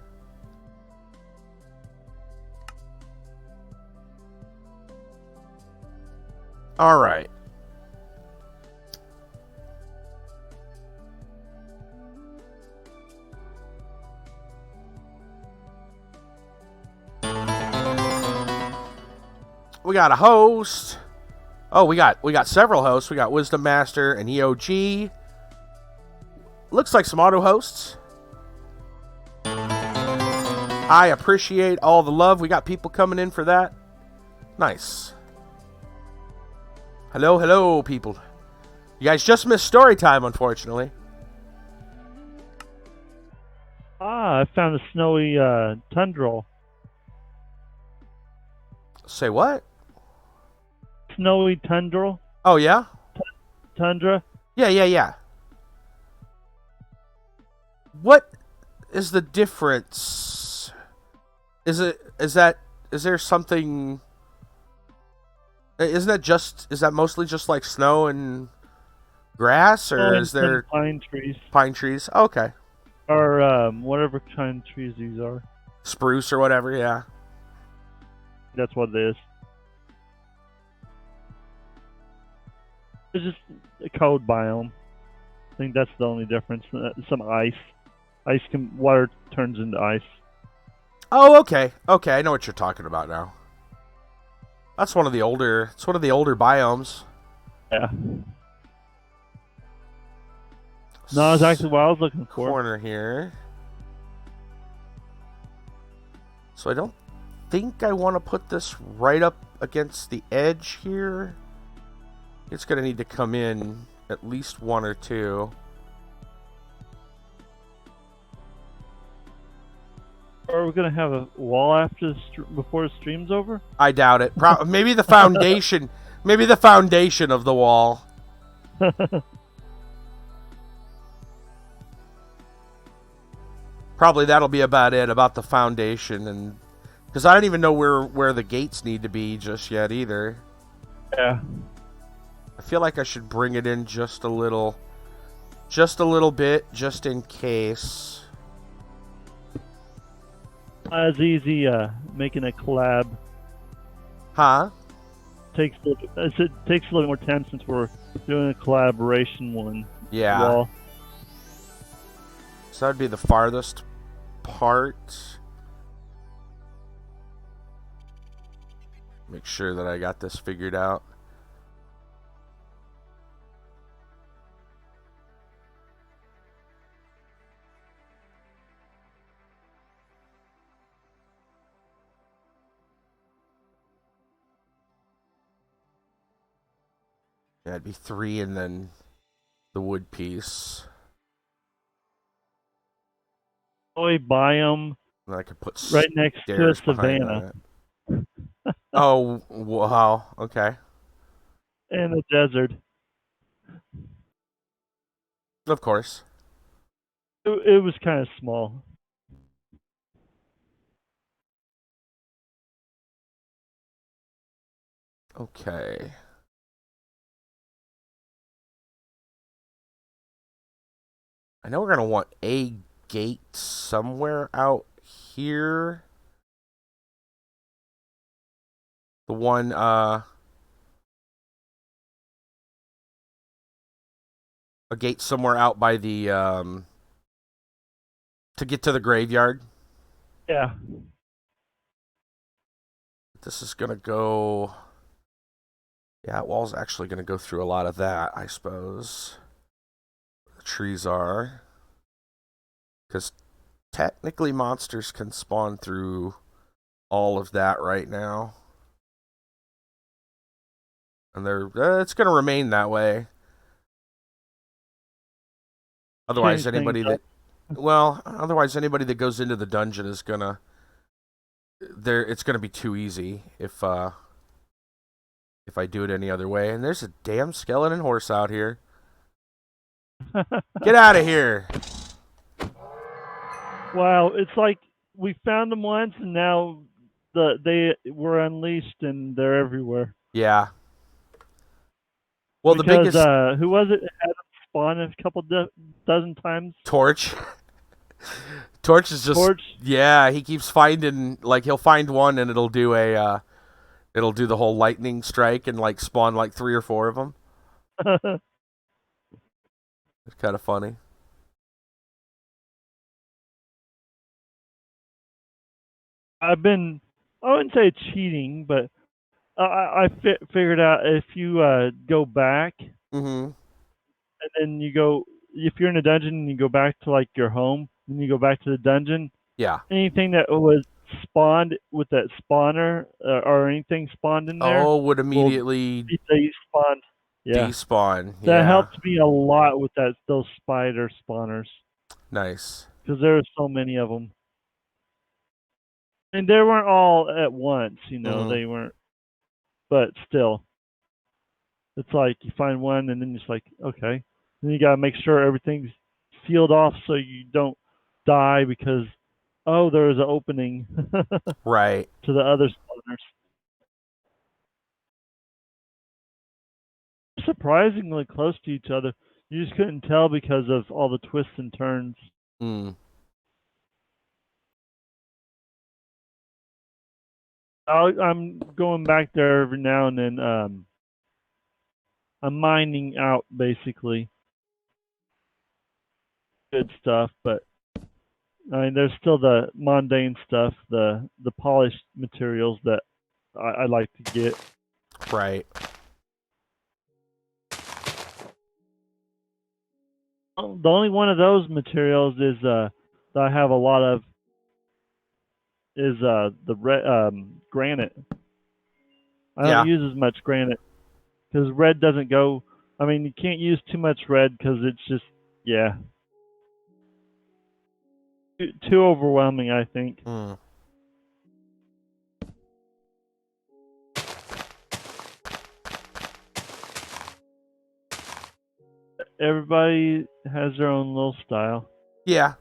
All right. We got a host. Oh, we got several hosts. We got Wisdom Master and EOG. Looks like some auto hosts. I appreciate all the love. We got people coming in for that. Nice. Hello, people. You guys just missed story time, unfortunately. I found a snowy tundra. Say what? Snowy tundra. Oh, yeah? Tundra. Yeah. What is the difference? Is there something? Is that mostly just like snow and grass, or is there pine trees? Pine trees. Okay. Or whatever kind of trees these are. Spruce or whatever. Yeah. That's what it is. It's just a cold biome. I think that's the only difference. Some ice. Water turns into ice. Oh, okay. Okay, I know what you're talking about now. It's one of the older biomes. Yeah. No, that's actually what I was looking for. Corner here. So I don't think I want to put this right up against the edge here. It's going to need to come in at least one or two. Are we gonna have a wall after before the stream's over? I doubt it. Maybe the foundation. Maybe the foundation of the wall. Probably that'll be about it. About the foundation, and because I don't even know where the gates need to be just yet either. Yeah. I feel like I should bring it in just a little bit, just in case. It's easy making a collab. Huh? It takes a little more time since we're doing a collaboration one. Yeah. Wall. So that'd be the farthest part. Make sure that I got this figured out. Yeah, it'd be 3 and then the wood piece. Soy biome. And I could put right next to a stairs behind savanna. that. Oh, wow. Okay. And a desert. Of course. It was kind of small. Okay. I know we're going to want a gate somewhere out here. The one, a gate somewhere out by the, to get to the graveyard. Yeah. This is going to go, yeah, that wall's actually going to go through a lot of that, I suppose. The trees are. Because technically monsters can spawn through all of that right now. And it's going to remain that way. Otherwise, anybody that goes into the dungeon is gonna, it's gonna be too easy if I do it any other way. And there's a damn skeleton horse out here. Get out of here! Wow, it's like we found them once, and now they were unleashed and they're everywhere. Yeah. Well, the Because biggest who was it that had them spawn a couple dozen times? Torch. Torch is just Torch. yeah. He keeps finding like he'll find one and it'll do the whole lightning strike and like spawn like 3 or 4 of them. It's kind of funny. I wouldn't say cheating, but I figured out if you go back Mm-hmm. and then if you're in a dungeon and you go back to like your home and you go back to the dungeon, Yeah. anything that was spawned with that spawner or anything spawned in there Oh, would will immediately be despawned. Yeah, despawn. that Yeah. helped me a lot with those spider spawners Nice. because there are so many of them, and they weren't all at once. Mhm. They weren't, but still, it's like you find one and then it's like okay, then you gotta make sure everything's sealed off so you don't die because there's an opening Right. to the other spawners. Surprisingly close to each other. You just couldn't tell because of all the twists and turns. Mm. I'm going back there every now and then. I'm mining out basically good stuff, but I mean, there's still the mundane stuff, the polished materials that I like to get. Right. The only one of those materials is that I have a lot of is the granite. I don't use as much granite because red doesn't go. I mean, you can't use too much red because it's just too overwhelming, I think. Mm. Everybody has their own little style. Yeah.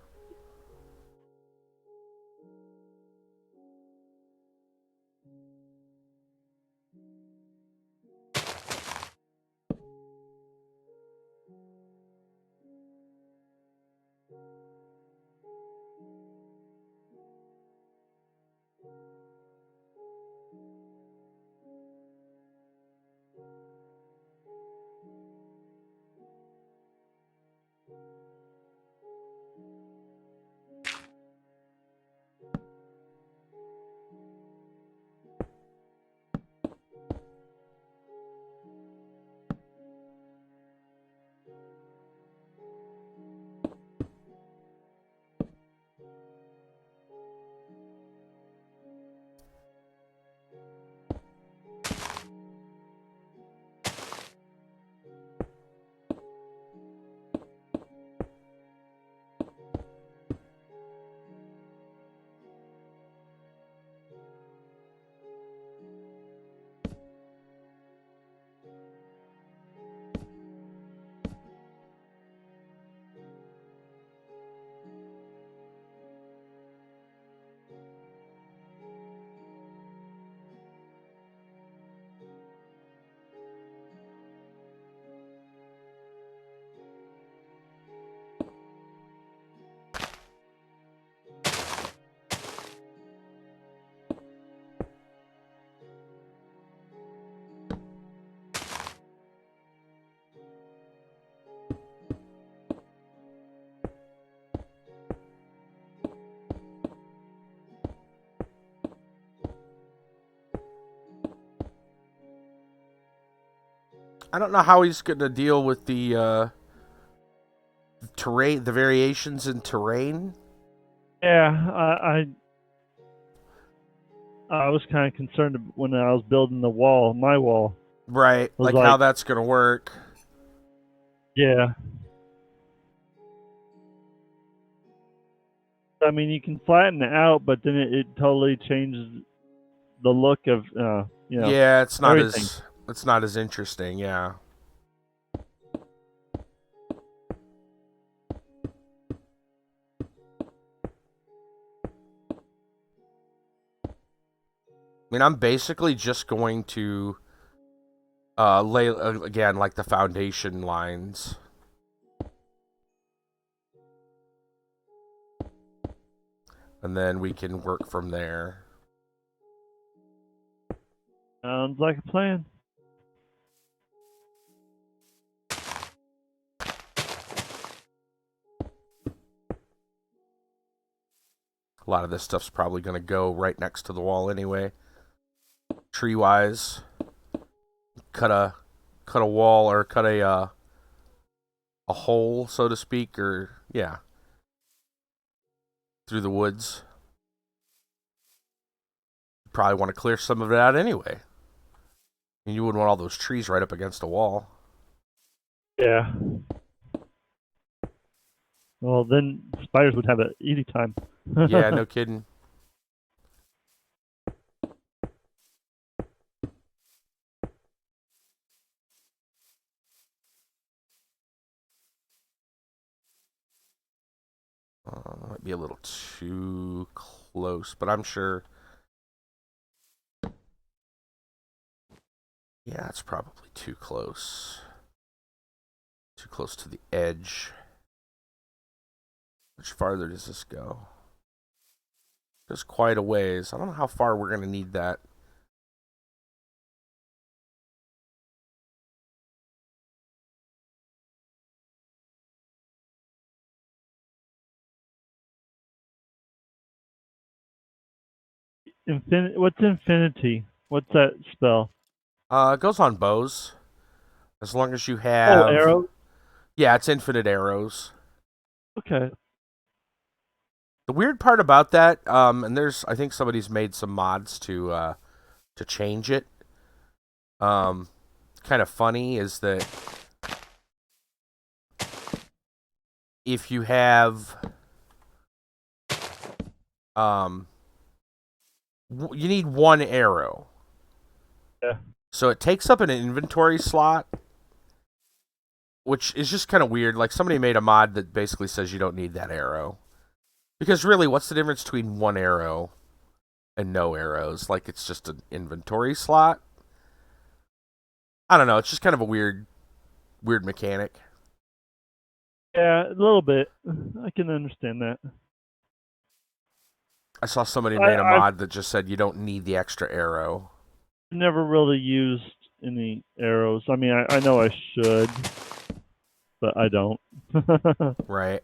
I don't know how he's going to deal with the terrain, the variations in terrain. Yeah, I was kind of concerned when I was building my wall. Right, like how that's going to work. Yeah. I mean, you can flatten it out, but then it totally changes the look of Yeah, it's not everything. it's not as interesting. Yeah. mean, I'm basically just going to lay, again, like the foundation lines. And then we can work from there. Sounds like a plan. A lot of this stuff's probably going to go right next to the wall anyway. Tree-wise. Cut a wall, or cut a hole, so to speak, or yeah, through the woods. Probably want to clear some of it out anyway. I mean, you wouldn't want all those trees right up against a wall. Yeah. Well, then spiders would have an easy time. Yeah, no kidding. Might be a little too close, but I'm sure. Yeah, it's probably too close. Too close to the edge. How much farther does this go? There's quite a ways. I don't know how far we're going to need that. What's infinity? What's that spell? It goes on bows. As long as you have... Oh, arrows? Yeah, it's infinite arrows. Okay. The weird part about that, and I think somebody's made some mods to change it. Kind of funny is that if you have, you need one arrow. Yeah. So it takes up an inventory slot, which is just kind of weird. Like, somebody made a mod that basically says you don't need that arrow. Because really, what's the difference between one arrow and no arrows? Like, it's just an inventory slot. I don't know. It's just kind of a weird mechanic. Yeah, a little bit. I can understand that. I saw somebody made a mod that just said you don't need the extra arrow. Never really used any arrows. I mean, I know I should, but I don't. Right.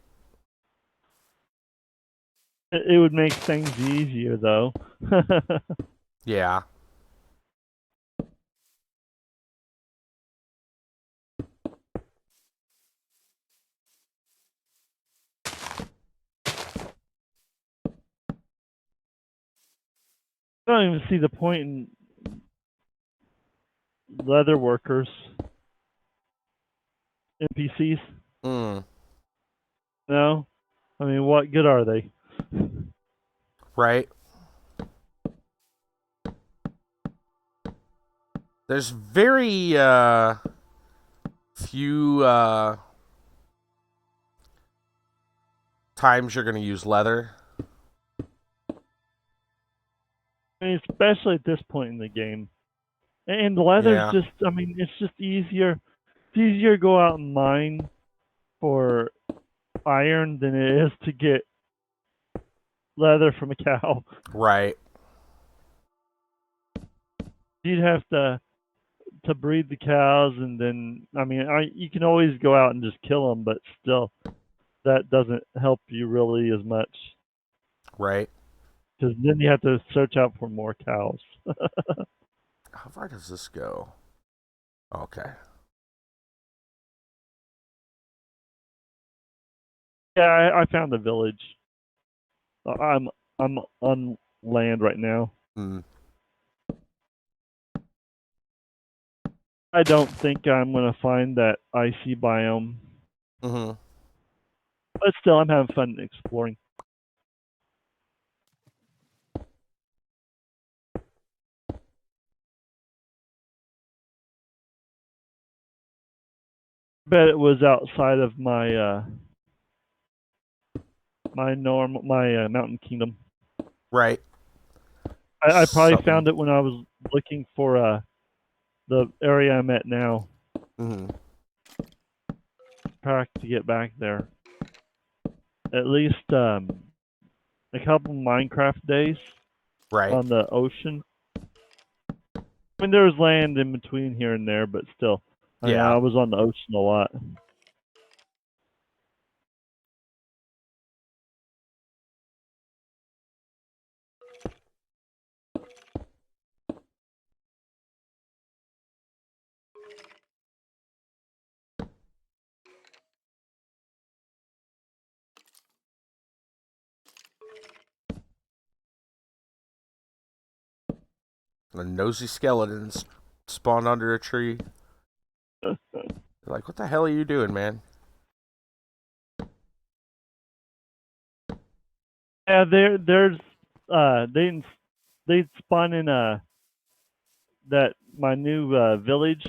It would make things easier, though. Yeah. I don't even see the point in leather workers, NPCs. No? I mean, what good are they? Right. There's very few times you're going to use leather. I mean, especially at this point in the game. And the leather's Yeah. just, I mean, it's just easier. It's easier to go out and mine for iron than it is to get leather from a cow. Right. You'd have to breed the cows, and then, I mean, you can always go out and just kill them, but still, that doesn't help you really as much. Right. Because then you have to search out for more cows. How far does this go? Okay. Yeah, I found the village. I'm on land right now. I don't think I'm gonna find that icy biome. But still, I'm having fun exploring. Bet it was outside of my my mountain kingdom. Right. I probably something. found it when I was looking for the area I'm at now. Mm-hmm. Pack to get back there. At least a couple Minecraft days Right. on the ocean. I mean, there was land in between here and there, but still, Yeah. I was on the ocean a lot. The nosy skeletons spawned under a tree. They're like, what the hell are you doing, man? Yeah, there's they spawn in that my new village,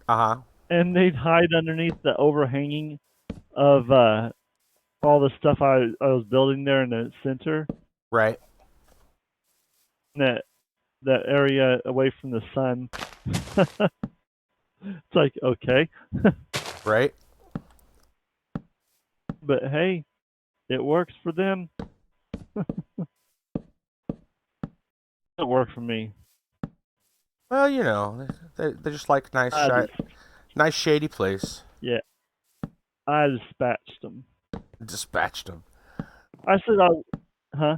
Uh-huh. and they'd hide underneath the overhanging of all the stuff I was building there in the center. Right. That area away from the sun. It's like, okay. Right. But hey, it works for them. It worked for me. Well, you know, they're just like nice, nice shady place. Yeah, I dispatched them. Dispatched them. I said, huh?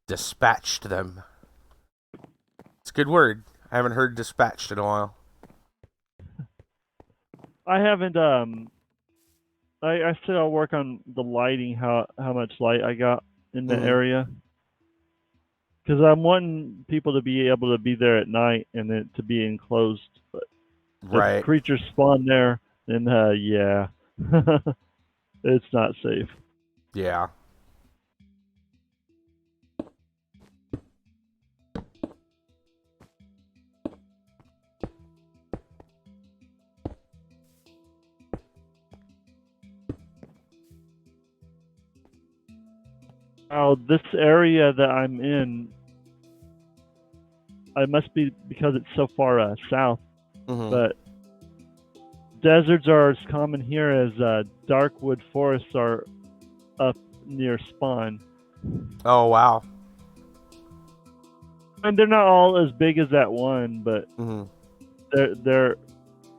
Dispatched them. It's a good word. I haven't heard dispatched in a while. I haven't. I said I'll work on the lighting. How much light I got in the area. Because I'm wanting people to be able to be there at night and then to be enclosed. But if creatures spawn there, then yeah, it's not safe. Yeah. Oh, this area that I'm in, it must be because it's so far south. But deserts are as common here as dark wood forests are up near spawn. Oh, wow. And they're not all as big as that one, but there's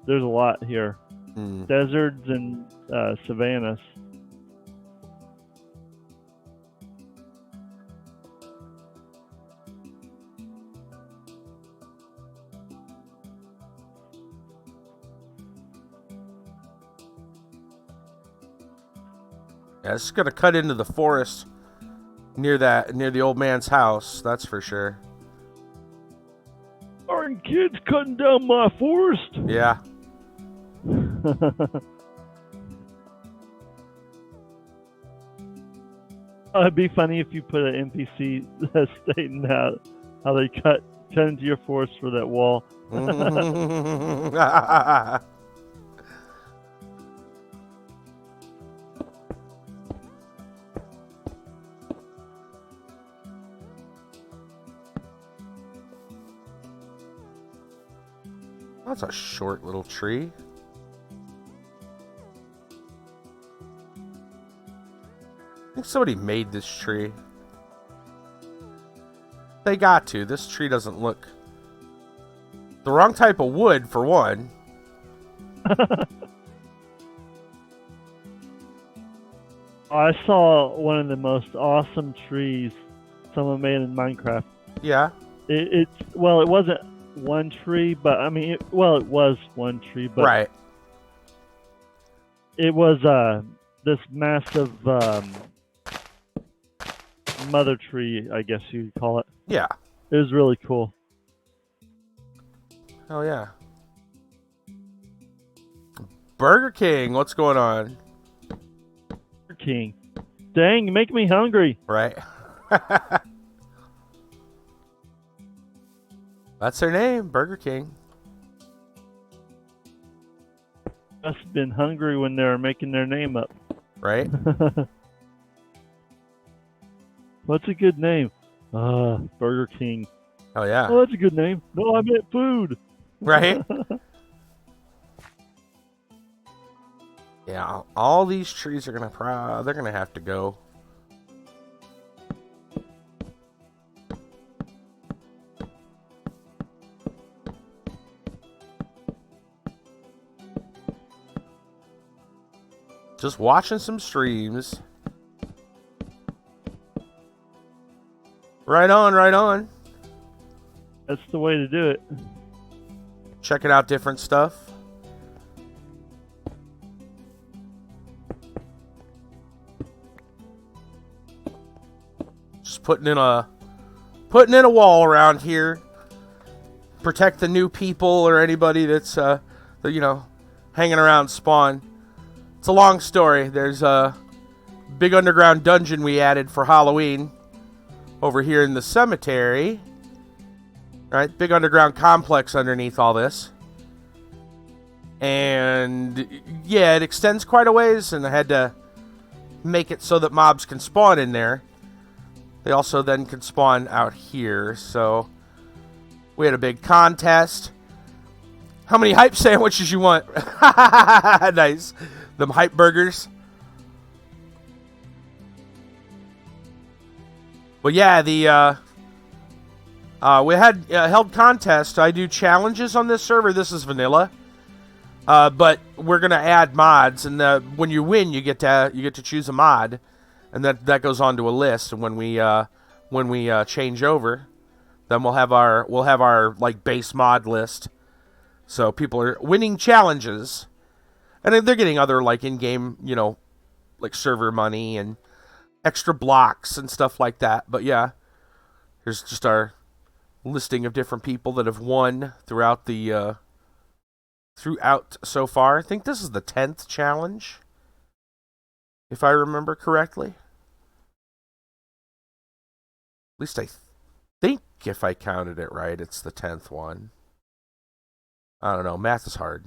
a lot here. Deserts and savannas. Yeah, this is gonna cut into the forest near the old man's house. That's for sure. Aren't kids cutting down my forest? Yeah. It'd be funny if you put an NPC stating how they cut into your forest for that wall. That's a short little tree. I think somebody made this tree. They got to. This tree doesn't look... the wrong type of wood, for one. I saw one of the most awesome trees someone made in Minecraft. Yeah. It wasn't one tree, but I mean, it was one tree, but it was this massive mother tree, I guess you'd call it. Yeah. It was really cool. Oh yeah. Burger King, what's going on? Burger King. Dang, you make me hungry. Right. That's their name, Burger King. Must have been hungry when they were making their name up. Right. What's a good name? Burger King. Oh yeah. Oh, that's a good name. No, I meant food. Right? Yeah, all these trees are they're gonna have to go. Just watching some streams. Right on, right on. That's the way to do it. Checking out different stuff. Just putting in a wall around here. Protect the new people or anybody that's hanging around spawn. It's a long story. There's a big underground dungeon we added for Halloween over here in the cemetery. Right? Big underground complex underneath all this. And yeah, it extends quite a ways, and I had to make it so that mobs can spawn in there. They also then can spawn out here, so we had a big contest. How many hype sandwiches you want? Nice. Them hype burgers. Well, yeah, we had held contests. I do challenges on this server. This is vanilla, but we're gonna add mods, and when you win, you get to choose a mod, and that goes onto a list. And when we change over, then we'll have our like base mod list. So people are winning challenges, and they're getting other like in-game, like server money and extra blocks and stuff like that. But yeah, here's just our listing of different people that have won throughout so far. I think this is the 10th challenge, if I remember correctly. At least I think if I counted it right, it's the 10th one. I don't know. Math is hard.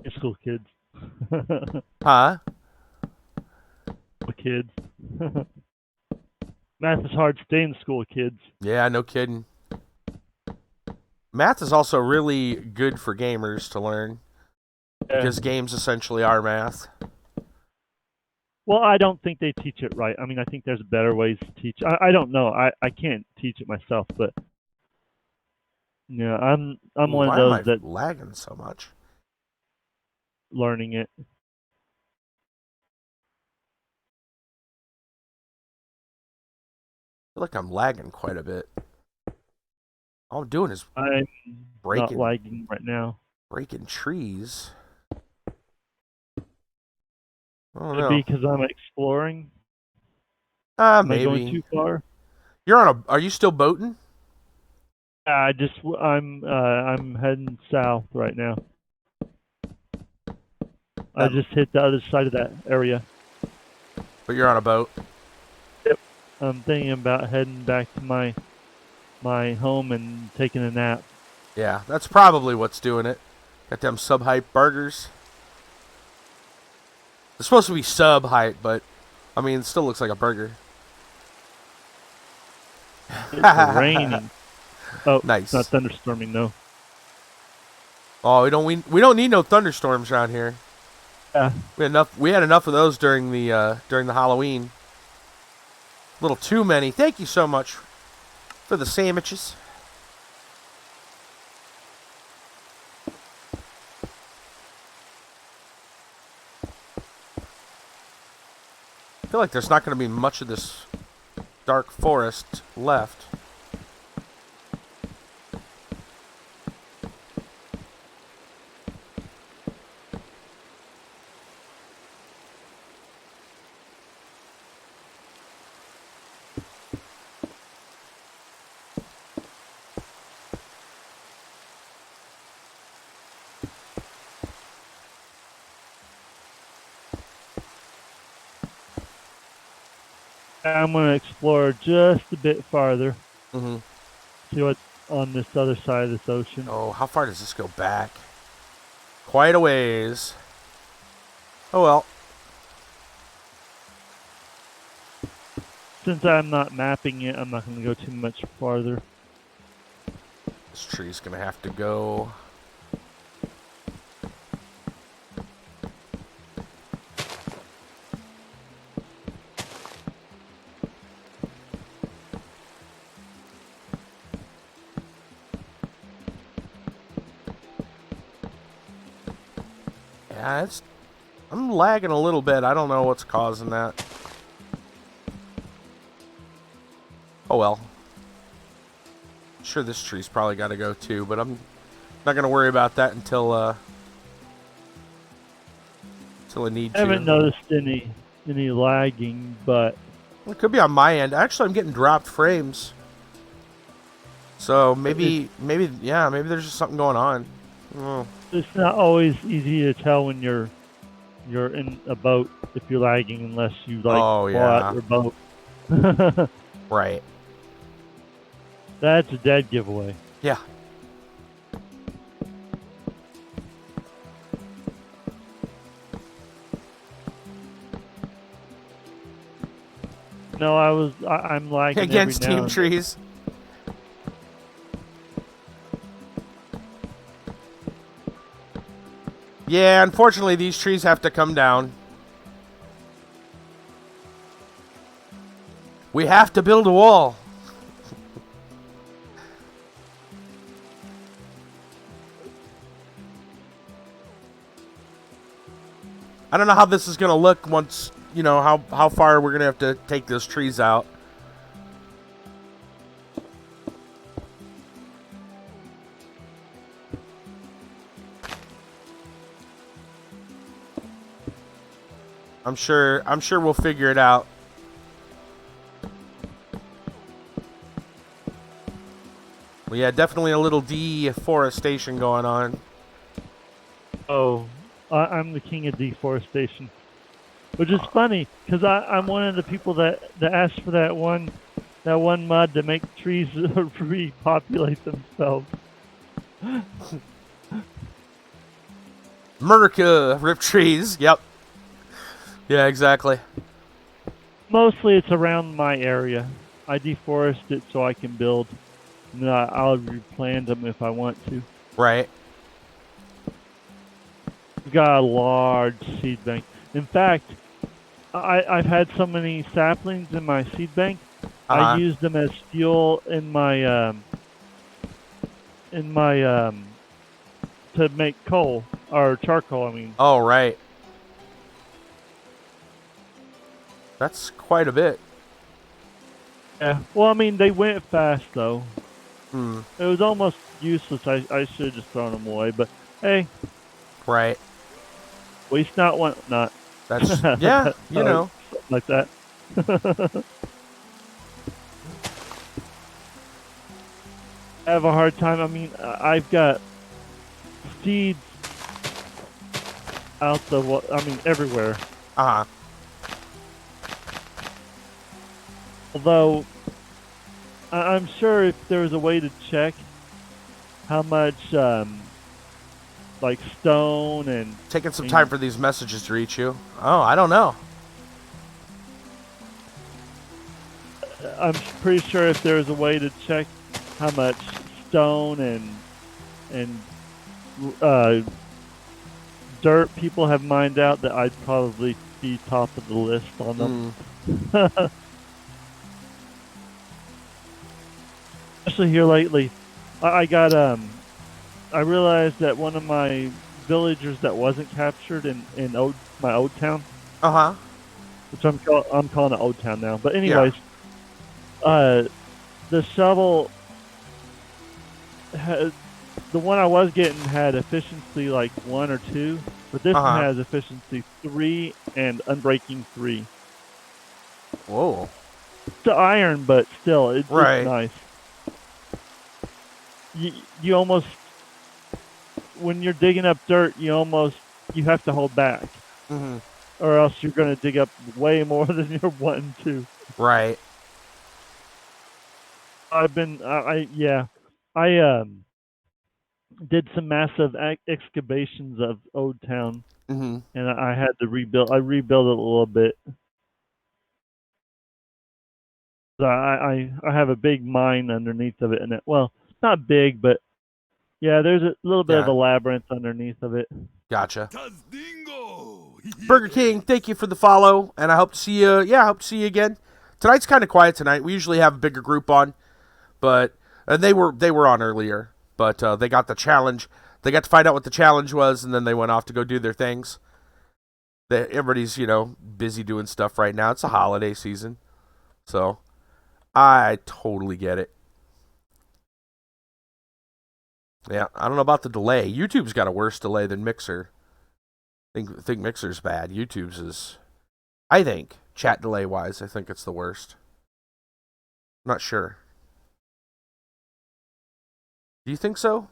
It's cool, kids. Huh? Kids. Math is hard. Stay in school, kids. Yeah, no kidding. Math is also really good for gamers to learn. Yeah. Because games essentially are math. Well, I don't think they teach it right. I mean, I think there's better ways to teach. I don't know. I can't teach it myself, but yeah, I'm one of those that lagging so much. Learning it. I feel like I'm lagging quite a bit. All I'm doing is I'm not lagging right now. Breaking trees. Could it be because I'm exploring? Maybe. Am I going too far? Are you still boating? I'm heading south right now. I just hit the other side of that area. But you're on a boat? Yep. I'm thinking about heading back to my home and taking a nap. Yeah, that's probably what's doing it. Got them sub-hype burgers. It's supposed to be sub-hype, but I mean, it still looks like a burger. It's raining. Oh, nice. It's not thunderstorming, no. Oh, we don't need no thunderstorms around here. Yeah. We had enough of those during the Halloween. A little too many. Thank you so much for the sandwiches. I feel like there's not going to be much of this dark forest left. I'm going to explore just a bit farther. Mm-hmm. See what's on this other side of this ocean. Oh, how far does this go back? Quite a ways. Oh well. Since I'm not mapping it, I'm not going to go too much farther. This tree's gonna have to go. Yeah, I'm lagging a little bit. I don't know what's causing that. Oh well. Sure, this tree's probably got to go too, but I'm not gonna worry about that until I need to. I haven't noticed any lagging, but it could be on my end. Actually, I'm getting dropped frames. So maybe there's just something going on. Oh. It's not always easy to tell when you're in a boat if you're lagging unless you pull out your boat. Right. That's a dead giveaway. Yeah. No, I'm lagging against every now team and trees. Yeah, unfortunately, these trees have to come down. We have to build a wall. I don't know how this is going to look once, you know, how far we're going to have to take those trees out. I'm sure we'll figure it out. Well, yeah, definitely a little deforestation going on. Oh, I'm the king of deforestation, which is funny because I'm one of the people that asked for that one mud to make trees repopulate themselves. Murka rip trees. Yep. Yeah, exactly. Mostly it's around my area. I deforest it so I can build. And then I'll replant them if I want to. Right. We've got a large seed bank. In fact, I've had so many saplings in my seed bank. I use them as fuel in my to make coal or charcoal. I mean. Oh, right. That's quite a bit. Yeah. Well, I mean, they went fast though. Hmm. It was almost useless. I should have just thrown them away. But hey. Right. Waste not, want not. That's yeah. You know. Like that. I have a hard time. I mean, I've got seeds out everywhere. Although, I'm sure if there was a way to check how much, like stone and... Taking some time for these messages to reach you. Oh, I don't know. I'm pretty sure if there was a way to check how much stone and dirt people have mined out, that I'd probably be top of the list on them. Especially here lately, I got I realized that one of my villagers that wasn't captured in my old town, which I'm calling it old town now. But anyways, the shovel has, the one I was getting had efficiency like 1 or 2, but this one has efficiency 3 and unbreaking 3. Whoa! It's iron, but still, it's nice. You almost, when you're digging up dirt, you have to hold back, or else you're going to dig up way more than you're wanting to. Right. I've been, I did some massive excavations of Old Town, and I had to rebuild. I rebuilt it a little bit. I have a big mine underneath of it, and well, not big, but yeah, there's a little bit of a labyrinth underneath of it. Gotcha. Tas dingo. Burger King, thank you for the follow, and I hope to see you. Yeah, I hope to see you again. Tonight's kind of quiet tonight. We usually have a bigger group on, but and they were on earlier, but they got the challenge. They got to find out what the challenge was, and then they went off to go do their things. Everybody's busy doing stuff right now. It's a holiday season, so I totally get it. Yeah, I don't know about the delay. YouTube's got a worse delay than Mixer. I think Mixer's bad. YouTube's is, I think, chat delay wise, I think it's the worst. I'm not sure. Do you think so?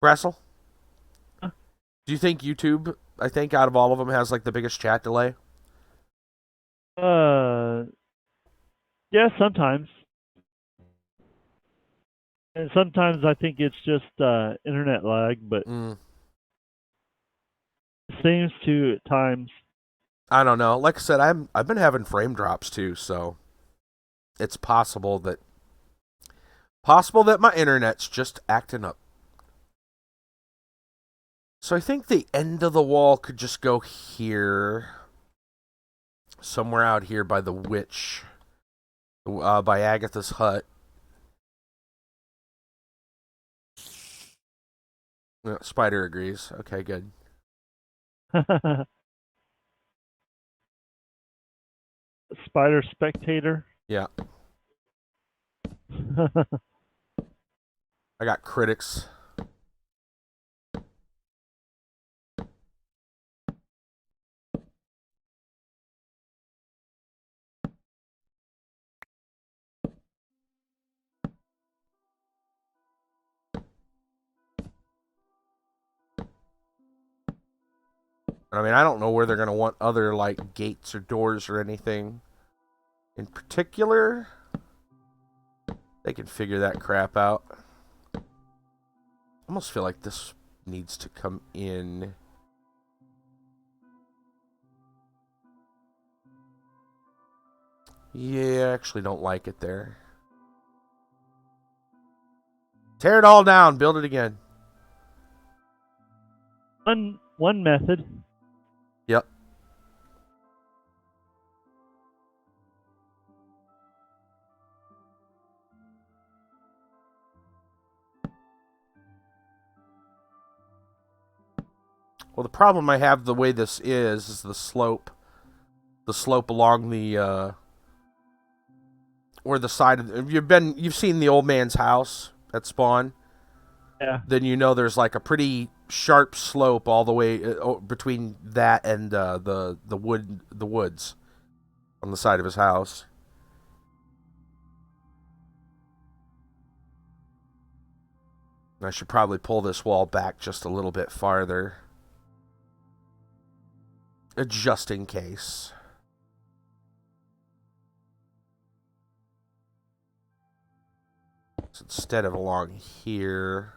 Brassel? Huh? Do you think YouTube, I think out of all of them, has like the biggest chat delay? Yeah, sometimes. And sometimes I think it's just internet lag, but it seems to at times. I don't know. Like I said, I've been having frame drops too, so it's possible that my internet's just acting up. So I think the end of the wall could just go here, somewhere out here by the witch, by Agatha's hut. Spider agrees. Okay, good. Spider spectator. Yeah. I got critics. I mean, I don't know where they're going to want other, like, gates or doors or anything in particular. They can figure that crap out. I almost feel like this needs to come in. Yeah, I actually don't like it there. Tear it all down, build it again. One method. Yep. Well, the problem I have the way this is the slope. The slope along the or the side of you've seen the old man's house at spawn. Yeah. Then you know there's like a pretty sharp slope all the way between that and the woods on the side of his house. I should probably pull this wall back just a little bit farther, just in case. So instead of along here,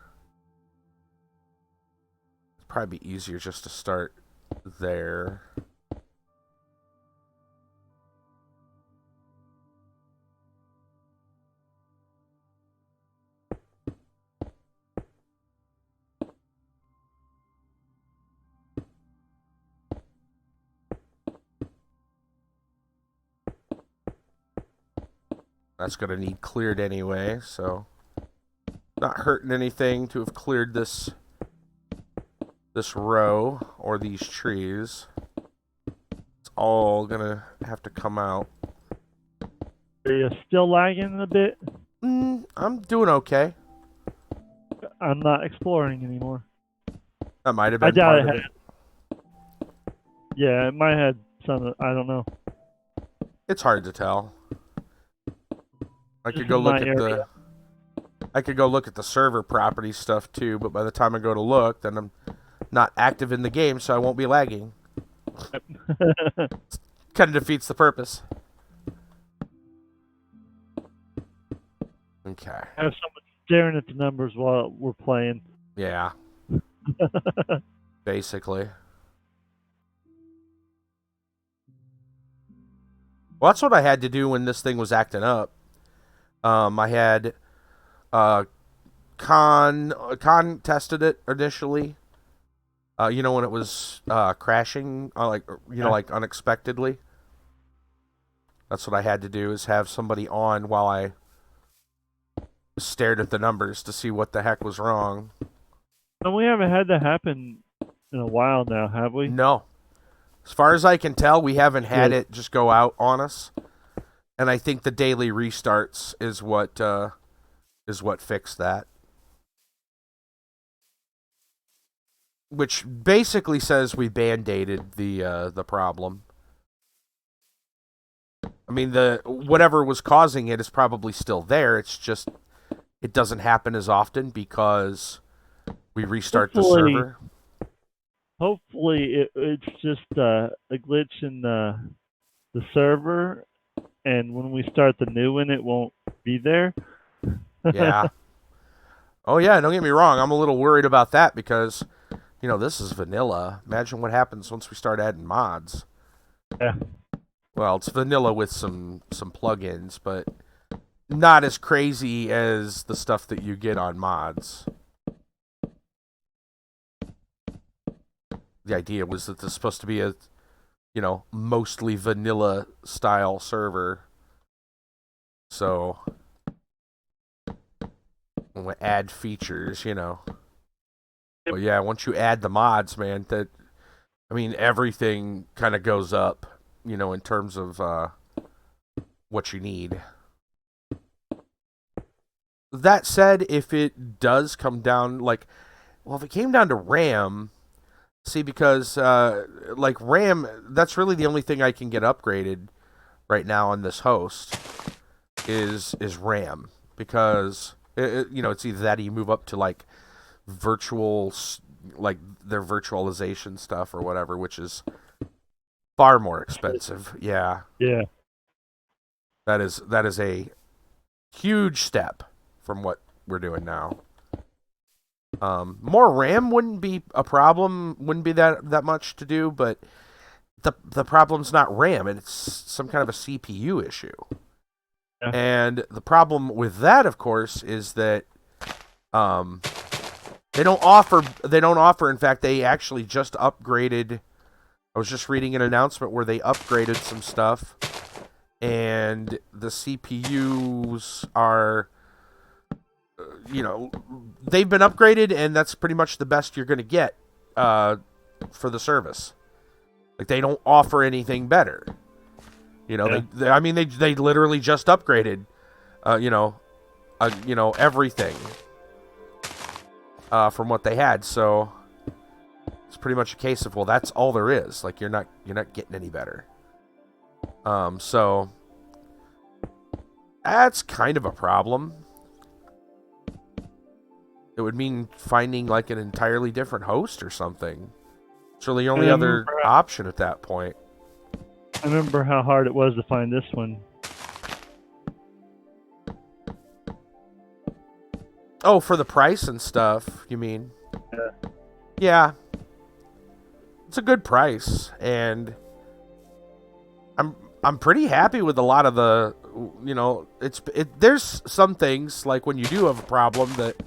it'd probably be easier just to start there. That's going to need cleared anyway, so not hurting anything to have cleared this row or these trees. It's all going to have to come out. Are you still lagging a bit? I'm doing okay. I'm not exploring anymore. That might have been part of it. Yeah, it might have some. I don't know. It's hard to tell. I could go look at the server property stuff too, but by the time I go to look, then I'm not active in the game, so I won't be lagging. Kind of defeats the purpose. Okay. I have someone staring at the numbers while we're playing. Yeah. Basically. Well, that's what I had to do when this thing was acting up. I had Con tested it initially. When it was crashing, like unexpectedly. That's what I had to do, is have somebody on while I stared at the numbers to see what the heck was wrong. And we haven't had that happen in a while now, have we? No. As far as I can tell, we haven't had it just go out on us. And I think the daily restarts is what fixed that. Which basically says we band-aided the problem. I mean, whatever was causing it is probably still there. It's just it doesn't happen as often because we restart the server. Hopefully, it's just a glitch in the server, and when we start the new one, it won't be there. Yeah. Oh yeah, don't get me wrong. I'm a little worried about that because, this is vanilla. Imagine what happens once we start adding mods. Yeah. Well, it's vanilla with some plugins, but not as crazy as the stuff that you get on mods. The idea was that this is supposed to be a, mostly vanilla style server. So, when we add features, Well, yeah, once you add the mods, man, everything kind of goes up, in terms of what you need. That said, if it does come down, if it came down to RAM, because, RAM, that's really the only thing I can get upgraded right now on this host is RAM, because, it's either that or you move up to, virtual, their virtualization stuff or whatever, which is far more expensive. Yeah. Yeah. That is a huge step from what we're doing now. More RAM wouldn't be a problem, wouldn't be that much to do, but the problem's not RAM, it's some kind of a CPU issue. Yeah. And the problem with that, of course, is that they don't offer, in fact, they actually just upgraded. I was just reading an announcement where they upgraded some stuff, and the CPUs are, they've been upgraded, and that's pretty much the best you're going to get for the service. They don't offer anything better. Yeah. They literally just upgraded, everything from what they had. So it's pretty much a case of, well, that's all there is. You're not getting any better. So that's kind of a problem. It would mean finding an entirely different host or something. It's really the only other option at that point. I remember how hard it was to find this one. Oh, for the price and stuff, you mean? Yeah. Yeah. It's a good price, and I'm pretty happy with a lot of the, there's some things, when you do have a problem that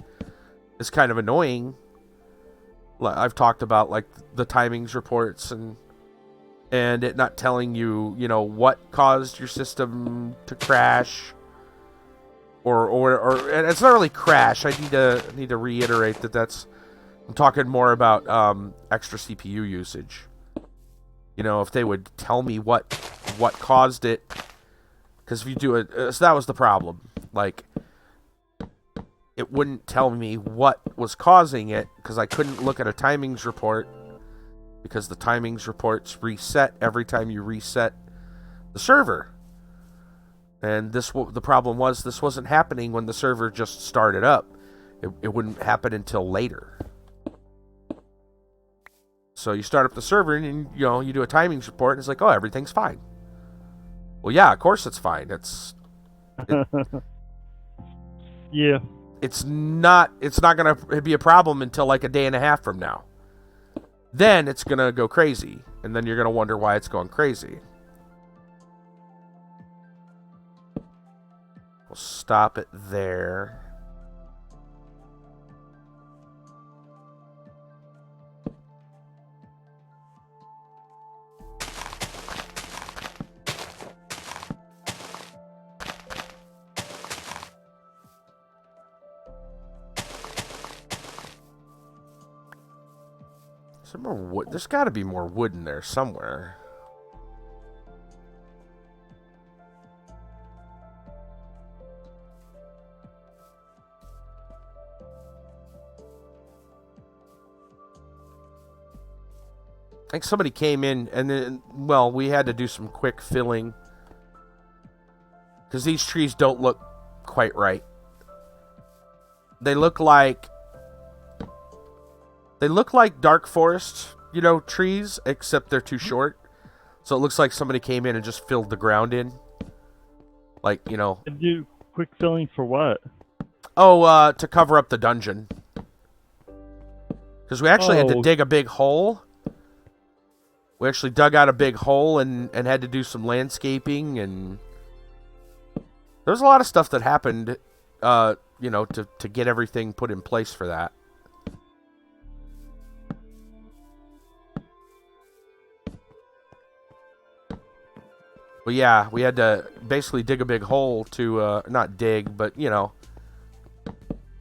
is kind of annoying. I've talked about the timings reports and it not telling you, what caused your system to crash, or and it's not really crash. I need to reiterate that I'm talking more about extra CPU usage. If they would tell me what caused it, because if you do it, so that was the problem. It wouldn't tell me what was causing it because I couldn't look at a timings report, because the timings reports reset every time you reset the server. And the problem was this wasn't happening when the server just started up. It wouldn't happen until later. So you start up the server and you do a timings report and it's oh, everything's fine. Well, yeah, of course it's fine. Yeah. It's not going to be a problem until a day and a half from now. Then it's going to go crazy, and then you're going to wonder why it's going crazy. We'll stop it there. Is there more wood? There's got to be more wood in there somewhere. I think somebody came in and then, well, we had to do some quick filling because these trees don't look quite right. They look like dark forest, trees, except they're too short. So it looks like somebody came in and just filled the ground in. Like, And do quick filling for what? Oh, to cover up the dungeon. Because we actually had to dig a big hole. We actually dug out a big hole and had to do some landscaping, and there's a lot of stuff that happened, to get everything put in place for that. But yeah, we had to basically dig a big hole to, not dig, but,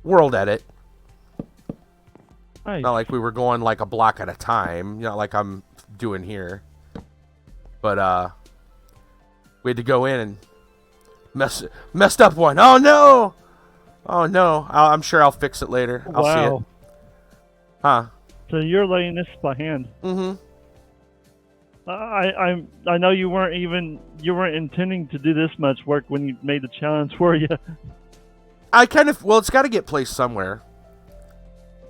world edit. Nice. Not like we were going like a block at a time, not like I'm doing here. But, we had to go in and messed up one. Oh, no! Oh, no. I'm sure I'll fix it later. I'll see it. Huh. So you're laying this by hand. Mm-hmm. I know you weren't intending to do this much work when you made the challenge, were you? It's got to get placed somewhere.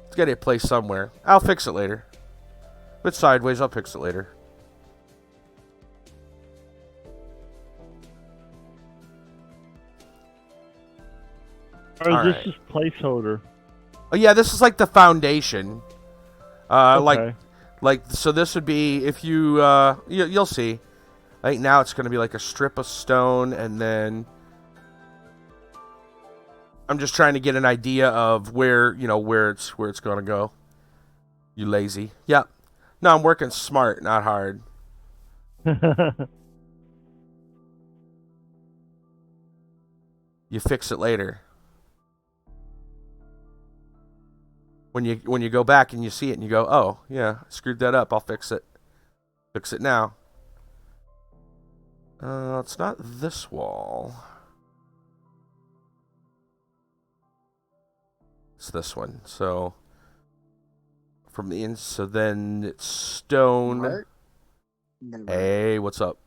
It's got to get placed somewhere. I'll fix it later. If it's sideways, I'll fix it later. Or is this just placeholder? Oh yeah, this is like the foundation. Okay. So this would be if you'll see. I think now it's going to be like a strip of stone, and then I'm just trying to get an idea of where it's going to go. You lazy. Yep. No, I'm working smart, not hard. You fix it later. When you go back and you see it and you go, oh, yeah, I screwed that up. I'll fix it. Fix it now. It's not this wall. It's this one. So from the inside, so then it's stone. Hey, what's up?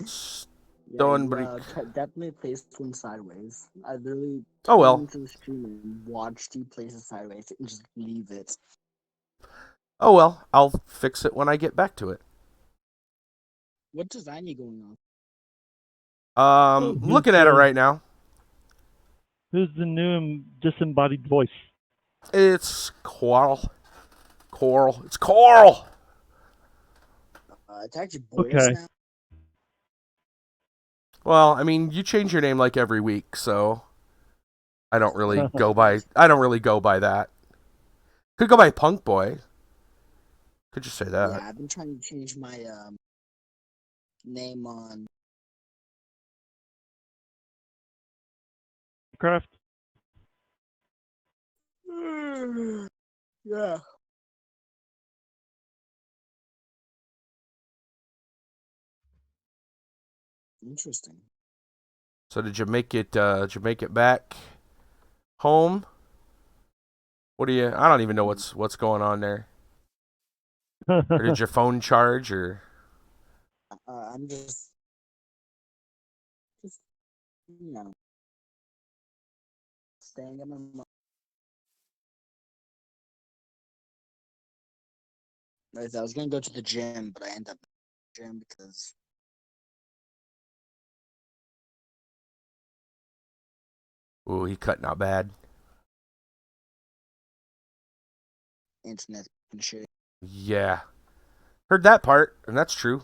Stone brick. Definitely placed one sideways. I literally into the stream and watched you place it sideways and just leave it. Oh well, I'll fix it when I get back to it. What design are you going on? Looking at it right now. Who's the new disembodied voice? It's Coral. It's Coral. It's actually boyish now. Well, I mean, you change your name like every week, so I don't really go by that. Could go by Punk Boy. Could just say that. Yeah, I've been trying to change my name on Craft. Yeah. Interesting. So did you make it back home? I don't even know what's going on there. Or did your phone charge or I'm just staying in my I was gonna go to the gym, but I ended up at the gym because ooh, he cutting out bad. internet and shit. Yeah. Heard that part, and that's true.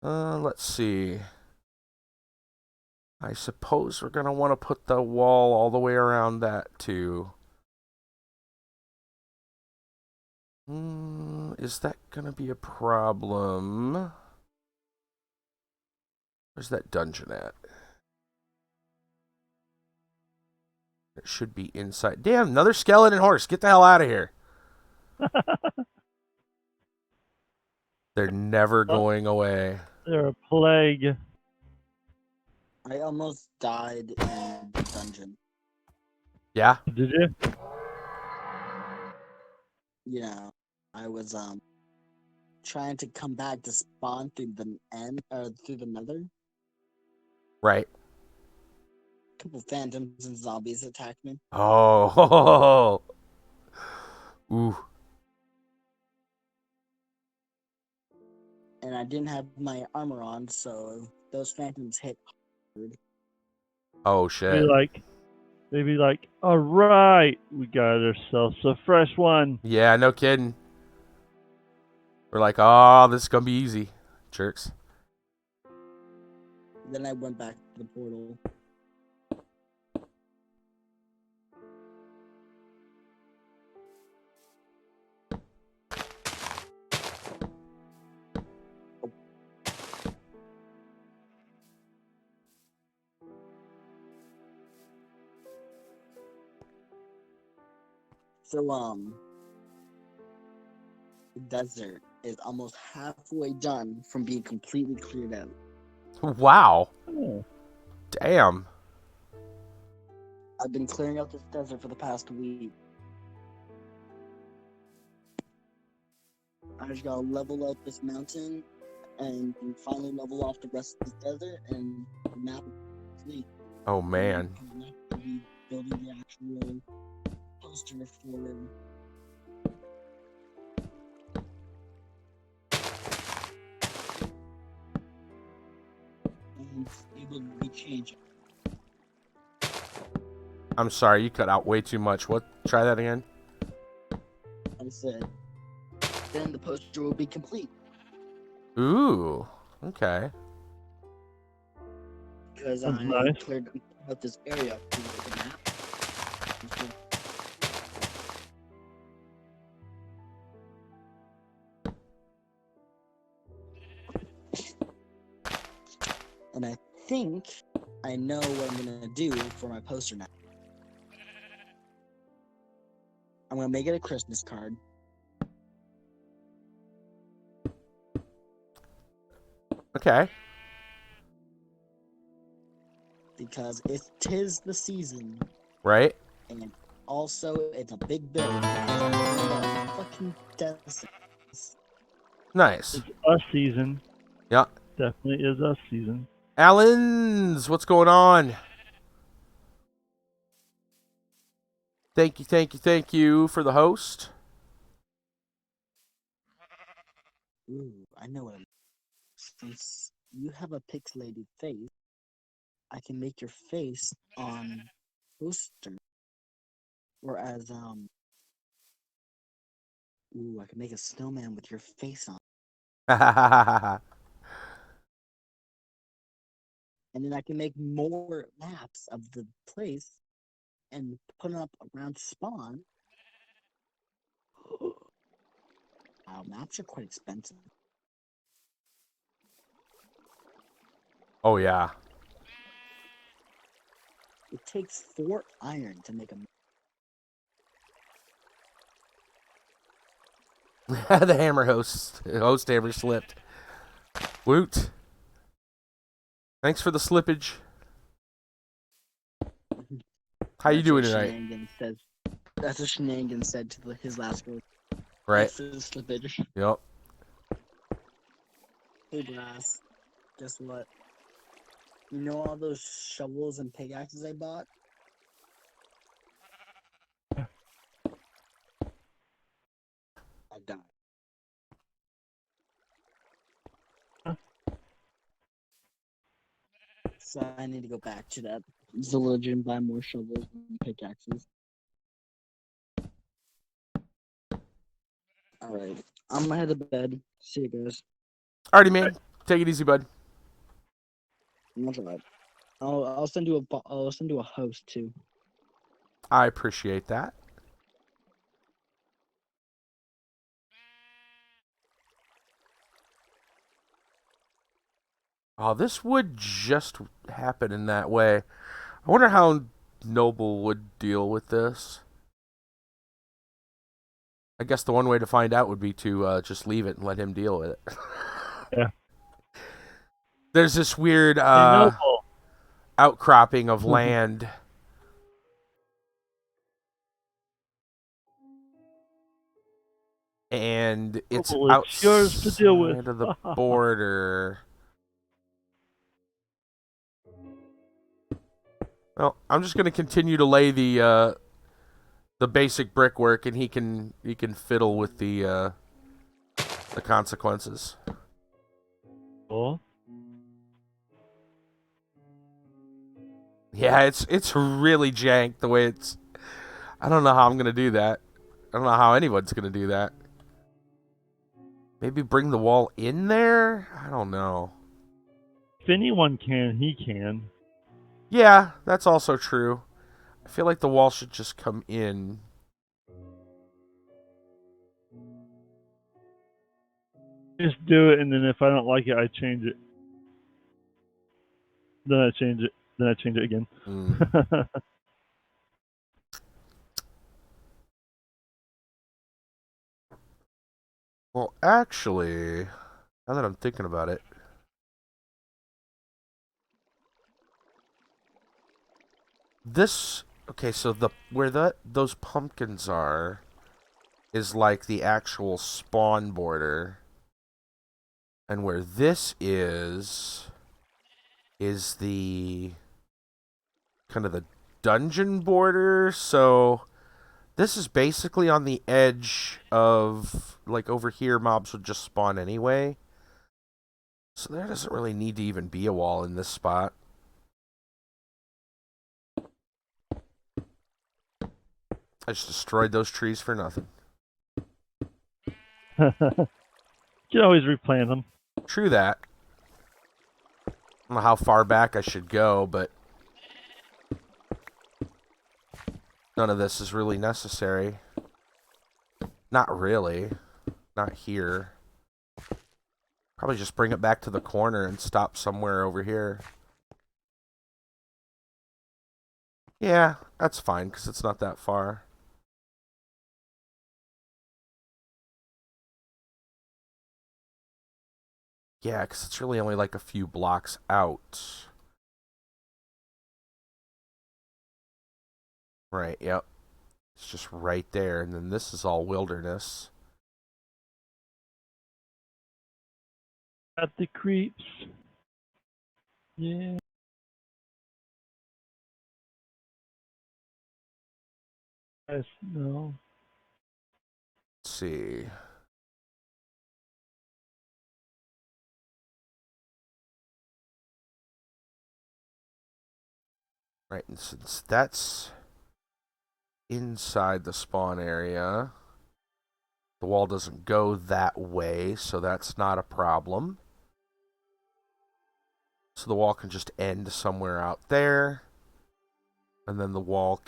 Let's see. I suppose we're going to want to put the wall all the way around that, too. Is that going to be a problem? Where's that dungeon at? It should be inside. Damn, another skeleton horse. Get the hell out of here. They're never going away. They're a plague. I almost died in the dungeon. Yeah? Did you? Yeah, I was trying to come back to spawn through the end or through the nether. Right. A couple phantoms and zombies attacked me. Oh. Ooh. And I didn't have my armor on, so those phantoms hit hard. Oh, They'd shit. be like, all right, we got ourselves a fresh one. Yeah, no kidding. We're like, oh, this is going to be easy. Jerks. Then I went back to the portal. So, the desert is almost halfway done from being completely cleared out. Wow. Oh. Damn. I've been clearing out this desert for the past week. I just gotta level up this mountain and finally level off the rest of the desert, and the map is complete. Oh, man. I'm not gonna be building the actual poster for and able to be changed. I'm sorry, you cut out way too much. What? Try that again? I said, then the poster will be complete. Ooh. Okay. Because That's I nice. cleared out this area for the map. And I think I know what I'm gonna do for my poster now. I'm gonna make it a Christmas card. Okay. Because it tis the season, Right? and also it's a big build. It's fucking desert. Nice. It's us season. Yeah. Definitely is us season. Allens, what's going on? Thank you for the host. Ooh, I know what I'm. Since you have a pixelated face, I can make your face on poster. Whereas, ooh, I can make a snowman with your face on. And then I can make more maps of the place and put them up around spawn. Wow, maps are quite expensive. Oh, yeah. It takes 4 iron to make a map. The hammer host hammer slipped. Woot. Thanks for the slippage. How you doing tonight? That's what Shenanigans said to his last group. Right. After the slippage. Yep. Hey, Brass. Guess what? You know all those shovels and pickaxes I bought? I died. So I need to go back to that village and buy more shovels and pickaxes. Alright. I'm gonna head to bed. See you guys. Alrighty, man. Take it easy, bud. That's alright. I'll send you a host too. I appreciate that. Oh, this would just happen in that way. I wonder how Noble would deal with this. I guess the one way to find out would be to just leave it and let him deal with it. Yeah. There's this weird Noble. outcropping of land. And it's Noble, it's yours to deal with. outside of the border. Well, I'm just going to continue to lay the basic brickwork, and he can fiddle with the consequences. Cool. Yeah, it's really jank the way it's. I don't know how I'm going to do that. I don't know how anyone's going to do that. Maybe bring the wall in there? I don't know. If anyone can, he can. Yeah, that's also true. I feel like the wall should just come in. Just do it, and then if I don't like it, I change it. Then I change it. Then I change it again. Well, actually, now that I'm thinking about it, okay, so where those pumpkins are is like the actual spawn border, and where this is the kind of the dungeon border. So this is basically on the edge of, like, over here mobs would just spawn anyway. So there doesn't really need to even be a wall in this spot. I just destroyed those trees for nothing. You can always replant them. True that. I don't know how far back I should go, but none of this is really necessary. Not really. Not here. Probably just bring it back to the corner and stop somewhere over here. Yeah, that's fine, because it's not that far. Yeah, because it's really only like a few blocks out. Right, yep. It's just right there, and then this is all wilderness. Got the creeps. Yeah. Yes, no. Let's see. Right, and since that's inside the spawn area, the wall doesn't go that way, so that's not a problem. So the wall can just end somewhere out there, and then the wall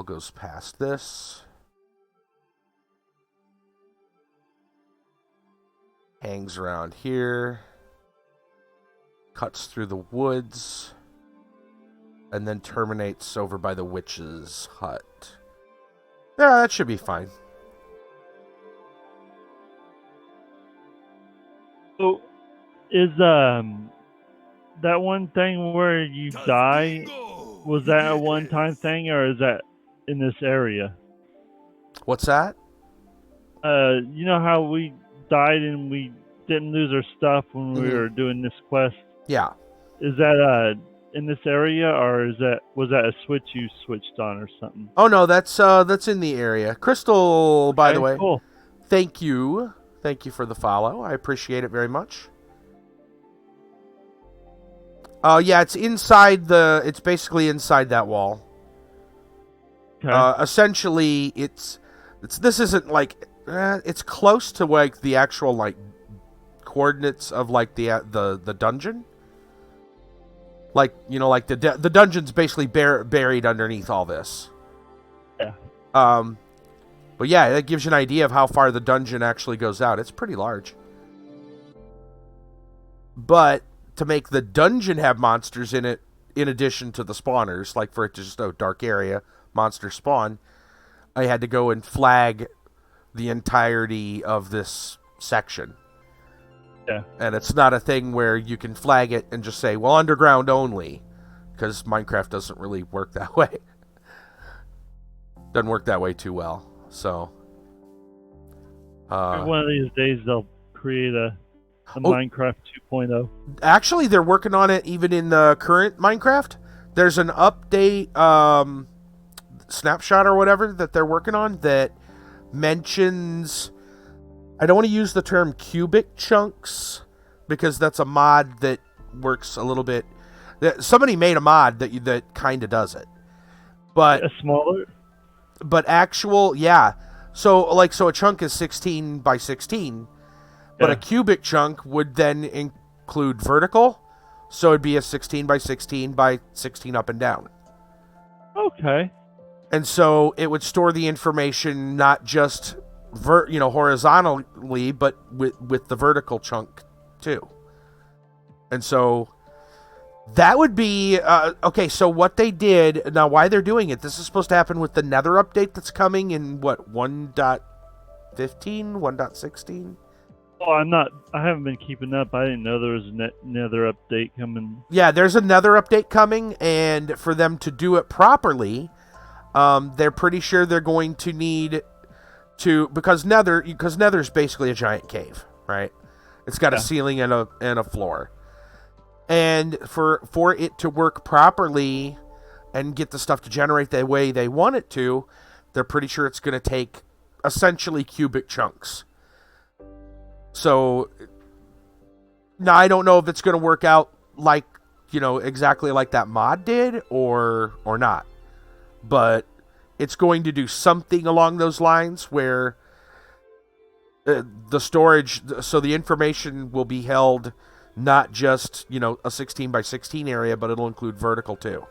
goes past this, hangs around here, cuts through the woods, and then terminates over by the witch's hut. Yeah, that should be fine. So, is that one thing where you die? Was that a one-time thing, or is that in this area? What's that? You know how we died and we didn't lose our stuff when we were doing this quest? Yeah. Is that in this area, or was that a switch you switched on or something? Oh no, that's in the area. Crystal, by the way. Cool. Thank you. Thank you for the follow. I appreciate it very much. Yeah, it's basically inside that wall. Okay. Essentially, this isn't like it's close to like the actual like coordinates of like the dungeon. Like, like the dungeon's basically buried underneath all this. Yeah. But yeah, that gives you an idea of how far the dungeon actually goes out. It's pretty large. But to make the dungeon have monsters in it, in addition to the spawners, like for it to just a dark area, monster spawn, I had to go and flag the entirety of this section. Yeah. And it's not a thing where you can flag it and just say, well, underground only, because Minecraft doesn't really work that way. Doesn't work that way too well. So, one of these days they'll create a Minecraft 2.0. Actually, they're working on it even in the current Minecraft. There's an update, snapshot or whatever that they're working on that mentions, I don't want to use the term cubic chunks because that's a mod that works a little bit. Somebody made a mod that kind of does it, but a smaller. But actual, yeah. So a chunk is 16 by 16, but a cubic chunk would then include vertical, so it'd be a 16 by 16 by 16 up and down. Okay. And so it would store the information not just horizontally, but with the vertical chunk too. And so that would be okay. So what they did now, why they're doing it? This is supposed to happen with the Nether update that's coming in what 1.15, 1.16. Oh, I haven't been keeping up. I didn't know there was a Nether update coming. Yeah, there's a Nether update coming, and for them to do it properly, they're pretty sure they're going to need to, because Nether's basically a giant cave, right? It's got a ceiling and a floor. And for it to work properly and get the stuff to generate the way they want it to, they're pretty sure it's going to take essentially cubic chunks. So now I don't know if it's going to work out like, exactly like that mod did or not. But it's going to do something along those lines where the storage, so the information will be held not just, a 16 by 16 area, but it'll include vertical too.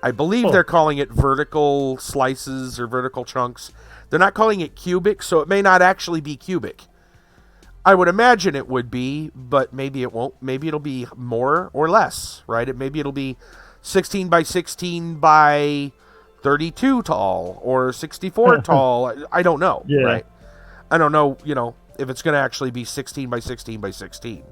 I believe they're calling it vertical slices or vertical chunks. They're not calling it cubic, so it may not actually be cubic. I would imagine it would be, but maybe it won't. Maybe it'll be more or less, right? Maybe it'll be 16 by 16 by 32 tall or 64 tall. I don't know, right? I don't know, if it's going to actually be 16 by 16 by 16.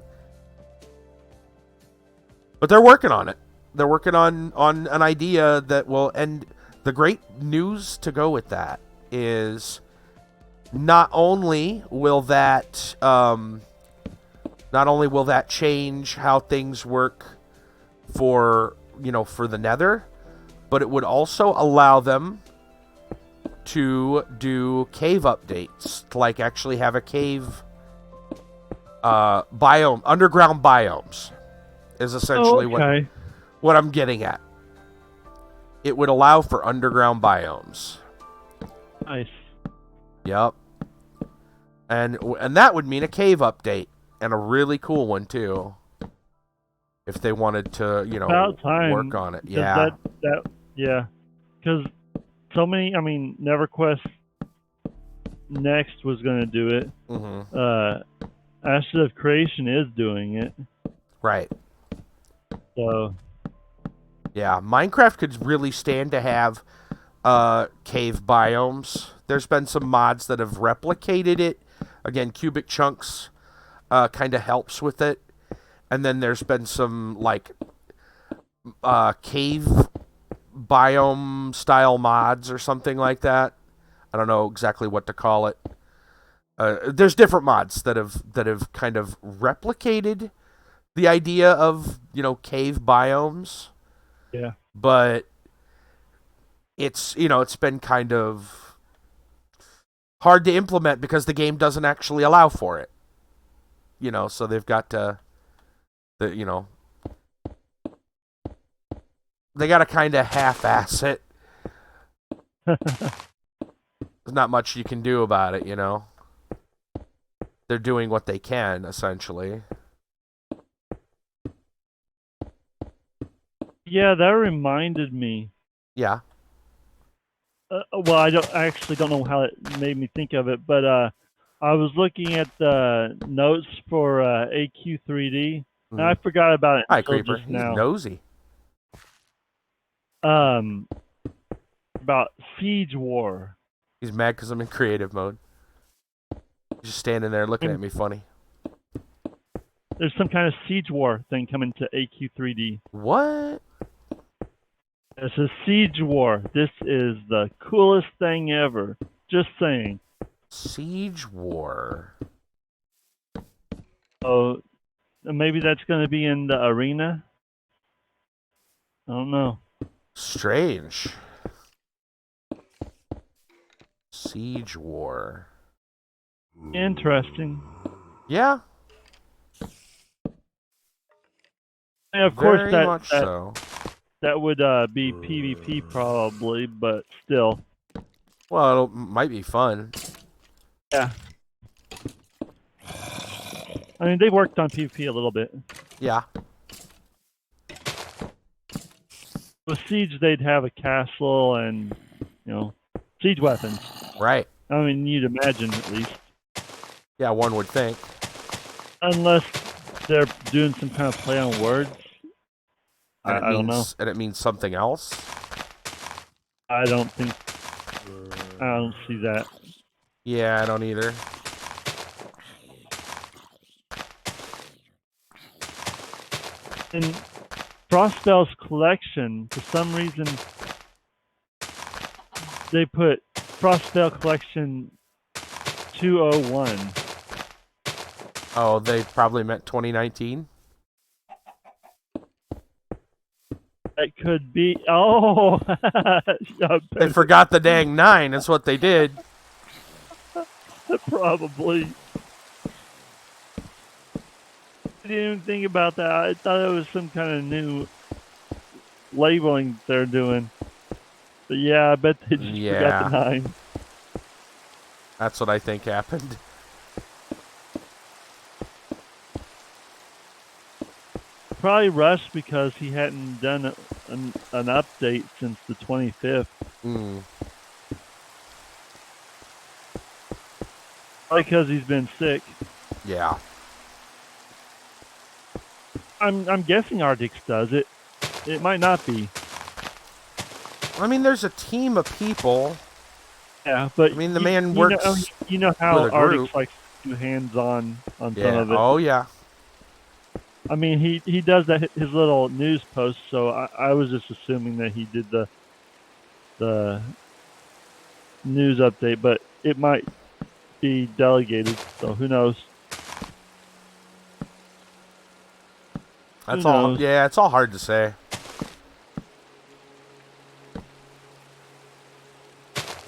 But they're working on it. They're working on an idea that will end. The great news to go with that is not only will that change how things work for the Nether, but it would also allow them to do cave updates, to actually have a cave biome, underground biomes. Is essentially what I'm getting at. It would allow for underground biomes. Nice. Yep. And that would mean a cave update, and a really cool one too. If they wanted to, About time, work on it. Yeah. Because so many, NeverQuest Next was going to do it. Mm-hmm. Ashes of Creation is doing it. Right. So, yeah, Minecraft could really stand to have cave biomes. There's been some mods that have replicated it. Again, cubic chunks kind of helps with it. And then there's been some cave biome style mods or something like that. I don't know exactly what to call it. There's different mods that have kind of replicated the idea of, cave biomes. Yeah. But it's been kind of hard to implement because the game doesn't actually allow for it. So they've got to, they got to kind of half-ass it. There's not much you can do about it, They're doing what they can, essentially. Yeah, that reminded me. Yeah. Well, I actually don't know how it made me think of it, but I was looking at the notes for AQ3D, and I forgot about it Hi, until Creeper. just He's now. nosy. About Siege War. He's mad because I'm in creative mode. He's just standing there looking at me funny. There's some kind of Siege War thing coming to AQ3D. What? It's a Siege War. This is the coolest thing ever. Just saying. Siege War. Oh, maybe that's going to be in the arena? I don't know. Strange. Siege War. Interesting. Yeah. And of course, Very that much so. that would be PvP probably, but still. Well, it might be fun. Yeah. I mean, they worked on PvP a little bit. Yeah. With Siege, they'd have a castle and, siege weapons. Right. I mean, you'd imagine at least. Yeah, one would think. Unless they're doing some kind of play on words. I don't know. And it means something else? I don't see that. Yeah, I don't either. In Frostspell's collection, for some reason, they put Frostspell collection 201. Oh, they probably meant 2019? That could be. Oh! They forgot the dang 9. That's what they did. Probably. I didn't even think about that. I thought it was some kind of new labeling they're doing. But yeah, I bet they just forgot the 9. That's what I think happened. Probably rushed because he hadn't done an update since the 25th. Probably because he's been sick. Yeah. I'm guessing Ardix does it. It might not be. I mean, there's a team of people. Yeah, but I mean, the man works. You know how Ardix likes to do hands-on on some of it. Oh yeah. I mean, he does that his little news post, so I was just assuming that he did the news update, but it might be delegated, so who knows? That's all. Yeah, it's all hard to say.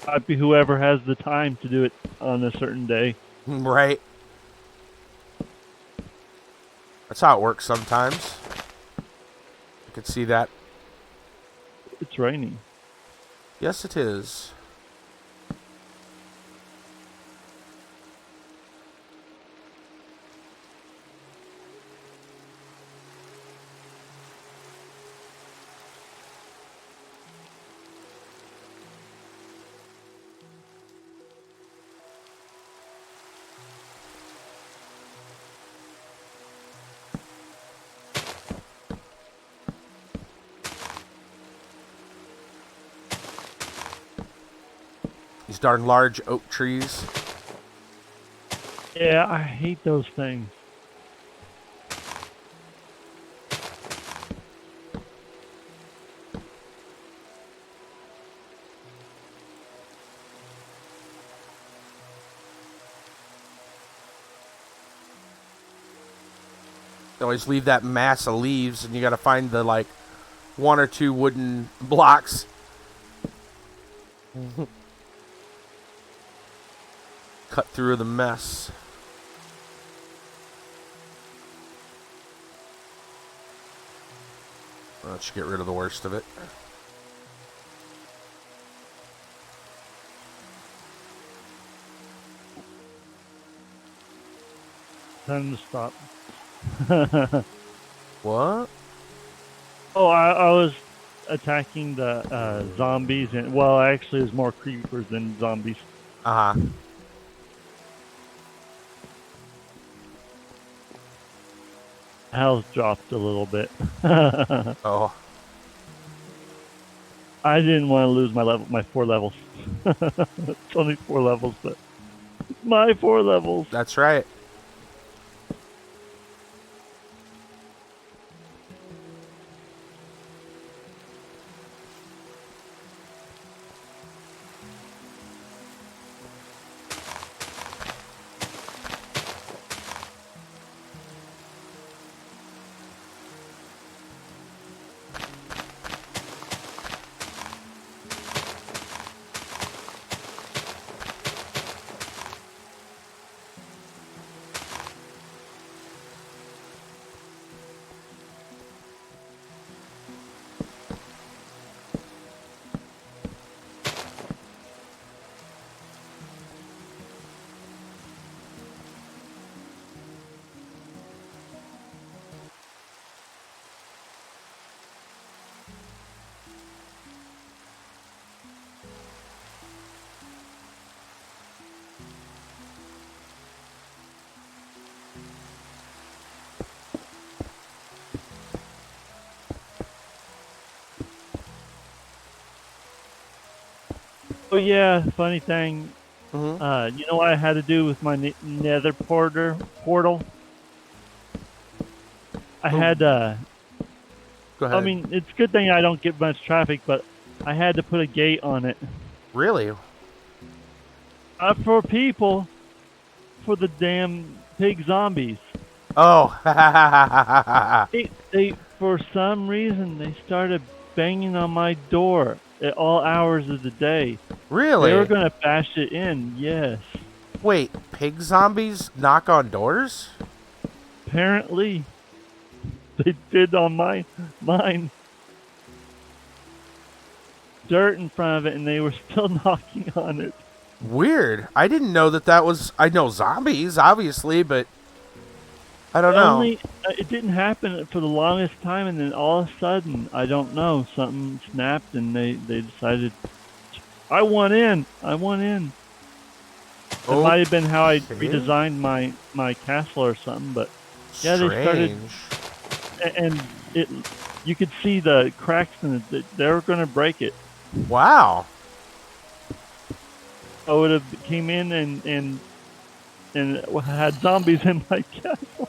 Might be whoever has the time to do it on a certain day. Right. That's how it works sometimes. I could see that. It's raining. Yes, it is. These darn large oak trees. Yeah, I hate those things. They always leave that mass of leaves, and you got to find the like 1 or 2 wooden blocks. Cut through the mess. Let's get rid of the worst of it. Time to stop. What? Oh, I was attacking the zombies, and well, actually, there's more creepers than zombies. Uh huh. Health dropped a little bit. Oh. I didn't want to lose my 4 levels. It's only 4 levels, but my 4 levels. That's right. Oh yeah, funny thing. Mm-hmm. You know what I had to do with my Nether portal? I had Go ahead. I mean, it's a good thing I don't get much traffic, but I had to put a gate on it. Really? For people, for the damn pig zombies. Oh. They for some reason they started banging on my door at all hours of the day. Really? They were gonna bash it in. Yes. Wait, pig zombies knock on doors? Apparently, they did on mine. Dirt in front of it, and they were still knocking on it. Weird. I didn't know that was... I know zombies, obviously, but... I don't know. It didn't happen for the longest time, and then all of a sudden, I don't know, something snapped, and they decided, I want in. It might have been how I redesigned my castle or something, but yeah, Strange. they started, and you could see the cracks in it. They were going to break it. Wow. I would have came in and had zombies in my castle.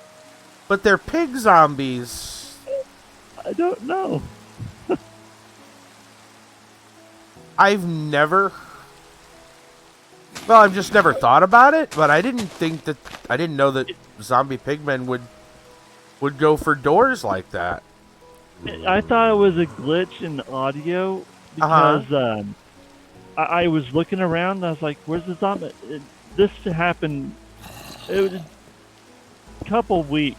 But they're pig zombies. I don't know. I've never... Well, I've just never thought about it, but I didn't know that zombie pigmen would go for doors like that. I thought it was a glitch in the audio because I was looking around and I was like, where's the zombie? This happened, it was a couple weeks.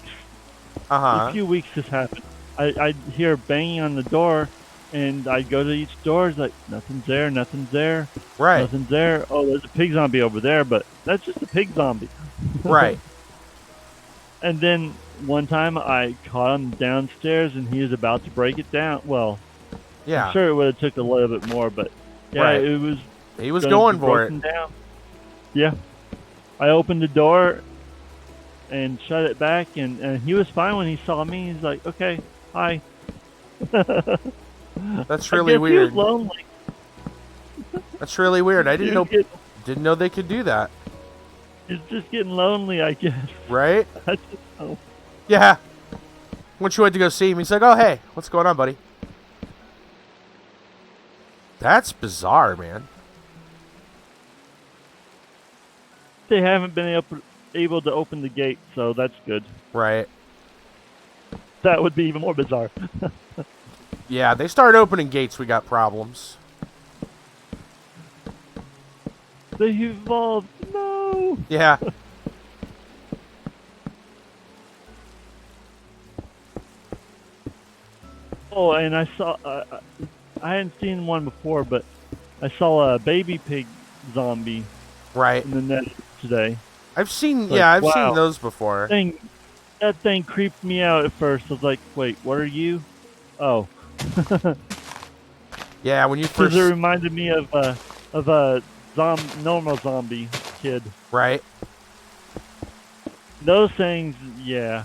A few weeks this happened. I'd hear banging on the door, and I'd go to each door. It's like, nothing's there. Right. Nothing's there. Oh, there's a pig zombie over there, but that's just a pig zombie. Right. And then one time I caught him downstairs, and he was about to break it down. Well, yeah. I'm sure it would have took a little bit more, but yeah, right. it was. He was going for it. Down. Yeah. I opened the door and shut it back, and he was fine when he saw me. He's like, okay, hi. That's really weird. He was lonely. That's really weird. I didn't know they could do that. He's just getting lonely, I guess. Right? I just know. Yeah. Once you went to go see him, he's like, oh, hey, what's going on, buddy? That's bizarre, man. They haven't been able to open the gate, so that's good. Right. That would be even more bizarre. Yeah, they start opening gates, we got problems. They evolved. No. Yeah. Oh, and I saw. I hadn't seen one before, but I saw a baby pig zombie. Right. In the net today. I've seen. Like, yeah, I've wow. seen those before. That thing creeped me out at first. I was like, wait, what are you? Oh. Yeah, when you Because first... it reminded me of a normal zombie kid. Right. Those things, yeah.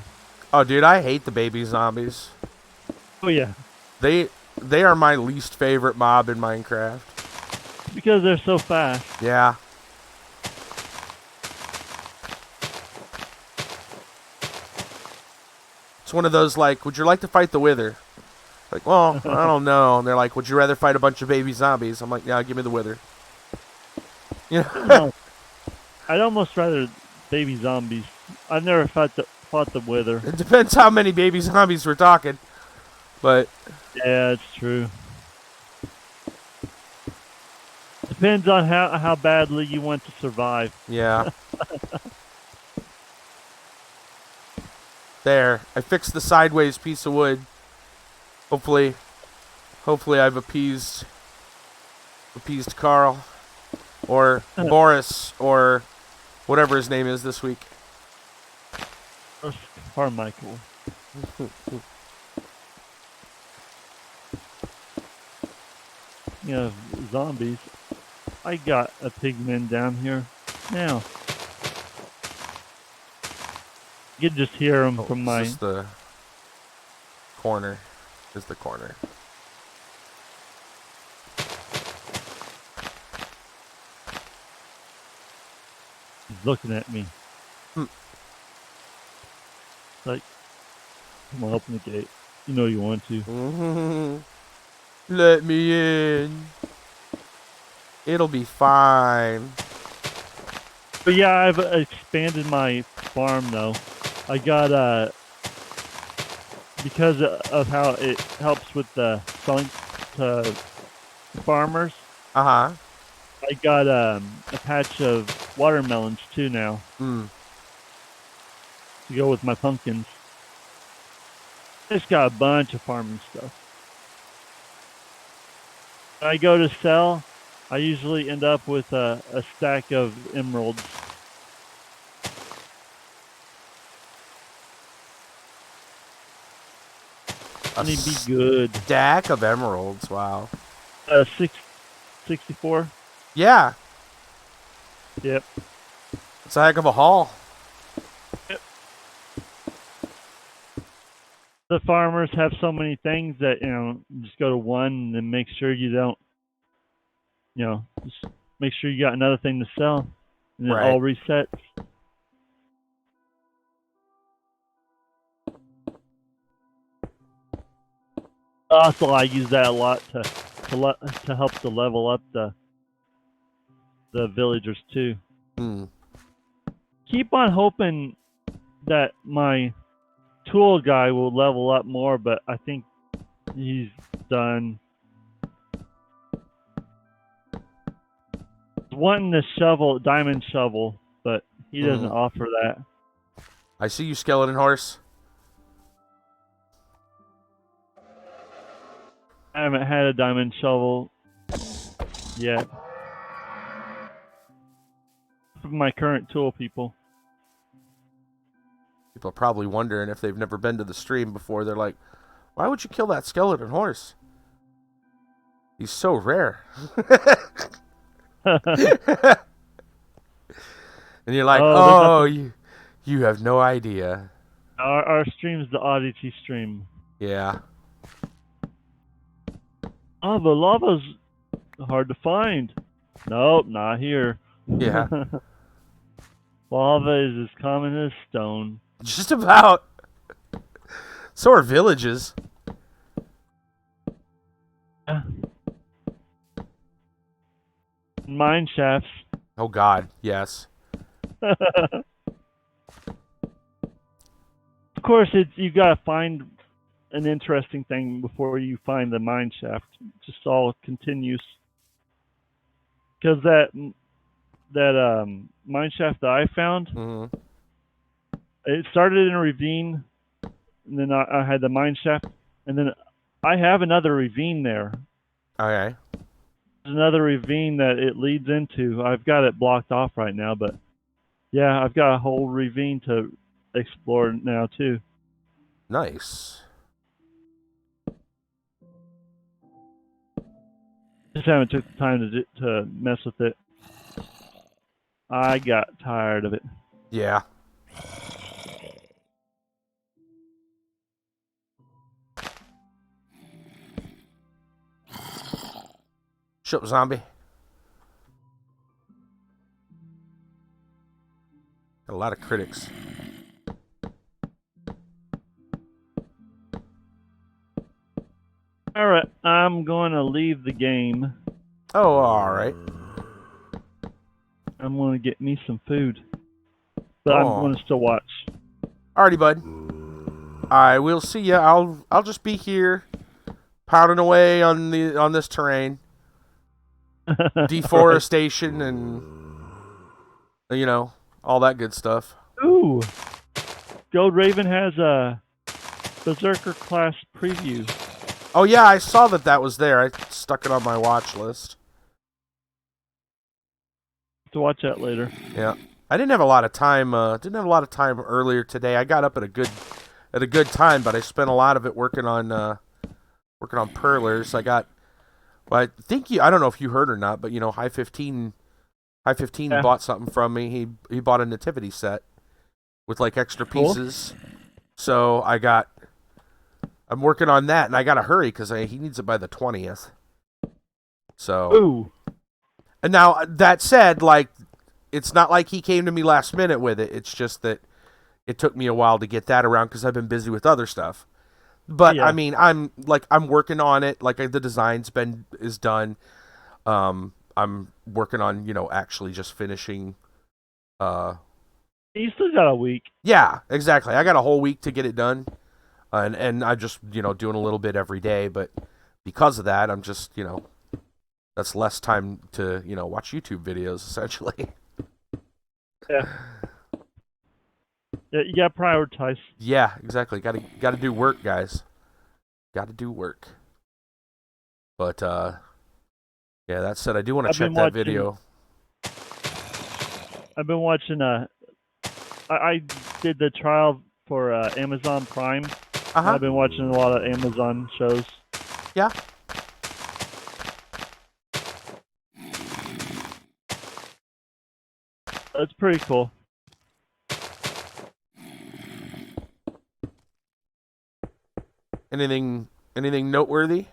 Oh, dude, I hate the baby zombies. Oh, yeah. They are my least favorite mob in Minecraft. Because they're so fast. Yeah. It's one of those, like, would you like to fight the Wither? Like, well, I don't know. And they're like, would you rather fight a bunch of baby zombies? I'm like, yeah, give me the Wither. You know? No. I'd almost rather baby zombies. I've never fought the Wither. It depends how many baby zombies we're talking. But yeah, it's true. Depends on how badly you want to survive. Yeah. There. I fixed the sideways piece of wood. Hopefully I've appeased Carl. Or Boris. Or whatever his name is this week. Carmichael. You know, zombies. I got a pigman down here now. You can just hear him from my... This is the corner. Is the corner. He's looking at me. Like, come on, open the gate. You know you want to. Let me in. It'll be fine. But yeah, I've expanded my farm though. I got because of how it helps with the selling to farmers. Uh-huh. I got a patch of watermelons too now. To go with my pumpkins. It's got a bunch of farming stuff. When I go to sell, I usually end up with a stack of emeralds. Honey be good. Stack of emeralds, wow. 64? Yeah. Yep. It's a heck of a haul. Yep. The farmers have so many things that, you know, just go to one and then make sure you don't, you know, just make sure you got another thing to sell. And it all resets. Also, I use that a lot to help to level up the villagers too. Keep on hoping that my tool guy will level up more, but I think he's done. Wanting the shovel, diamond shovel, but he doesn't offer that. I see you, skeleton horse. I haven't had a diamond shovel yet. For my current tool people. People are probably wondering if they've never been to the stream before. They're like, why would you kill that skeleton horse? He's so rare. And you're like, oh, you have no idea. Our stream's the Oddity stream. Yeah. Oh, the lava's hard to find. Nope, not here. Yeah. Lava is as common as stone. Just about. So are villages. Yeah. Mine shafts. Oh God, yes. Of course, you gotta find an interesting thing before you find the mine shaft. Just all continues. Because that mine shaft that I found, it started in a ravine, and then I had the mine shaft, and then I have another ravine there. Okay. There's another ravine that it leads into. I've got it blocked off right now, but yeah, I've got a whole ravine to explore now too. Nice. Just haven't took the time to mess with it. I got tired of it. Yeah. Shut up, zombie. Got a lot of critics. All right, I'm going to leave the game. Oh, all right. I'm going to get me some food, but I'm going to still watch. Alrighty, bud. I will see ya. I'll just be here, pounding away on this terrain, deforestation, and all that good stuff. Ooh, Gold Raven has a Berserker class preview. Oh yeah, I saw that was there. I stuck it on my watch list. To watch that later. Yeah, I didn't have a lot of time. Earlier today. I got up at a good time, but I spent a lot of it working on Perlers. I don't know if you heard or not, but High 15 bought something from me. He bought a nativity set with like extra pieces. So I'm working on that, and I gotta hurry because he needs it by the 20th. So. Ooh. And now that said, like, it's not like he came to me last minute with it. It's just that it took me a while to get that around because I've been busy with other stuff. But yeah. I mean, I'm working on it. Like the design's is done. I'm working on actually just finishing. You still got a week. Yeah, exactly. I got a whole week to get it done, and I'm just doing a little bit every day. But because of that, I'm just that's less time to watch YouTube videos essentially. Yeah. Yeah, you gotta prioritize. Yeah, exactly. Gotta do work, guys. Gotta do work. But yeah, that said, I do want to check that video. I've been watching. I did the trial for Amazon Prime. I've been watching a lot of Amazon shows. Yeah. That's pretty cool. Anything noteworthy?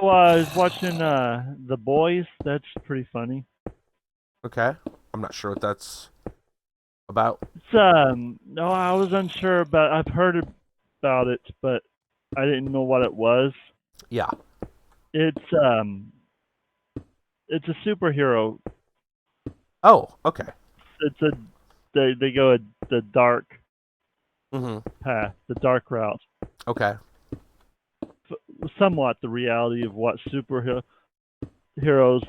Well, I was watching The Boys. That's pretty funny. Okay. I'm not sure what that's about. It's no, I was unsure about. I've heard about it, but I didn't know what it was. Yeah. It's a superhero. Oh, okay. They go the dark path, the dark route. Okay. Somewhat the reality of what superheroes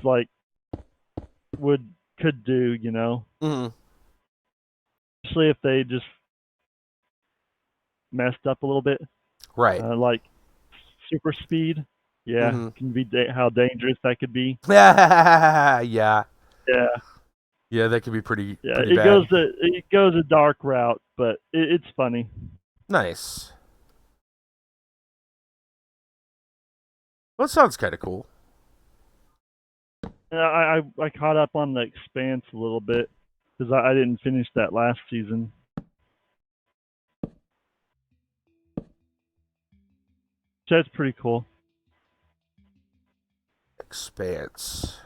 like could do, Especially if they just messed up a little bit. Right. Like super speed. Yeah, can be how dangerous that could be. Yeah. Yeah. Yeah, that could be pretty. Yeah, pretty bad. It goes a dark route, but it's funny. Nice. Well, it sounds kind of cool. I caught up on The Expanse a little bit because I didn't finish that last season. That's pretty cool. Expanse.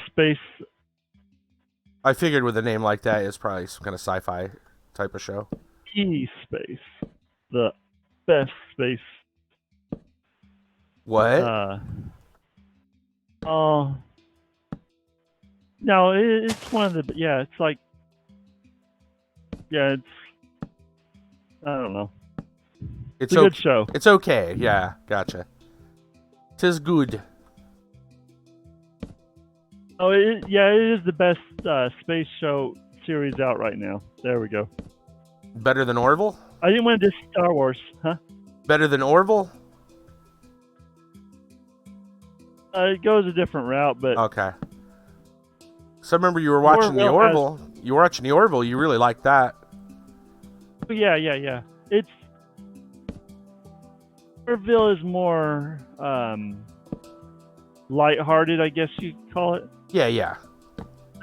Space. I figured with a name like that, it's probably some kind of sci-fi type of show. Space. The best space. What? Oh. No, it's one of the. Yeah, it's like. Yeah, it's. I don't know. It's a good show. It's okay. Yeah, gotcha. 'Tis good. Oh, it is the best space show series out right now. There we go. Better than Orville? I didn't want to do Star Wars, huh? Better than Orville? It goes a different route, but... Okay. So I remember you were watching the Orville. You were watching the Orville. You really liked that. Yeah. Orville is more lighthearted, I guess you'd call it. Yeah, yeah.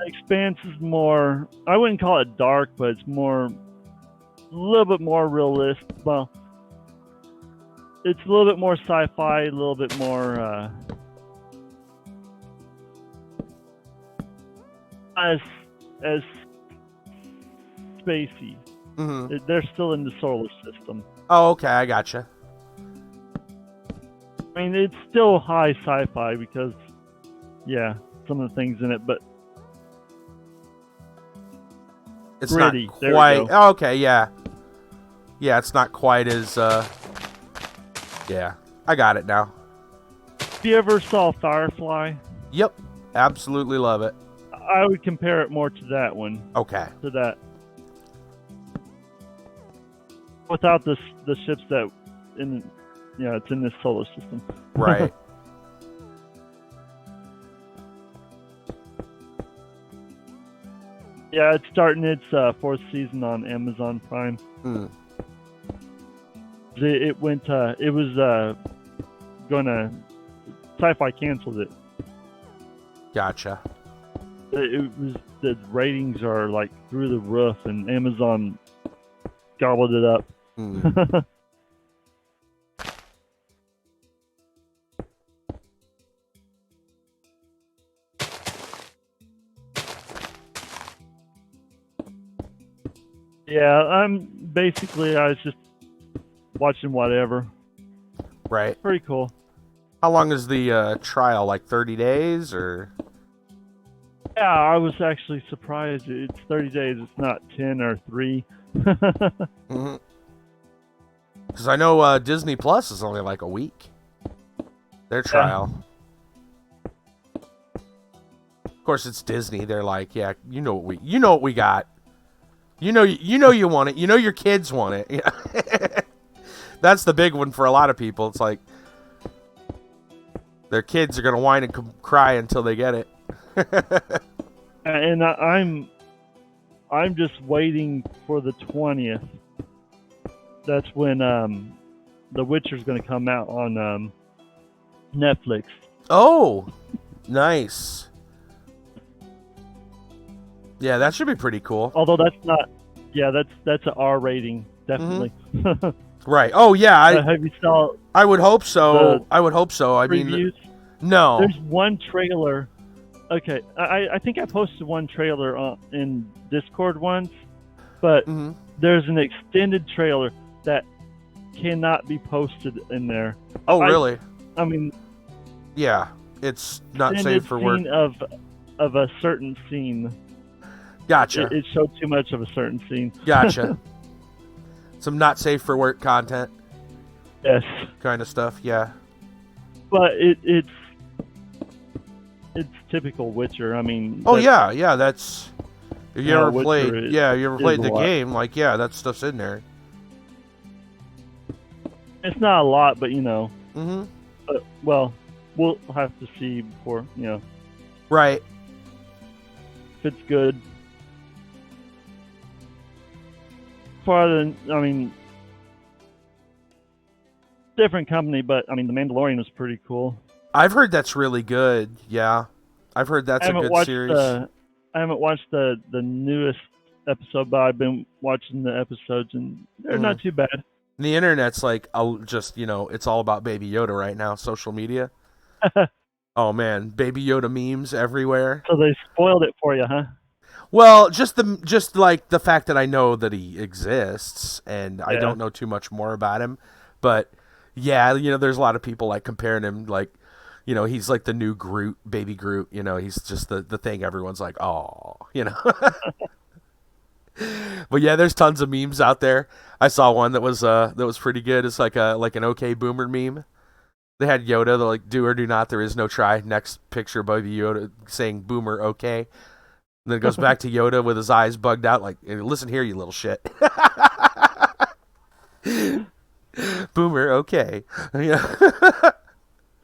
Expanse is more, I wouldn't call it dark, but it's more, a little bit more realistic. Well, it's a little bit more sci-fi, a little bit more as spacey. Mm-hmm. They're still in the solar system. Oh, okay, I gotcha. I mean, it's still high sci-fi because, yeah, some of the things in it, but It's gritty. not There we quite. go. Oh, okay, yeah. Yeah, it's not quite as. Yeah, I got it now. If you ever saw Firefly, Yep, absolutely love it. I would compare it more to that one. Okay. To that. Without the ships that in, it's in this solar system. Right. Yeah, it's starting its fourth season on Amazon Prime. Hmm. It went. It was gonna. Sci-Fi canceled it. Gotcha. It was, the ratings are like through the roof, and Amazon gobbled it up. Hmm. Yeah, I was just watching whatever. Right. Pretty cool. How long is the trial? Like 30 days, or? Yeah, I was actually surprised. It's 30 days. It's not 10 or 3. Mm-hmm. Because I know Disney Plus is only like a week. Their trial. Of course, it's Disney. They're like, yeah, you know what we got. You know you want it. You know your kids want it. Yeah. That's the big one for a lot of people. It's like their kids are gonna whine and cry until they get it. And I'm just waiting for the 20th. That's when The Witcher's going to come out on Netflix. Oh, nice. Yeah, that should be pretty cool. Although that's not. Yeah, that's an R rating, definitely. Mm-hmm. Right. Oh yeah. Have you saw? I would hope so. I would hope so. I previews? mean, no. There's one trailer. Okay, I think I posted one trailer in Discord once, but there's an extended trailer that cannot be posted in there. Oh, really? I mean, yeah, it's not safe for work. Of a certain scene. Gotcha. It showed too much of a certain scene. Gotcha. Some not safe for work content. Yes. Kind of stuff. Yeah. But it's typical Witcher. I mean. Oh yeah. That's. If you ever played, you ever played the game, like, yeah, that stuff's in there. It's not a lot, but Mm-hmm. Well, we'll have to see before, Right. If it's good. Different company, but The Mandalorian was pretty cool. I've heard that's really good. Yeah, I've heard that's a good series. I haven't watched the newest episode, but I've been watching the episodes, and they're not too bad. The internet's like just it's all about Baby Yoda right now. Social media. Oh man, Baby Yoda memes everywhere. So they spoiled it for you, huh? Well, just like the fact that I know that he exists, and I don't know too much more about him, but yeah, there's a lot of people like comparing him, like, he's like the new Groot, Baby Groot. He's just the thing everyone's like, oh, But yeah, there's tons of memes out there. I saw one that was pretty good. It's like an OK Boomer meme. They had Yoda. They're like, do or do not. There is no try. Next picture, Baby Yoda saying Boomer OK. And then it goes back to Yoda with his eyes bugged out, like, listen here, you little shit. Boomer OK. Yeah.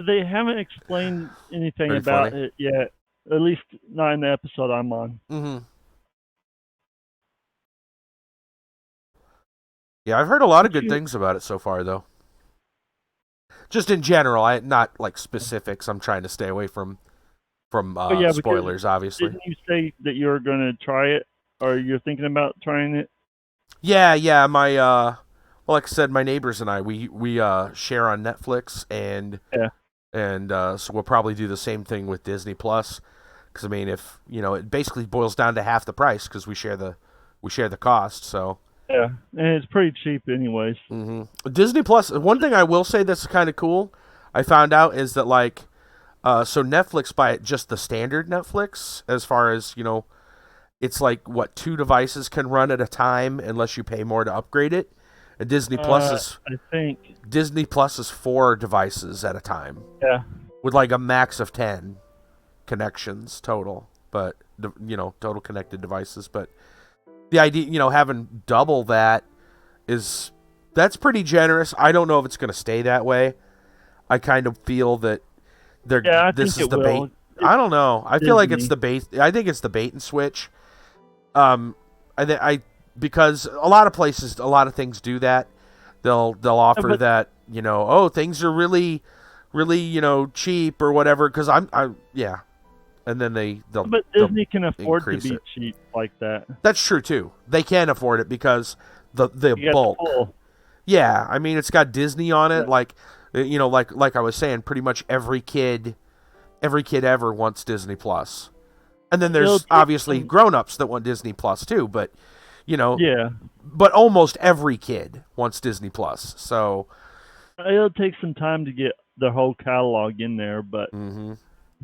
They haven't explained anything Very about funny. it yet. At least not in the episode I'm on. Mm-hmm. Yeah, I've heard a lot of good things about it so far, though. Just in general, not like specifics. I'm trying to stay away from spoilers, obviously. Didn't you say that you were going to try it, or you're thinking about trying it? Yeah. My well, like I said, my neighbors and I we share on Netflix, and so we'll probably do the same thing with Disney Plus. Because I mean, if it basically boils down to half the price because we share the cost. So yeah, and it's pretty cheap, anyways. Mm-hmm. Disney Plus. One thing I will say that's kind of cool, I found out is that like, so Netflix by just the standard Netflix, as far as it's like what 2 devices can run at a time unless you pay more to upgrade it. And Disney Plus is I think Disney Plus is 4 devices at a time. Yeah. With like a max of 10 connections total, but total connected devices. But the idea, having double that that's pretty generous. I don't know if it's going to stay that way. I kind of feel that this is the bait. I don't know. I feel like it's the bait. I think it's the bait and switch. Because a lot of places, a lot of things do that. They'll offer that, things are really, really, cheap or whatever. Because yeah. And then they'll. But Disney can afford to be cheap like that. That's true too. They can afford it because the bulk. Yeah, I mean it's got Disney on it. Yeah. Like I was saying, pretty much every kid ever wants Disney Plus. And then there's obviously grown-ups that want Disney Plus too, but yeah. But almost every kid wants Disney Plus. So it'll take some time to get the whole catalog in there, but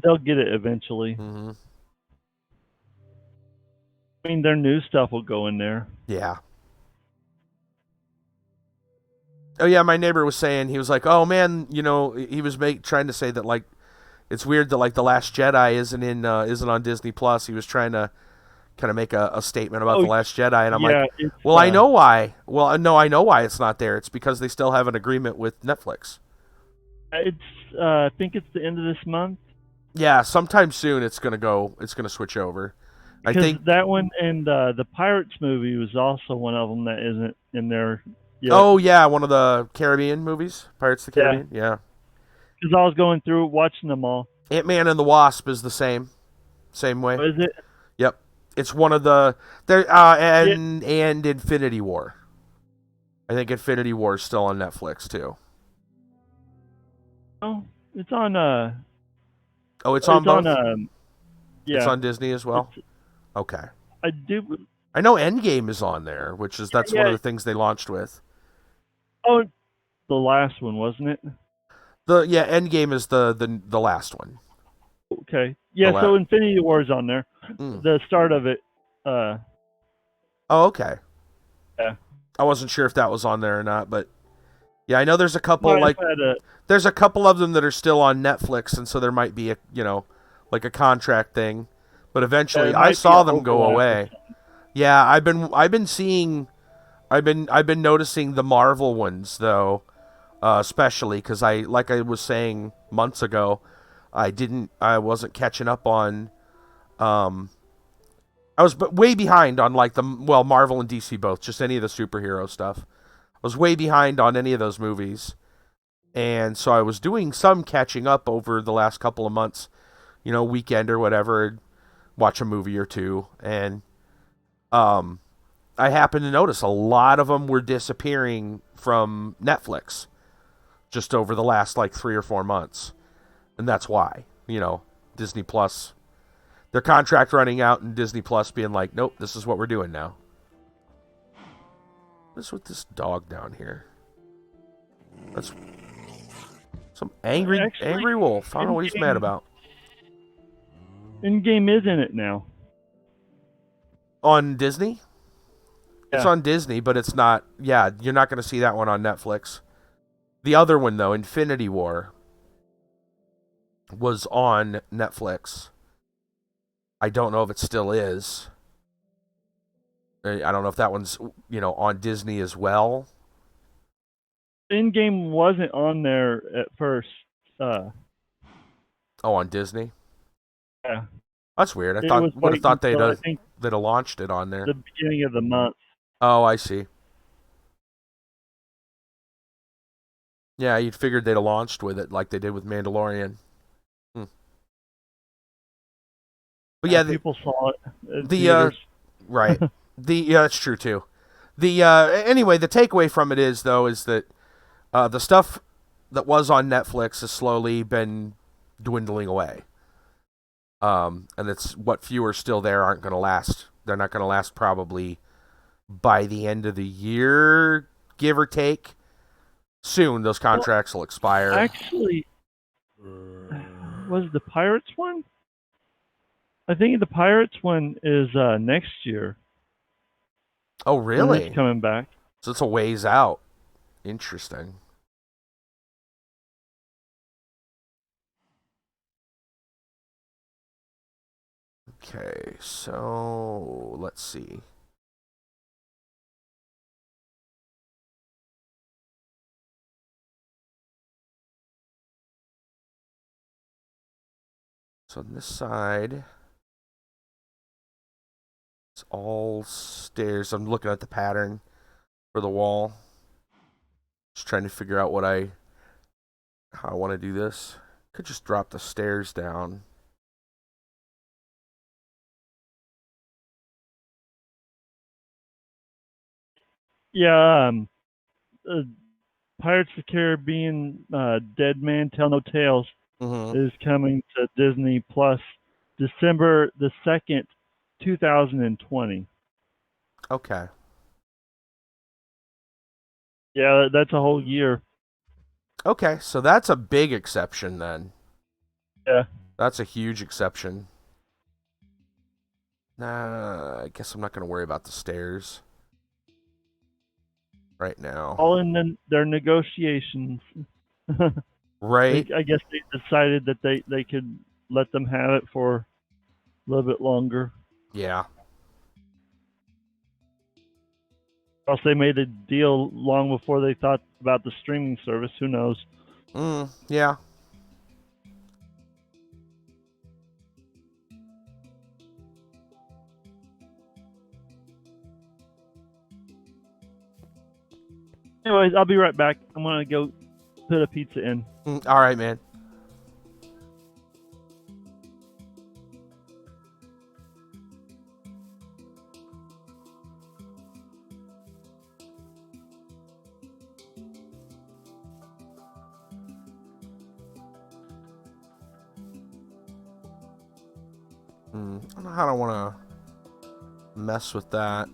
they'll get it eventually. Mm-hmm. I mean, their new stuff will go in there. Yeah. Oh yeah, my neighbor was saying, he was like, "Oh man, he was trying to say that like it's weird that like The Last Jedi isn't on Disney Plus." He was trying to kind of make a statement about The Last Jedi, and I'm like, "Well, I know why. Well, no, I know why it's not there. It's because they still have an agreement with Netflix." It's I think it's the end of this month. Yeah, sometime soon it's gonna switch over. Because I think that one and the Pirates movie was also one of them that isn't in there yet. Oh yeah, one of the Caribbean movies, Pirates of the Caribbean. Yeah. Because I was going through watching them all. Ant-Man and the Wasp is the same way. Is it? Yep, it's one of the and Infinity War. I think Infinity War is still on Netflix too. Oh, it's on. It's on both. Yeah, it's on Disney as well. Okay. I do. I know Endgame is on there, that's one of the things they launched with. Oh, the last one, wasn't it? Endgame is the last one. Okay. Yeah, so Infinity War is on there. The start of it. Oh, okay. Yeah. I wasn't sure if that was on there or not, but yeah, I know there's a couple there's a couple of them that are still on Netflix, and so there might be a contract thing, but eventually I saw them go away. Yeah, I've been noticing the Marvel ones though, especially because like I was saying months ago, I wasn't catching up on, I was way behind on Marvel and DC both, just any of the superhero stuff. I was way behind on any of those movies. And so I was doing some catching up over the last couple of months, weekend or whatever, watch a movie or two. And I happened to notice a lot of them were disappearing from Netflix just over the last 3 or 4 months. And that's why, Disney Plus, their contract running out and Disney Plus being like, nope, this is what we're doing now. What's with this dog down here? That's some angry wolf. I don't know what he's mad about. Endgame is in it now. On Disney? Yeah. It's on Disney, but it's not. Yeah, you're not going to see that one on Netflix. The other one, though, Infinity War, was on Netflix. I don't know if it still is. I don't know if that one's, on Disney as well. Endgame wasn't on there at first. On Disney? Yeah. That's weird. I would have thought they'd have launched it on there. The beginning of the month. Oh, I see. Yeah, you'd figured they'd have launched with it like they did with Mandalorian. But yeah, people saw it in the theaters. right. That's true too. Anyway, the takeaway from it is that the stuff that was on Netflix has slowly been dwindling away. And it's what few are still there aren't going to last. They're not going to last probably by the end of the year, give or take. Soon those contracts will expire. Actually, was the Pirates one? I think the Pirates one is next year. Oh, When really? it's coming back. So it's a ways out. Interesting. Okay, so let's see. So on this side, it's all stairs. I'm looking at the pattern for the wall. Just trying to figure out how I want to do this. Could just drop the stairs down. Yeah, Pirates of the Caribbean, Dead Man Tell No Tales is coming to Disney Plus December the 2nd, 2020. Okay. Yeah, that's a whole year. Okay, so that's a big exception then. Yeah. That's a huge exception. Nah, I guess I'm not going to worry about the stairs right now. All in their negotiations. Right. I guess they decided that they could let them have it for a little bit longer. Yeah. Or else they made a deal long before they thought about the streaming service. Who knows? Yeah. Anyways, I'll be right back. I'm going to go put a pizza in. All right, man. I don't know how I want to mess with that.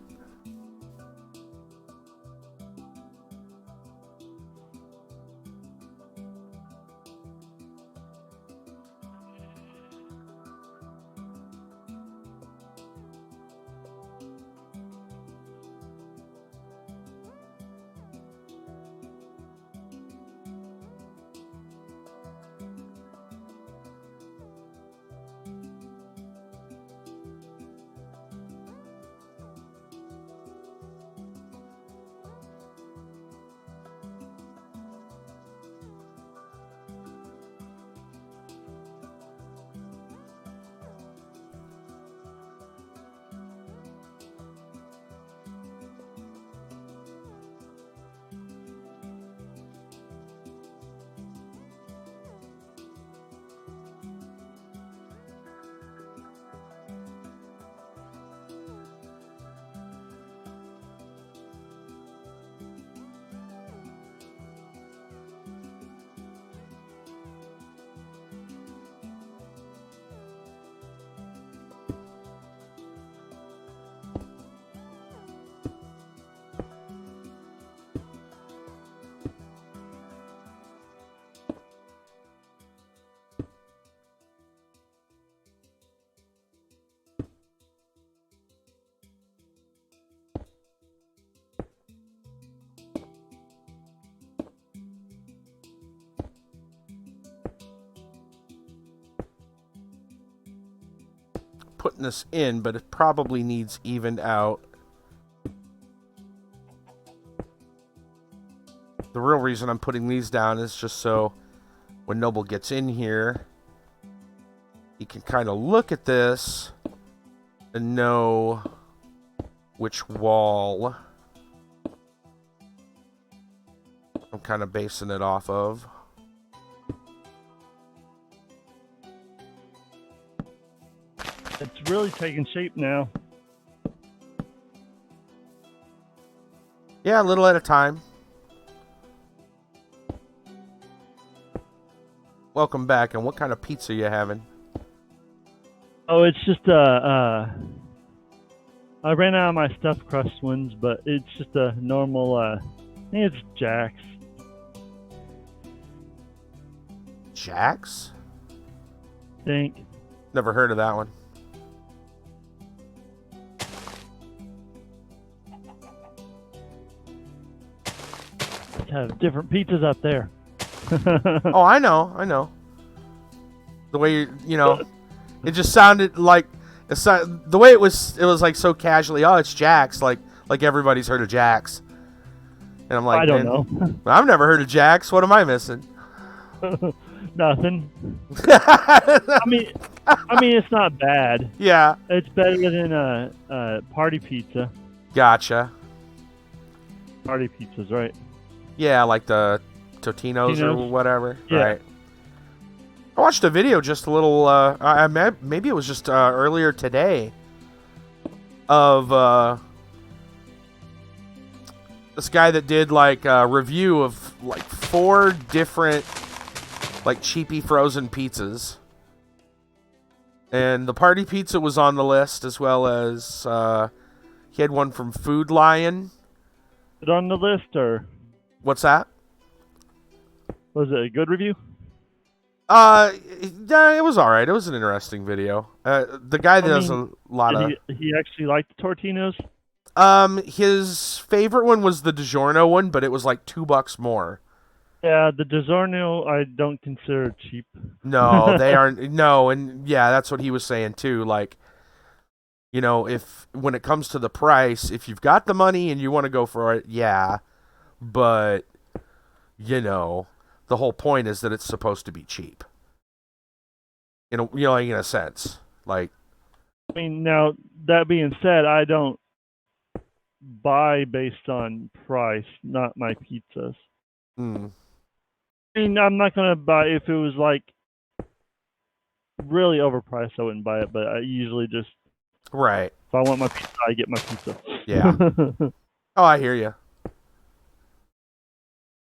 Putting this in, but it probably needs evened out. The real reason I'm putting these down is just so when Noble gets in here, he can kind of look at this and know which wall. I'm kind of basing it off of. It's really taking shape now. Yeah, a little at a time. Welcome back, and what kind of pizza you having? Oh, it's just I ran out of my stuffed crust ones, but it's just a normal. I think it's Jack's. Jack's? I think. Never heard of that one. Have different pizzas up there. Oh, I know. The way you know, it just sounded like the way it was like so casually. Oh, it's Jack's, like everybody's heard of Jack's, and I'm like, I don't know. I've never heard of Jack's. What am I missing? Nothing. I mean, it's not bad. Yeah, it's better than a party pizza. Gotcha. Party pizzas, right? Yeah, like the Totino's or whatever. Yeah. Right. I watched a video just a little. Maybe it was just earlier today. Of this guy that did like a review of like 4 different like cheapy frozen pizzas, and the party pizza was on the list, as well as he had one from Food Lion. Is it on the list, or what's that? Was it a good review? It was all right. It was an interesting video. The guy does a lot of. He actually liked the Tortinos. His favorite one was the DiGiorno one, but it was like $2 more. Yeah, the DiGiorno I don't consider cheap. No, they aren't. No, and yeah, that's what he was saying too. Like, you know, if when it comes to the price, if you've got the money and you want to go for it, yeah, but you know, the whole point is that it's supposed to be cheap. In a sense, like. I mean, now that being said, I don't buy based on price, not my pizzas. I mean, I'm not gonna buy if it was like really overpriced. I wouldn't buy it, but I usually just right. If I want my pizza, I get my pizza. Yeah. Oh, I hear you.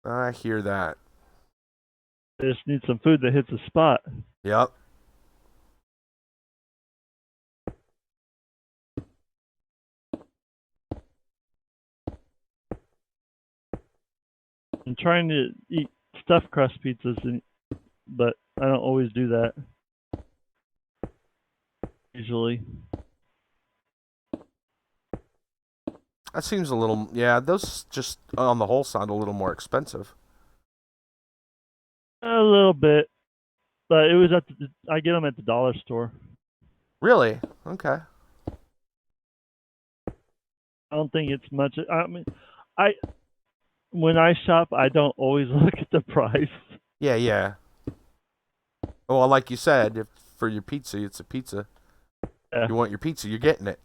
I hear that. I just need some food that hits the spot. Yep. I'm trying to eat stuffed crust pizzas, but I don't always do that. Usually. That seems a little. Yeah, those just on the whole sound a little more expensive. A little bit, but it was I get them at the dollar store. Really? Okay. I don't think it's much. I mean, when I shop, I don't always look at the price. Yeah. Well, like you said, for your pizza, it's a pizza. Yeah. You want your pizza, you're getting it.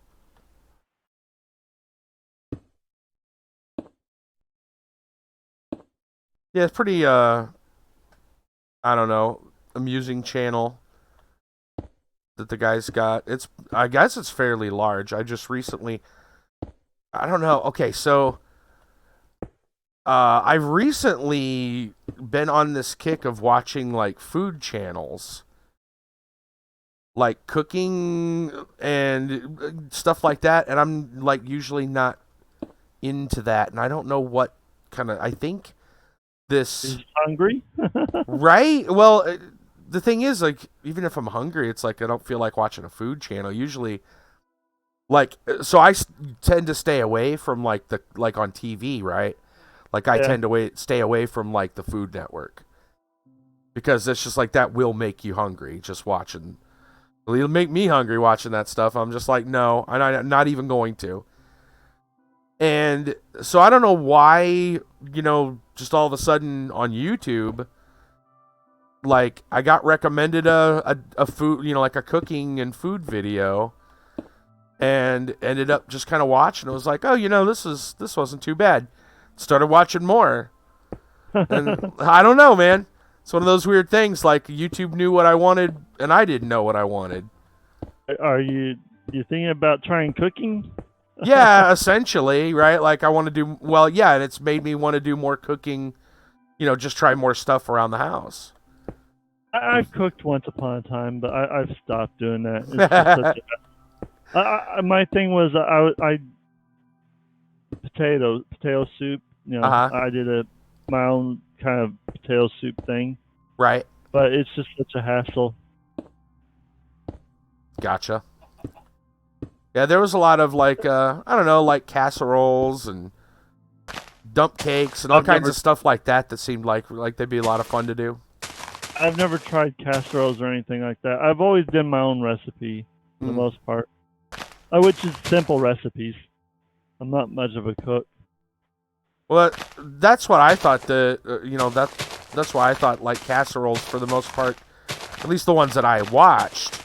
Yeah, it's pretty, I don't know, amusing channel that the guy's got. I guess it's fairly large. I just recently, I don't know. Okay, so I've recently been on this kick of watching like food channels, like cooking and stuff like that, and I'm like usually not into that, and I don't know what kind of. I think this is hungry, right? Well, the thing is, like, even if I'm hungry, it's like I don't feel like watching a food channel usually. Like, so I tend to stay away from like on TV, right? Like I tend to stay away from like the Food Network, because it's just like that will make you hungry just watching. It'll make me hungry watching that stuff. I'm just like, no, I'm not even going to. And so I don't know why, just all of a sudden on YouTube, like I got recommended a food, like a cooking and food video, and ended up just kind of watching. It was like, oh, this wasn't too bad. Started watching more, And I don't know, man. It's one of those weird things. Like YouTube knew what I wanted, and I didn't know what I wanted. Are you thinking about trying cooking? Yeah, essentially, right? Like I want to do well. Yeah, and it's made me want to do more cooking. Just try more stuff around the house. I've cooked once upon a time, but I've stopped doing that. It's just such my thing was I potato soup. Uh-huh. I did my own kind of potato soup thing. Right. But it's just such a hassle. Gotcha. Yeah, there was a lot of like I don't know, like casseroles and dump cakes and all kinds of stuff like that seemed like they'd be a lot of fun to do. I've never tried casseroles or anything like that. I've always done my own recipe for the most part, which is simple recipes. I'm not much of a cook. Well, that's what I thought. That's why I thought like casseroles for the most part, at least the ones that I watched,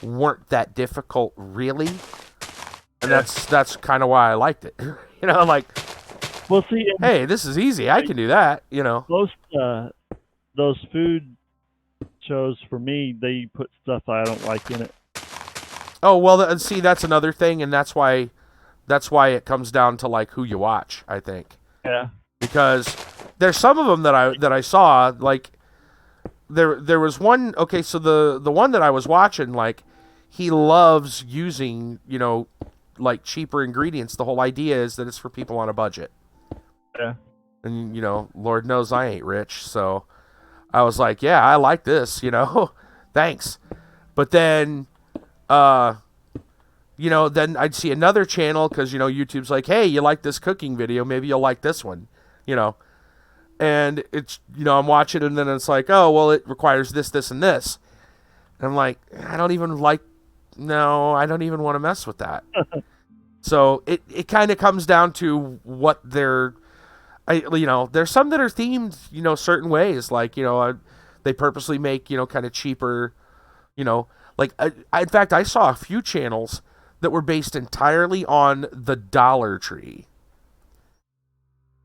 weren't that difficult really, and that's kind of why I liked it. Like, well, see, hey, this is easy. I can do that. Most those food shows for me, they put stuff I don't like in it. Oh well, see, that's another thing, and that's why it comes down to like who you watch. I think. Yeah. Because there's some of them that I saw, like there was one. Okay, so the one that I was watching, like he loves using like cheaper ingredients. The whole idea is that it's for people on a budget. Yeah. And Lord knows I ain't rich, so I was like, yeah, I like this, thanks. But then, then I'd see another channel because, YouTube's like, hey, you like this cooking video? Maybe you'll like this one, And it's, I'm watching it and then it's like, oh, well, it requires this, this, and this. And I'm like, I don't even want to mess with that. So it kind of comes down to what there's some that are themed, certain ways. Like, they purposely make, kind of cheaper, like, in fact, I saw a few channels that were based entirely on the Dollar Tree.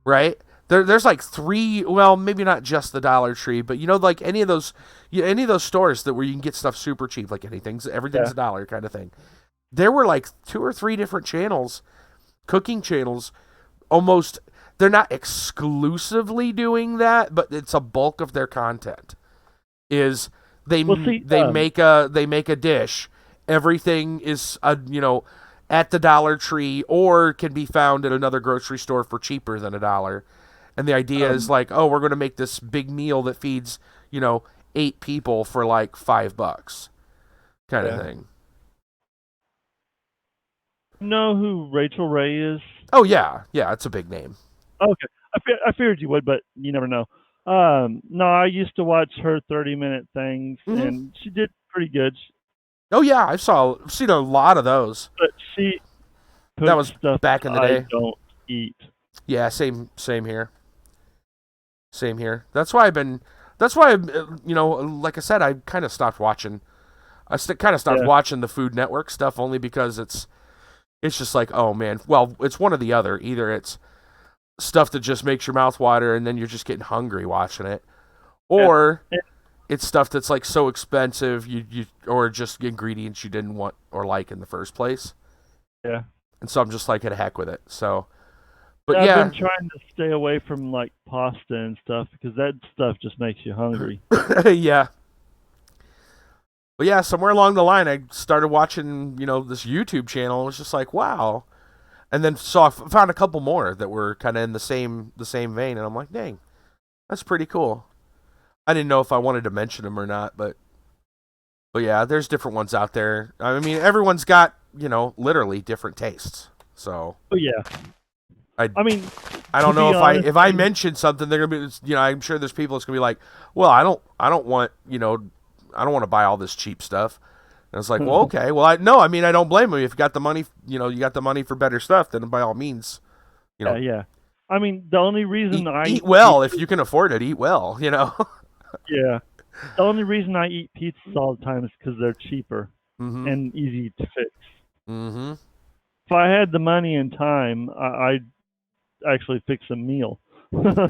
Right? There's like 3, well, maybe not just the Dollar Tree, but like any of those stores that where you can get stuff super cheap, like everything's a dollar kind of thing. There were like 2 or 3 different channels, cooking channels, almost. They're not exclusively doing that, but it's a bulk of their content. Is they make a dish. Everything is at the Dollar Tree or can be found at another grocery store for cheaper than $1. And the idea is like, oh, we're going to make this big meal that feeds 8 people for like $5, kind of thing. You know who Rachel Ray is? Oh yeah, it's a big name. Okay, I figured you would, but you never know. No, I used to watch her 30-minute things, and she did pretty good. Oh yeah, I've seen a lot of those. But she that was stuff back in the day. I don't eat. Yeah, same here. Same here. That's why like I said, I kind of stopped watching. I kind of stopped watching the Food Network stuff only because it's just like, oh man, well, it's one or the other. Either it's stuff that just makes your mouth water and then you're just getting hungry watching it, or it's stuff that's like so expensive you or just ingredients you didn't want or like in the first place. Yeah. And so I'm just like, the heck with it. So, but I've been trying to stay away from like pasta and stuff because that stuff just makes you hungry. Yeah. But yeah, somewhere along the line, I started watching, this YouTube channel. It was just like, wow. And then found a couple more that were kind of in the same vein, and I'm like, dang, that's pretty cool. I didn't know if I wanted to mention them or not, but yeah, there's different ones out there. I mean, everyone's got literally different tastes. So. Oh yeah. I don't know if I mention something, they're gonna be, I'm sure there's people that's gonna be like, well, I don't want I don't want to buy all this cheap stuff. And it's like, well, okay. Well, I don't blame them. If you got the money, you got the money for better stuff, then by all means, Yeah. I mean, the only reason eat well, if you can afford it, eat well, Yeah. The only reason I eat pizzas all the time is because they're cheaper and easy to fix. Mm-hmm. If I had the money and time, I'd actually fix a meal.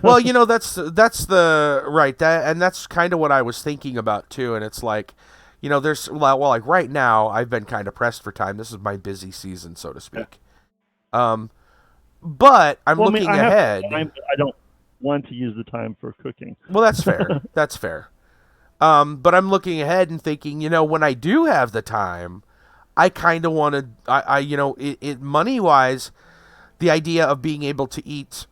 Well, you know, that's the right that, and that's kind of what I was thinking about too. And it's like, you know, there's like right now I've been kind of pressed for time. This is my busy season, so to speak. But I'm Well, I mean, looking I have ahead. time, but I don't want to use the time for cooking. Well, that's fair. That's fair. But I'm looking ahead and thinking, you know, when I do have the time, I kind of want to, you know, it money wise, the idea of being able to eat.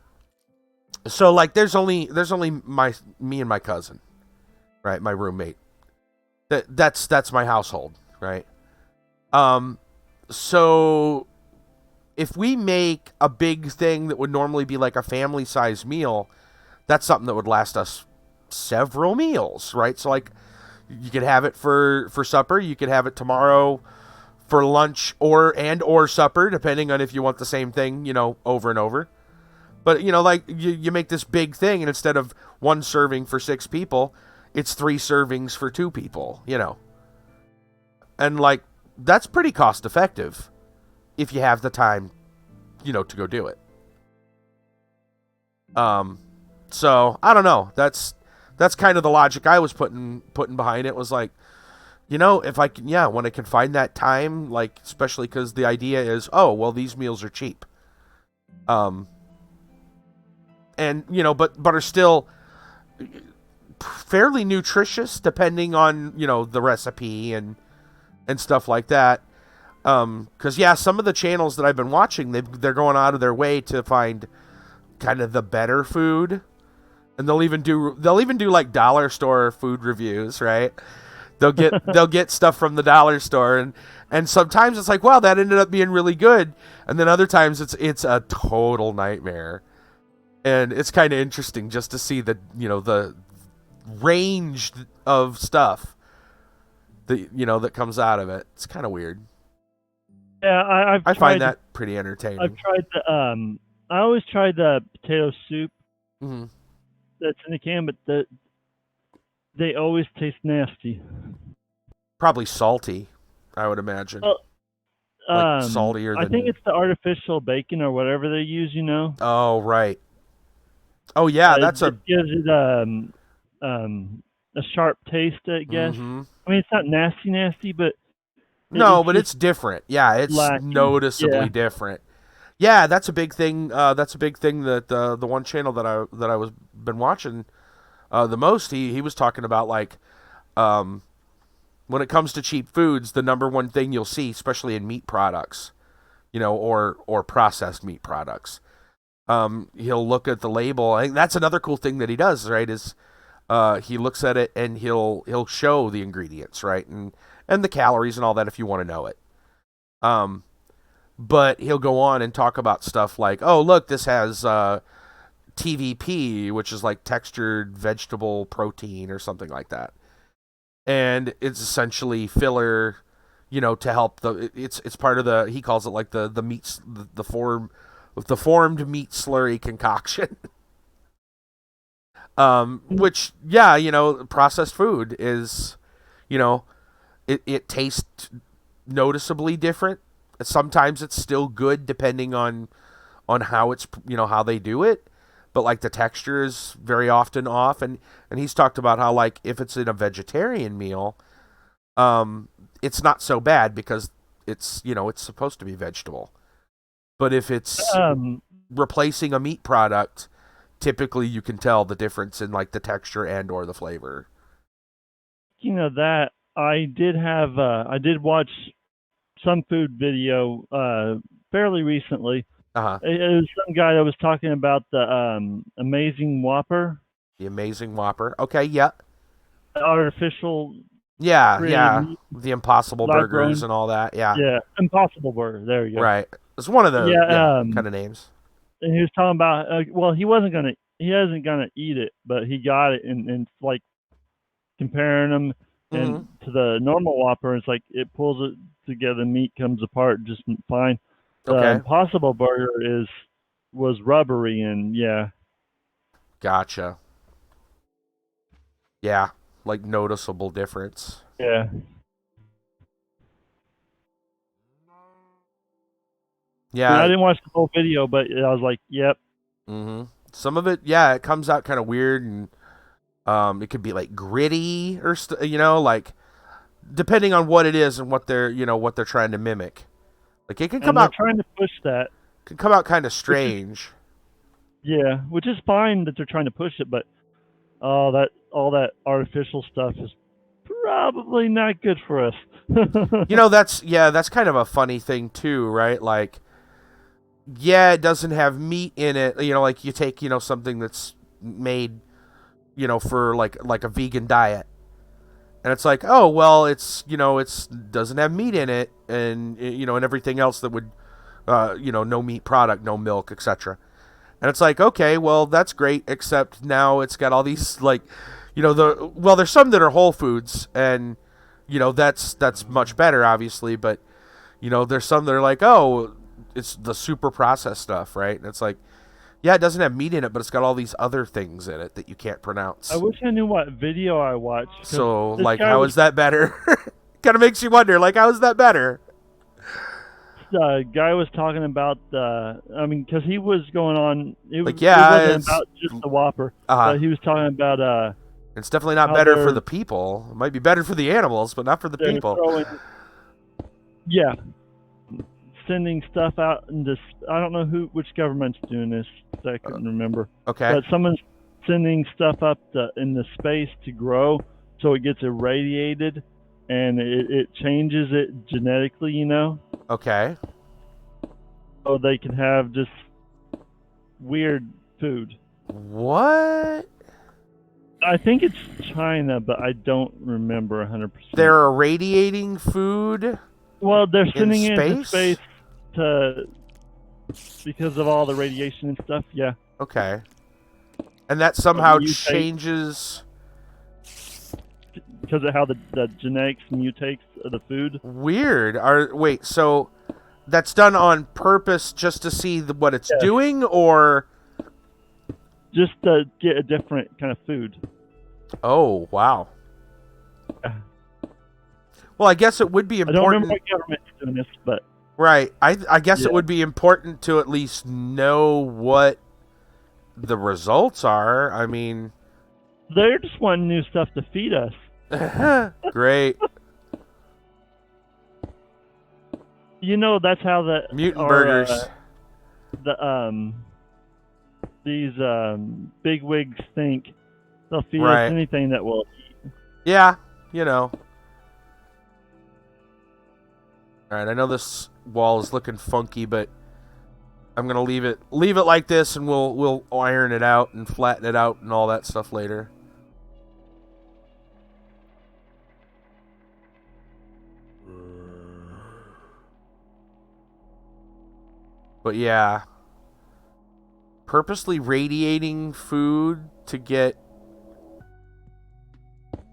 So like, there's only me and my cousin, right? My roommate. That's my household, right? So if we make a big thing that would normally be like a family size meal, that's something that would last us several meals, right? So like, you could have it for supper, you could have it tomorrow for lunch or supper, depending on if you want the same thing, you know, over and over. But you know, like you make this big thing, and instead of one serving for 6 people, it's 3 servings for 2 people, you know. And like, that's pretty cost effective if you have the time, you know, to go do it. So I don't know. That's kind of the logic I was putting behind it. Was like, you know, if I can, when I can find that time, like, especially because the idea is, oh, well, these meals are cheap. And you know, but are still fairly nutritious, depending on, you know, the recipe and stuff like that. Because some of the channels that I've been watching, they're going out of their way to find kind of the better food, and they'll even do like dollar store food reviews, right? They'll get stuff from the dollar store, and sometimes it's like, wow, that ended up being really good, and then other times it's a total nightmare. And it's kind of interesting just to see the, you know, the range of stuff that, you know, that comes out of it. It's kind of weird. Yeah, I find that pretty entertaining. I've tried the I always try the potato soup that's in the can, but they always taste nasty. Probably salty, I would imagine. Well, like saltier than... I think it's the artificial bacon or whatever they use, you know. Oh, right. Oh yeah, it gives it a sharp taste, I guess. I mean, it's not nasty, but but it's different. Yeah, it's lacking. Noticeably different. Yeah, that's a big thing. That's a big thing that the one channel that I was been watching the most, he was talking about, like, when it comes to cheap foods, the number one thing you'll see, especially in meat products, you know, or processed meat products, he'll look at the label. I think that's another cool thing that he does, right? Is he looks at it and he'll show the ingredients, right, and the calories and all that if you want to know it. But he'll go on and talk about stuff like, oh, look, this has TVP, which is like textured vegetable protein or something like that, and it's essentially filler, you know, to help it's part of the, he calls it like the meats, the formed meat slurry concoction. Which, you know, processed food is, you know, it tastes noticeably different. Sometimes it's still good depending on how it's, you know, how they do it, but like the texture is very often off. And he's talked about how, like, if it's in a vegetarian meal, it's not so bad because it's, you know, it's supposed to be vegetable. But if it's replacing a meat product, typically you can tell the difference in, like, the texture and or the flavor. You know, that I did watch some food video fairly recently. It was some guy that was talking about the Amazing Whopper. The Amazing Whopper. Okay, yeah. Artificial. Yeah. The Impossible Burgers and all that. Yeah. Yeah, Impossible Burger. There you go. Right. It's one of the kind of names. And he was talking about, he isn't gonna eat it, but he got it, and like comparing them and to the normal Whopper, it's like it pulls it together, meat comes apart just fine. The Impossible Burger was rubbery, and Gotcha. Yeah, like noticeable difference. Yeah. Yeah. I didn't watch the whole video, but I was like, yep. Some of it, yeah, it comes out kind of weird, and it could be like gritty or like depending on what it is and what they're trying to mimic. Like it can come out trying to push that. Can come out kind of strange. Which is fine that they're trying to push it, but all that artificial stuff is probably not good for us. That's kind of a funny thing too, right? Like, it doesn't have meat in it. Like you take something that's made for like a vegan diet, and it's like, oh well, it's doesn't have meat in it, and and everything else that would no meat product, no milk, etc. And it's like, okay, well that's great, except now it's got all these like there's some that are whole foods, and that's much better obviously, but there's some that are like, oh, it's the super processed stuff, right? And it's like, yeah, it doesn't have meat in it, but it's got all these other things in it that you can't pronounce. I wish I knew what video I watched. So, like, how is that better? Kind of makes you wonder, like, how is that better? The guy was talking about because he was going on. It wasn't about just the Whopper. He was talking about. It's definitely not better for the people. It might be better for the animals, but not for the people. Sending stuff out in this. I don't know which government's doing this. I couldn't remember. Okay. But someone's sending stuff up in the space to grow, so it gets irradiated, and it changes it genetically. Okay. So they can have just weird food. What? I think it's China, but I don't remember 100%. They're irradiating food. Well, they're sending it into space because of all the radiation and stuff. Yeah. Okay. And that somehow changes because of how the genetics mutates the food. Weird. So that's done on purpose just to see what it's doing, or just to get a different kind of food? Oh, wow. Well, I guess it would be important. I don't remember what government's doing this, but right. I guess it would be important to at least know what the results are. I mean, they're just wanting new stuff to feed us. Great. That's how the mutant burgers. These big wigs think they'll feed us anything that we'll eat. Yeah, All right, I know this wall is looking funky, but I'm gonna leave it like this, and we'll iron it out and flatten it out and all that stuff later. But yeah, purposely radiating food to get,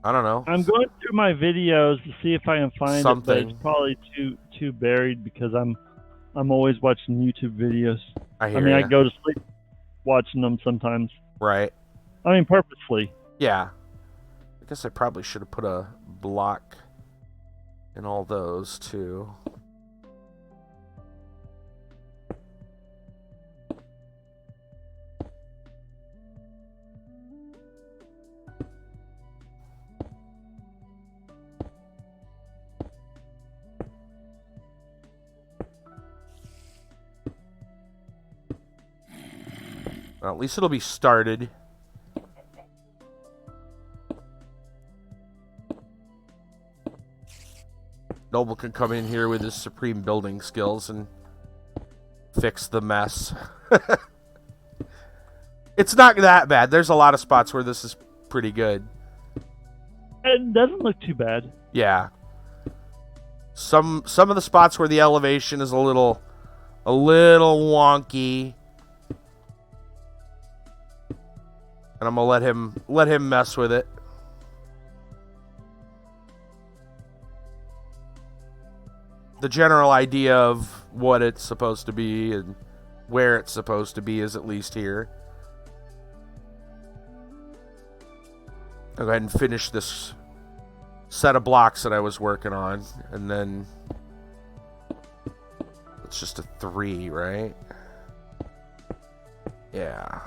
I don't know. I'm going through my videos to see if I can find something. It, but it's probably too buried because I'm always watching YouTube videos. I go to sleep watching them sometimes. Right. I mean, purposely. Yeah. I guess I probably should have put a block in all those too. Well, at least it'll be started. Noble can come in here with his supreme building skills and fix the mess. It's not that bad. There's a lot of spots where this is pretty good. It doesn't look too bad. Yeah. Some of the spots where the elevation is a little wonky. And I'm gonna let him mess with it. The general idea of what it's supposed to be and where it's supposed to be is at least here. I'll go ahead and finish this set of blocks that I was working on, and then it's just a 3, right? Yeah.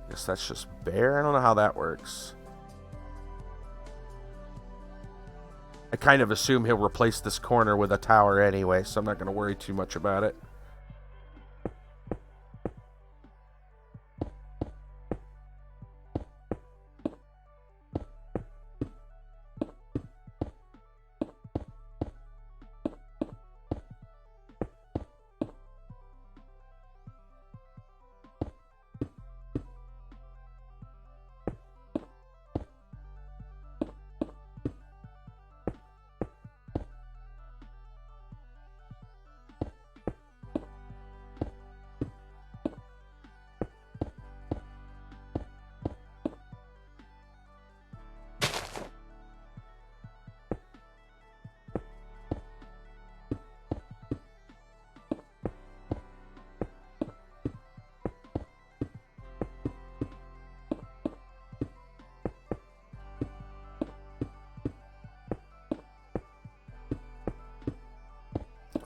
Guess that's just bear. I don't know how that works. I kind of assume he'll replace this corner with a tower anyway, so I'm not going to worry too much about it.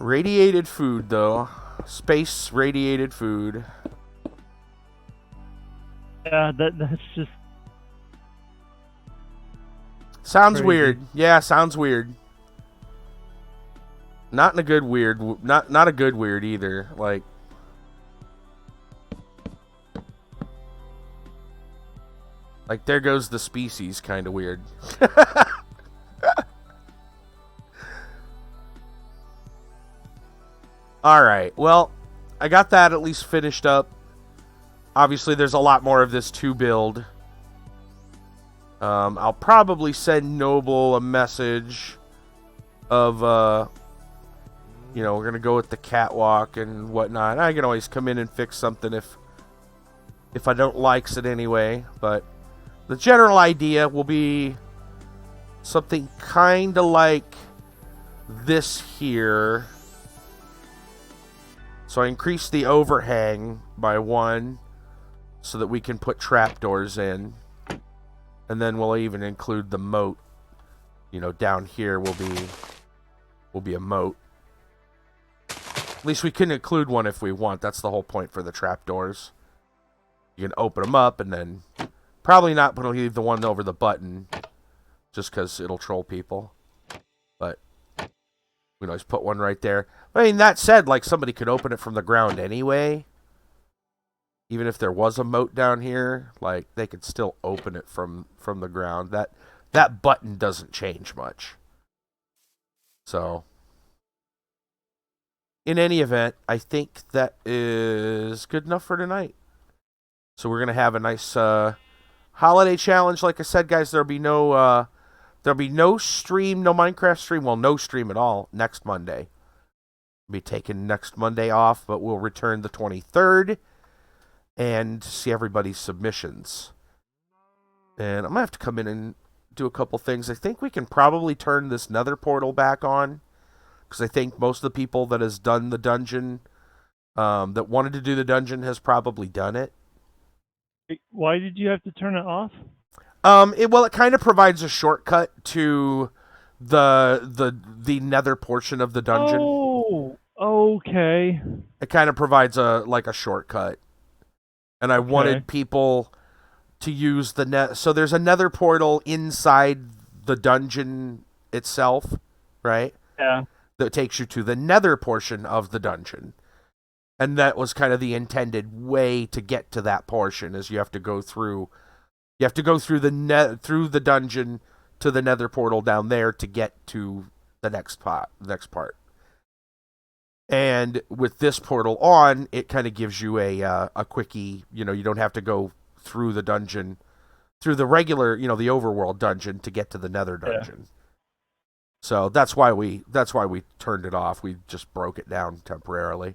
Radiated food, though. Space radiated food. Yeah, that's just sounds crazy. Weird. Yeah, sounds weird. Not in a good weird. Not a good weird either. Like there goes the species kind of weird. Alright, well, I got that at least finished up. Obviously, there's a lot more of this to build. I'll probably send Noble a message of, you know, we're going to go with the catwalk and whatnot. I can always come in and fix something if I don't likes it anyway. But the general idea will be something kind of like this here. So I increased the overhang by 1 so that we can put trapdoors in. And then we'll even include the moat. You know, down here will be a moat. At least we can include one if we want. That's the whole point for the trapdoors. You can open them up and then probably not put leave the one over the button just because it'll troll people. But we can always put one right there. I mean, that said, like, somebody could open it from the ground anyway. Even if there was a moat down here, like, they could still open it from the ground. That button doesn't change much. So, in any event, I think that is good enough for tonight. So we're going to have a nice holiday challenge. Like I said, guys, there'll be no stream, no Minecraft stream. Well, no stream at all next Monday. We'll be taking next Monday off, but we'll return the 23rd and see everybody's submissions. And I'm going to have to come in and do a couple things. I think we can probably turn this nether portal back on, because I think most of the people that has done the dungeon, that wanted to do the dungeon, has probably done it. Why did you have to turn it off? It kind of provides a shortcut to the nether portion of the dungeon. Oh, okay. It kind of provides a shortcut. And I wanted people to use the net. So there's a nether portal inside the dungeon itself, right? Yeah. That takes you to the nether portion of the dungeon. And that was kind of the intended way to get to that portion, is you have to go through the dungeon to the nether portal down there to get to the next part. And with this portal on, it kind of gives you a quickie. You know, you don't have to go through the dungeon, through the regular, the overworld dungeon to get to the nether dungeon. Yeah. So that's why we turned it off. We just broke it down temporarily,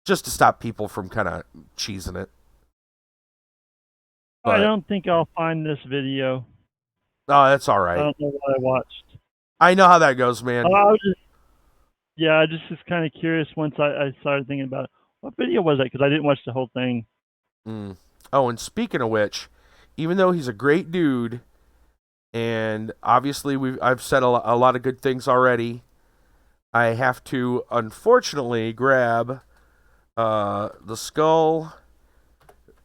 just to stop people from kind of cheesing it. But I don't think I'll find this video. Oh, that's all right. I don't know what I watched. I know how that goes, man. I just was kind of curious once I started thinking about it. What video was that? Because I didn't watch the whole thing. Oh, and speaking of which, even though he's a great dude, and obviously I've said a lot of good things already, I have to unfortunately grab the skull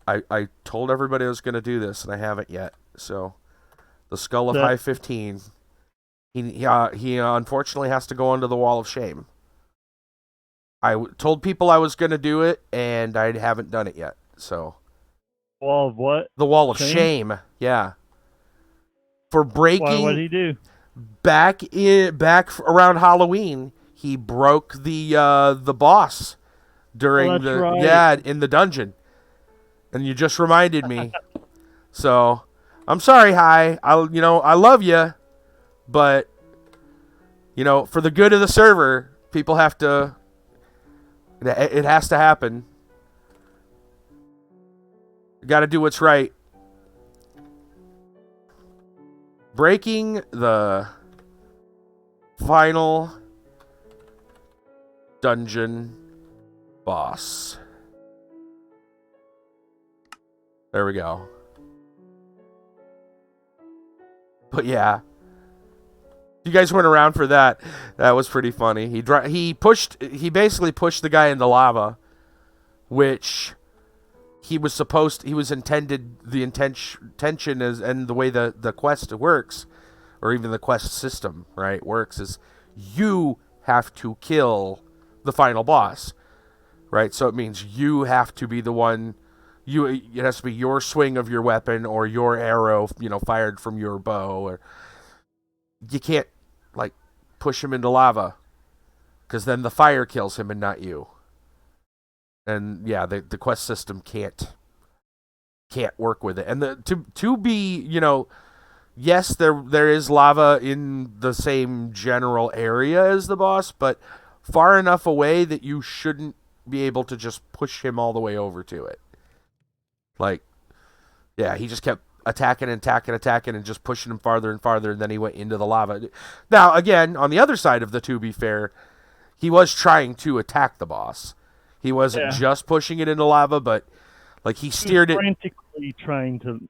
I told everybody I was going to do this, and I haven't yet. So, the Skull of That- High 15. He unfortunately has to go under the Wall of Shame. I told people I was going to do it, and I haven't done it yet. So, Wall of what? the Wall of Shame? Shame, yeah. For breaking Why? What did he do? back around Halloween, he broke the boss during that's the right. in the dungeon, and you just reminded me. So I'm sorry, Hi. I love you, but for the good of the server, people have to. It has to happen. You got to do what's right. Breaking the final dungeon boss. There we go. But yeah, you guys weren't around for that. That was pretty funny. He basically pushed the guy into lava, which the intention is, and the way the quest works, or even the quest system, right, works, is you have to kill the final boss, right? So it means you have to be the one. It has to be your swing of your weapon or your arrow, fired from your bow, or you can't push him into lava, because then the fire kills him and not you. And yeah, the quest system can't work with it. And to be, yes, there is lava in the same general area as the boss, but far enough away that you shouldn't be able to just push him all the way over to it. Yeah, he just kept attacking and just pushing him farther and farther, and then he went into the lava. Now, again, on the other side of to be fair, he was trying to attack the boss. He wasn't just pushing it into lava, but he steered it. Frantically trying to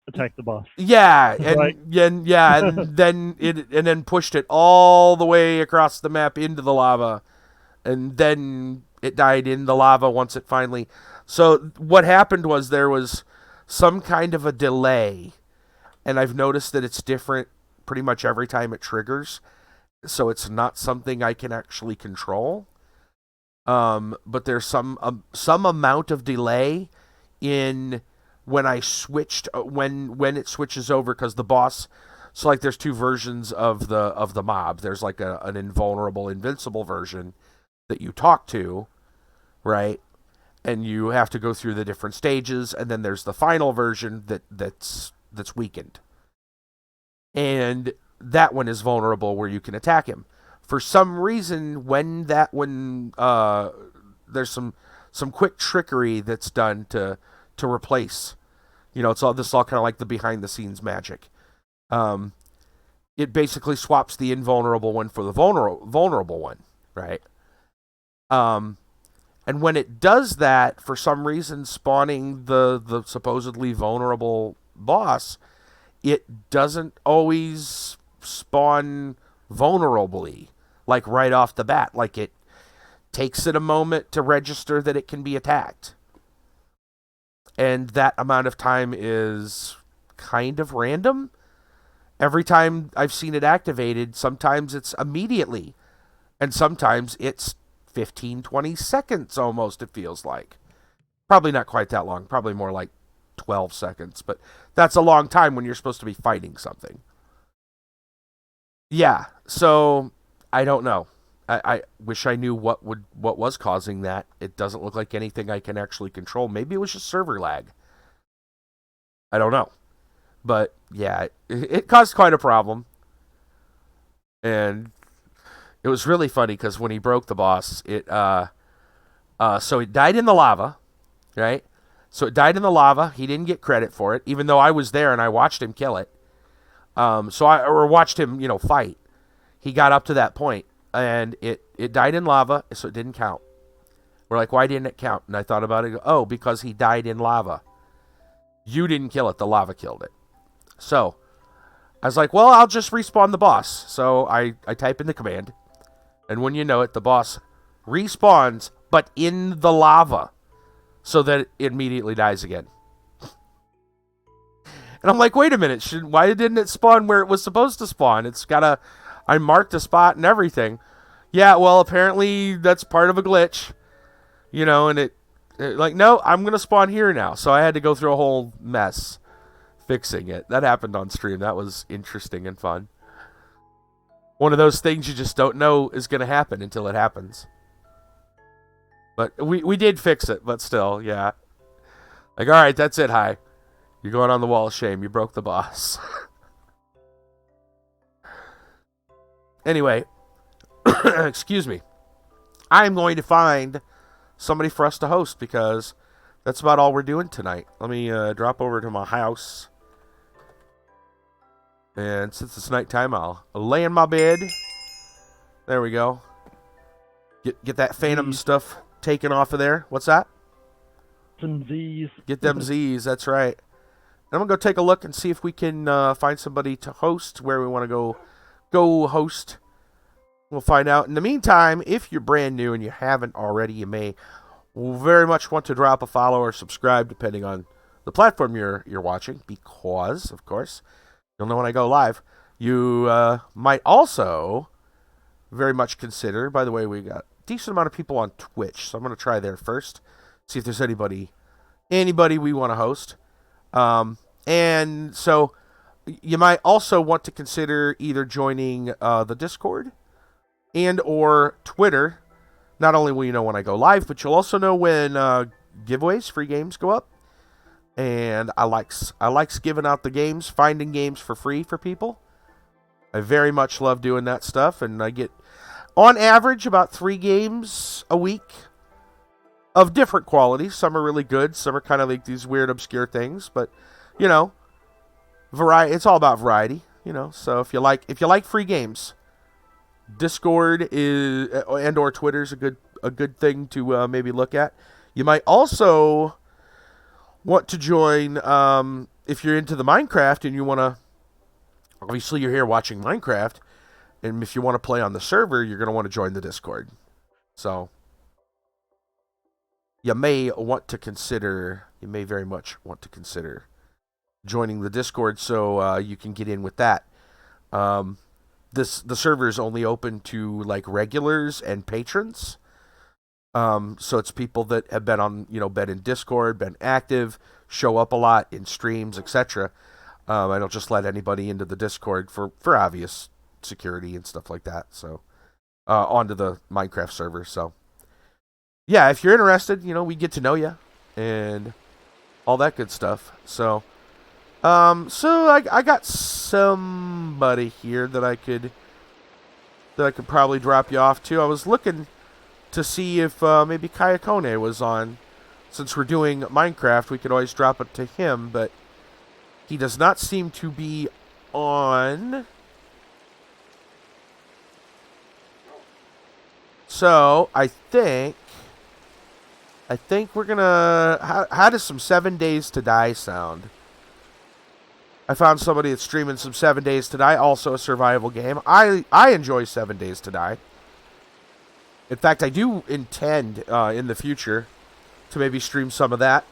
attack the boss. Yeah, Right. and then pushed it all the way across the map into the lava, and then it died in the lava once it finally. So what happened was there was some kind of a delay, and I've noticed that it's different pretty much every time it triggers. So it's not something I can actually control. But there's some amount of delay in when I switched when it switches over, because the boss. So there's two versions of the mob. There's an invulnerable, invincible version that you talk to, right? And you have to go through the different stages, and then there's the final version that's weakened. And that one is vulnerable, where you can attack him. For some reason, when there's some quick trickery that's done to replace, this is all kind of like the behind the scenes magic. It basically swaps the invulnerable one for the vulnerable one, right? And when it does that, for some reason, spawning the supposedly vulnerable boss, it doesn't always spawn vulnerably, right off the bat. It takes it a moment to register that it can be attacked. And that amount of time is kind of random. Every time I've seen it activated, sometimes it's immediately, and sometimes it's 15, 20 seconds almost, it feels like. Probably not quite that long. Probably more like 12 seconds. But that's a long time when you're supposed to be fighting something. Yeah, so I don't know. I wish I knew what was causing that. It doesn't look like anything I can actually control. Maybe it was just server lag. I don't know. But yeah, it caused quite a problem. And it was really funny because when he broke the boss, so it died in the lava, right? So it died in the lava. He didn't get credit for it, even though I was there and I watched him kill it. Or watched him, fight. He got up to that point, and it died in lava, so it didn't count. We're like, why didn't it count? And I thought about it. Oh, because he died in lava. You didn't kill it. The lava killed it. So I was like, well, I'll just respawn the boss. So I type in the command, and when you know it, the boss respawns, but in the lava, so that it immediately dies again. And I'm like, wait a minute, why didn't it spawn where it was supposed to spawn? I marked a spot and everything. Yeah, well, apparently that's part of a glitch, and it like, no, I'm going to spawn here now. So I had to go through a whole mess fixing it. That happened on stream. That was interesting and fun. One of those things you just don't know is going to happen until it happens. But we did fix it, but still, yeah. Like, all right, that's it, Hi. You're going on the wall of shame. You broke the boss. Anyway, excuse me. I'm going to find somebody for us to host because that's about all we're doing tonight. Let me drop over to my house. And since it's nighttime, I'll lay in my bed. There we go. Get that phantom stuff taken off of there. What's that? Some Z's. Get them Z's, that's right. I'm going to go take a look and see if we can find somebody to host where we want to go host. We'll find out. In the meantime, if you're brand new and you haven't already, you may very much want to drop a follow or subscribe depending on the platform you're watching because, of course, you'll know when I go live. You might also very much consider, by the way, we got a decent amount of people on Twitch, so I'm going to try there first, see if there's anybody we want to host. And so you might also want to consider either joining the Discord and or Twitter. Not only will you know when I go live, but you'll also know when giveaways, free games go up. And I likes giving out the games, finding games for free for people. I very much love doing that stuff, and I get, on average, about 3 games a week of different qualities. Some are really good, some are kind of like these weird, obscure things, but, variety. It's all about variety, So if you like free games, Discord is and or Twitter is a good thing to maybe look at. You might also want to join if you're into the Minecraft and you want to. Obviously, you're here watching Minecraft, and if you want to play on the server, you're going to want to join the Discord. So you may very much want to consider joining the Discord so you can get in with that. The server is only open to like regulars and patrons. So it's people that have been been in Discord, been active, show up a lot in streams, etc. I don't just let anybody into the Discord for obvious security and stuff like that. So onto the Minecraft server. So yeah, if you're interested, we get to know you and all that good stuff. So I got somebody here that I could probably drop you off to. I was looking to see if maybe Kayakone was on. Since we're doing Minecraft, we could always drop it to him, but he does not seem to be on. So I think we're gonna. How does some 7 Days to Die sound? I found somebody that's streaming some 7 Days to Die, also a survival game. I enjoy 7 Days to Die. In fact, I do intend in the future to maybe stream some of that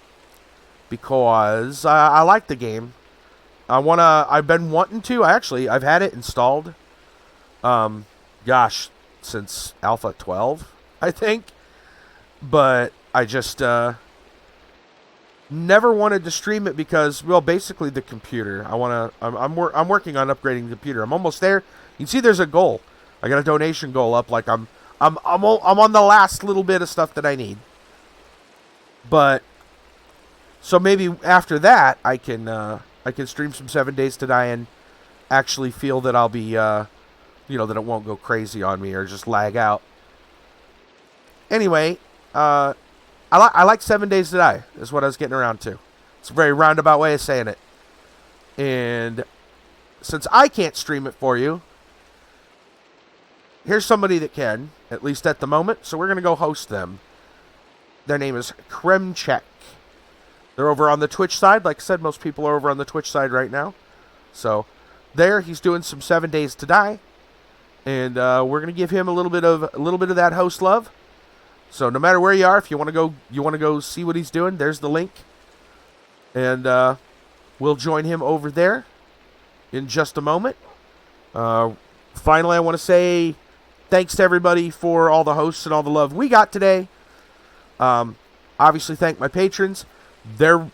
because I like the game. I've been wanting to. I've had it installed. Since Alpha 12, I think. But I just never wanted to stream it because, well, basically the computer. I'm working on upgrading the computer. I'm almost there. You can see there's a goal. I got a donation goal up. Like I'm on the last little bit of stuff that I need. But so maybe after that I can stream some 7 Days to Die and actually feel that I'll be that it won't go crazy on me or just lag out. Anyway, I like 7 Days to Die is what I was getting around to. It's a very roundabout way of saying it. And since I can't stream it for you, here's somebody that can, at least at the moment. So we're going to go host them. Their name is Kremchek. They're over on the Twitch side. Like I said, most people are over on the Twitch side right now. So there, he's doing some 7 Days to Die. And we're going to give him a little bit of that host love. So no matter where you are, if you want to go see what he's doing, there's the link. And We'll join him over there in just a moment. Finally, I want to say thanks to everybody for all the hosts and all the love we got today. Obviously, thank my patrons. They're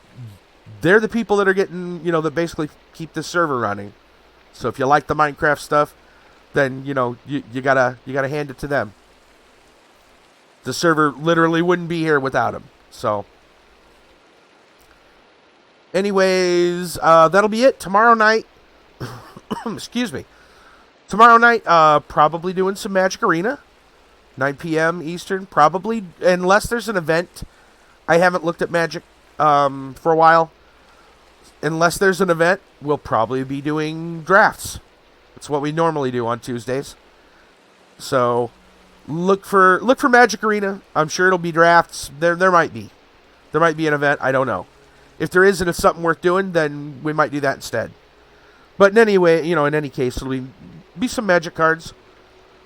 the people that are getting, that basically keep this server running. So if you like the Minecraft stuff, then you gotta hand it to them. The server literally wouldn't be here without them. So, anyways, that'll be it. Tomorrow night, excuse me. Tomorrow night, probably doing some Magic Arena, 9 p.m. Eastern. Probably, unless there's an event. I haven't looked at Magic for a while. Unless there's an event, we'll probably be doing drafts. It's what we normally do on Tuesdays. So look for Magic Arena. I'm sure it'll be drafts. There might be an event. I don't know. If there is and it's something worth doing, then we might do that instead. But in any case, it'll be some Magic cards.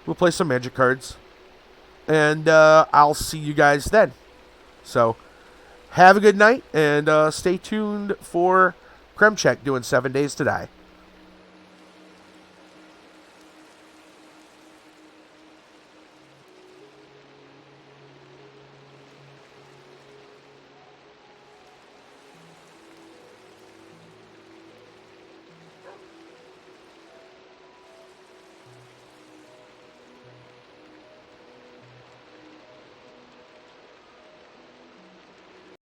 We'll play some Magic cards, and I'll see you guys then. So have a good night, and stay tuned for Kremcheck doing 7 Days to Die.